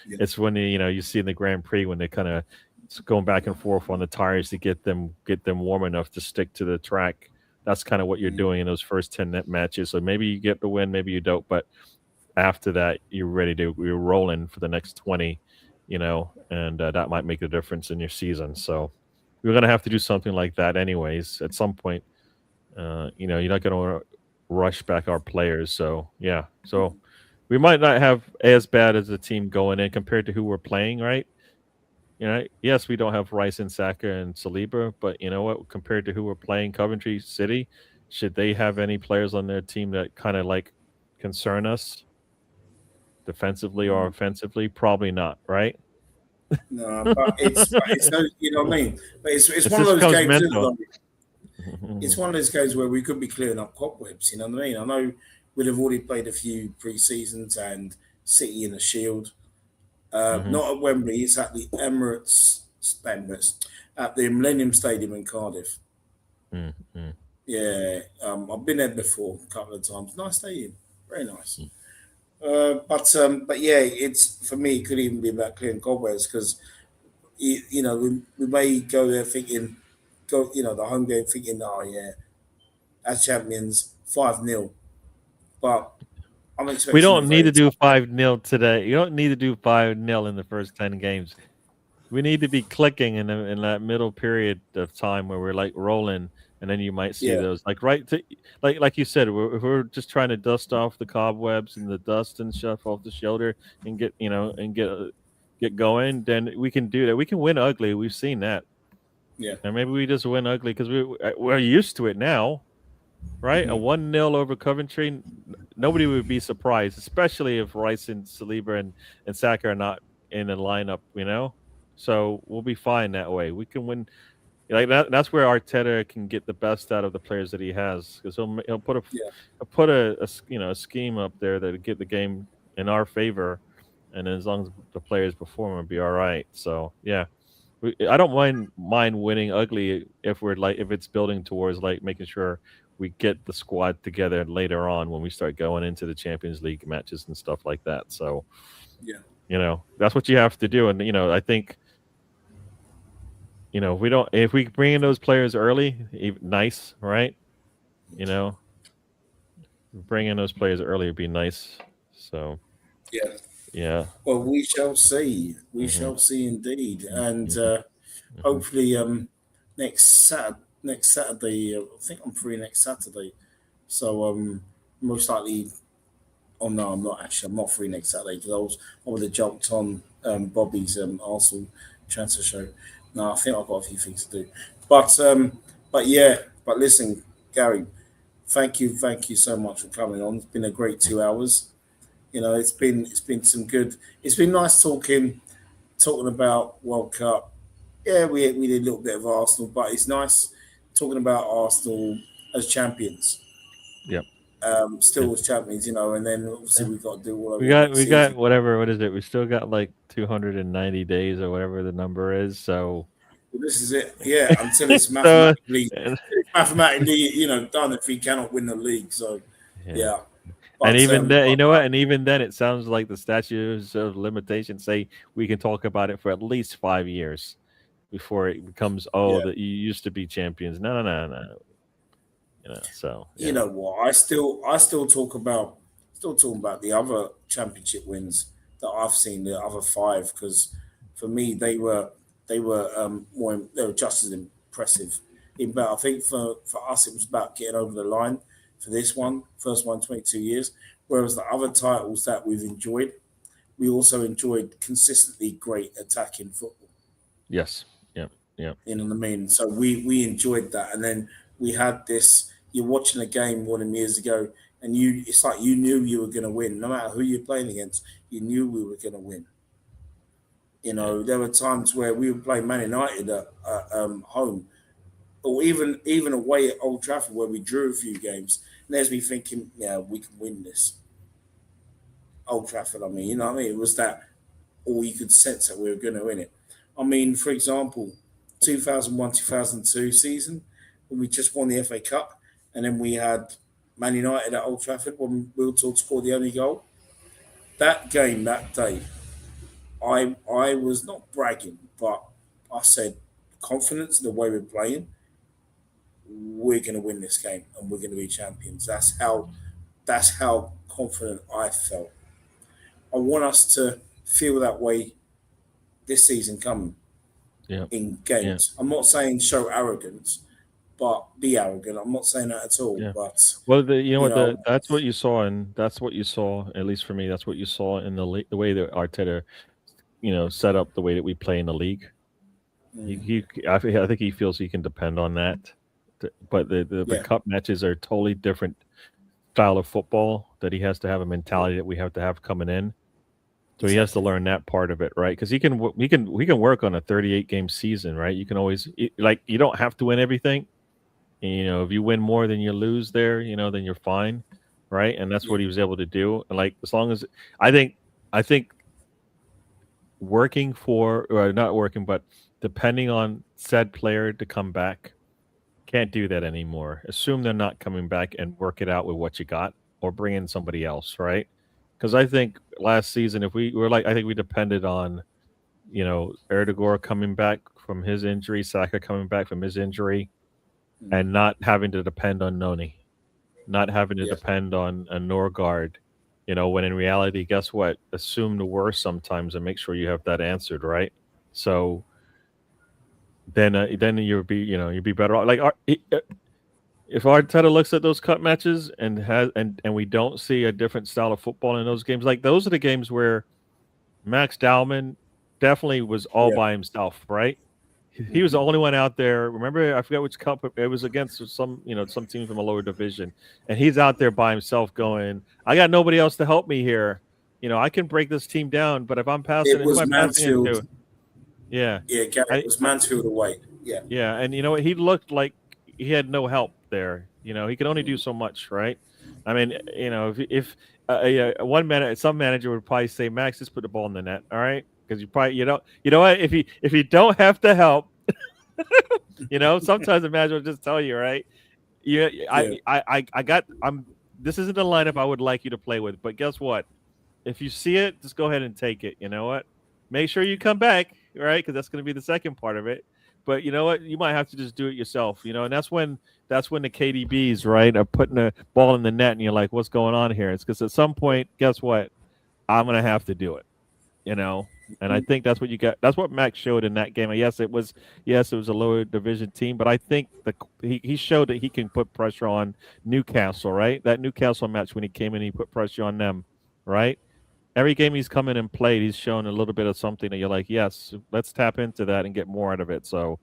it's when you see in the Grand Prix when they kind of going back and forth on the tires to get them warm enough to stick to the track. That's kind of what you're doing in those first 10 matches. So maybe you get the win, maybe you don't, but after that you're rolling for the next 20, and that might make a difference in your season. So we're going to have to do something like that anyways at some point. You're not going to rush back our players. So yeah. So we might not have as bad as a team going in compared to who we're playing, right? Yes, we don't have Rice and Saka and Saliba, but you know what? Compared to who we're playing, Coventry City, should they have any players on their team that kind of like concern us defensively or offensively? Probably not, right? No, but it's you know what I mean. But it's It one of just those becomes games. Isn't mental. it? It's one of those games where we could be clearing up cobwebs. You know what I mean? I know we'd have already played a few pre-seasons and City in the Shield. Mhm, Not at Wembley. It's at the Emirates, at the Millennium Stadium in Cardiff. mm, mm, Yeah, I've been there before a couple of times. Nice stadium, very nice. mm. But yeah, it's for me. It could even be about clearing cobwebs because you know we may go there thinking, the home game thinking, oh yeah, as champions 5-0, but I'm We expecting a don't need very to do tough game. 5-0 today. You don't need to do 5-0 in the first 10 games. We need to be clicking in that middle period of time where we're like rolling, and then you might see Yeah, those like right to like you said, if we're just trying to dust off the cobwebs and the dust and stuff off the shoulder and get going, then we can do that. We can win ugly. We've seen that, yeah, and maybe we just win ugly because we're used to it now, right? A mhm, 1-0 over Coventry, nobody would be surprised, especially if Rice and Saliba and Saka are not in the lineup, So we'll be fine that way. We can win like that. That's where Arteta can get the best out of the players that he has because he'll yeah, put a scheme up there that get the game in our favor, and as long as the players perform, it'll be all right. So yeah. I don't mind winning ugly if we're like if it's building towards like making sure we get the squad together later on when we start going into the Champions League matches and stuff like that. So yeah. that's what you have to do. And I think if we bring in those players early, nice, right? You know, bringing those players early would be nice. So Yeah. yeah. Well, we shall see. We Hmm. shall see indeed, and Hmm. Hmm. hopefully, next Saturday, I think I'm free next Saturday. So most likely. Oh no, I'm not actually. I'm not free next Saturday because I would have jumped on Bobby's Arsenal transfer show. No, I think I've got a few things to do. But yeah. But listen, Gary, thank you so much for coming on. It's been a great 2 hours. It's been some good. It's been nice talking about World Cup. Yeah, we did a little bit of Arsenal, but it's nice talking about Arsenal as champions, Yep. Yeah. still as champions, and then obviously Yeah. we've got to do all We over got next we got season. whatever. What is it? We still got like 290 days or whatever the number is. So But this is it, yeah. Until it's so mathematically, done if we cannot win the league. So, yeah. yeah. And But even then, you know what? And even then, it sounds like the statutes of limitations say we can talk about it for at least 5 years before it becomes yeah, that you used to be champions. No, no, no, no. So you yeah, know what? I still talk about the other championship wins that I've seen, the other five, because for me they were just as impressive. But I think for us it was about getting over the line for this one, first one, 22 years. Whereas the other titles that we've enjoyed, we also enjoyed consistently great attacking football. yes, yeah, yeah, You know what I mean? So we enjoyed that, and then we had this. You're watching a game one of them years ago, and it's like you knew you were going to win, no matter who you're playing against. You knew we were going to win. yeah. There were times where we would play Man United at home, or even away at Old Trafford where we drew a few games. And there's me thinking, yeah, we can win this. Old Trafford, I mean, you know what I mean? It was that, or you could sense that we were going to win it. I mean, for example, 2001 2002 season, when we just won the FA Cup, and then we had Man United at Old Trafford when Will Talk scored the only goal. That game, that day, I was not bragging, but I said, confidence in the way we're playing, we're going to win this game and we're going to be champions. That's how confident I felt. I want us to feel that way this season coming Yeah, in yeah, games. I'm not saying show arrogance, be arrogant. I'm not saying that at all. Yeah. But Well, that's what you you saw, and that's what you saw. At least for me, that's what you saw in the way that Arteta, set up the way that we play in the league. I think he feels he can depend on that. But the yeah, cup matches are totally different style of football that he has to have a mentality that we have to have coming in. So he has to learn that part of it, right? Because we can work on a 38 game season, right? You can always you don't have to win everything. If you win more than you lose there, then you're fine, right? And that's what he was able to do. And as long as I think working for or not working, but depending on said player to come back, can't do that anymore. Assume they're not coming back and work it out with what you got, or bring in somebody else, right? Because I think last season, if we were I think we depended on, Erdogan coming back from his injury, Saka coming back from his injury, and not having to depend on Noni, not having to depend on a Norgard, when in reality, guess what? Assume the worst sometimes and make sure you have that answered, right? So then you'd be better off. If Arteta looks at those cup matches and we don't see a different style of football in those games, those are the games where Max Dowman definitely was all by himself, right? He was the only one out there. Remember, I forget which cup it was against, some team from a lower division, and he's out there by himself going, "I got nobody else to help me here. I can break this team down, but if I'm passing, it was Mansfield. Yeah, Gary, it was Mansfield away. Yeah, yeah, and he looked like he had no help there. He could only do so much, right? I mean, if one minute, some manager would probably say, "Max, just put the ball in the net, all right?" Because you know what, if you don't have to help, sometimes the manager will just tell you, right? This isn't the lineup I would like you to play with, but guess what? If you see it, just go ahead and take it. You know what? Make sure you come back, right? Because that's going to be the second part of it. But you know what? You might have to just do it yourself, and that's when the KDBs, right, are putting the ball in the net, and you're like, what's going on here? It's because at some point, guess what? I'm going to have to do it, And I think that's what you got. That's what Max showed in that game. Yes, it was a lower division team, but I think he showed that he can put pressure on Newcastle, right? That Newcastle match when he came in, he put pressure on them, right? Every game he's come in and played, he's shown a little bit of something that you're like, yes, let's tap into that and get more out of it. So,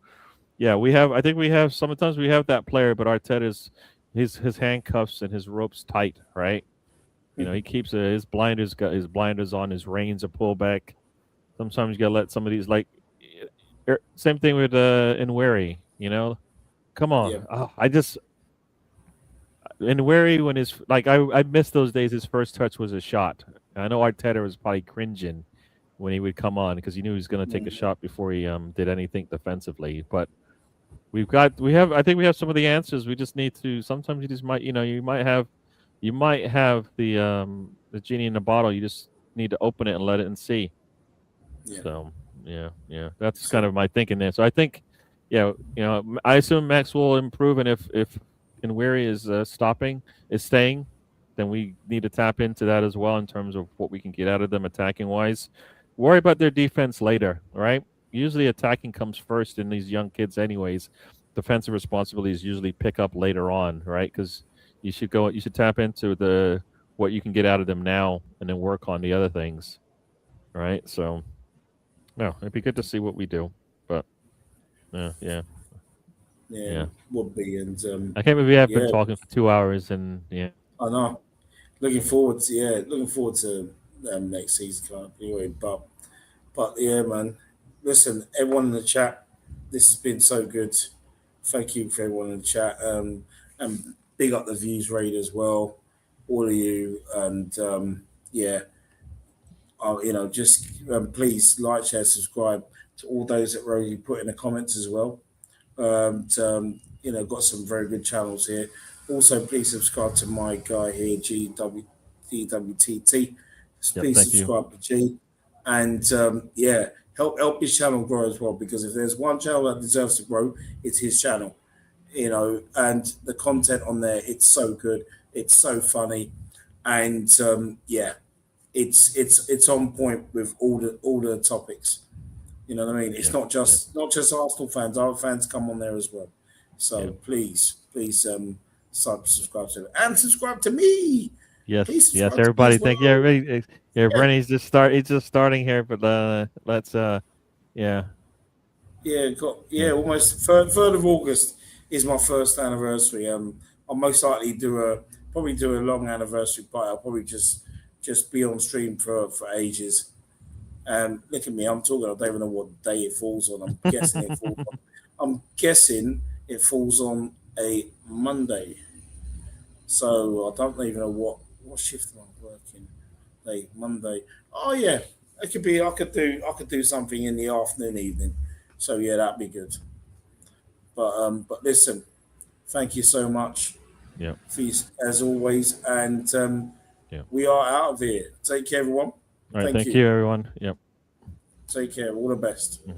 yeah, sometimes we have that player, but Arteta's his handcuffs and his ropes tight, right? He keeps his blinders on, his reins are pulled back. Sometimes you gotta let some of these same thing with Nweri, Come on. Yeah. Nweri when I miss those days, his first touch was a shot. I know Arteta was probably cringing when he would come on because he knew he was gonna take a shot before he did anything defensively. But I think we have some of the answers. We just need to sometimes you just might you might have the genie in the bottle. You just need to open it and let it and see. Yeah. So yeah, that's kind of my thinking there. So I think, I assume Max will improve, and if Nweri is staying, then we need to tap into that as well in terms of what we can get out of them attacking wise. Worry about their defense later, right? Usually attacking comes first in these young kids, anyways. Defensive responsibilities usually pick up later on, right? Because you should tap into what you can get out of them now, and then work on the other things, right? So. No, it'd be good to see what we do, but yeah, would be. And I can't believe we have been talking for 2 hours, and I know. Looking forward to next season, club. Anyway, but yeah, man. Listen, everyone in the chat, this has been so good. Thank you for everyone in the chat, and big up the Views Raid as well, all of you, and just please like, share, subscribe to all those that Rosie put in the comments as well. Got some very good channels here. Also, please subscribe to my guy here, GWTT. Please subscribe to G, and help his channel grow as well. Because if there's one channel that deserves to grow, it's his channel. And the content on there, it's so good, it's so funny, and it's on point with all the topics. You know what I mean? It's not just Arsenal fans. Our fans come on there as well. So Yeah. please subscribe to it and subscribe to me. Yes, Please yes, subscribe to me everybody. as Thank you, well. everybody. Yeah, Brenny's he's just starting here, but let's yeah, yeah. Almost third of August is my first anniversary. I'll most likely probably do a long anniversary party. I'll probably just be on stream for ages. Look at me, I'm talking. I don't even know what day it falls on. I'm guessing it falls on a Monday. So I don't even know what shift am I working. Monday. Oh yeah, it could be. I could do something in the afternoon, evening. So yeah, that'd be good. But listen, thank you so much, Yeah, feast as always, and yeah. we are out of here. Take care, everyone. All right, Thank thank you. you, everyone. Yep. Take care. All the best. Mhm.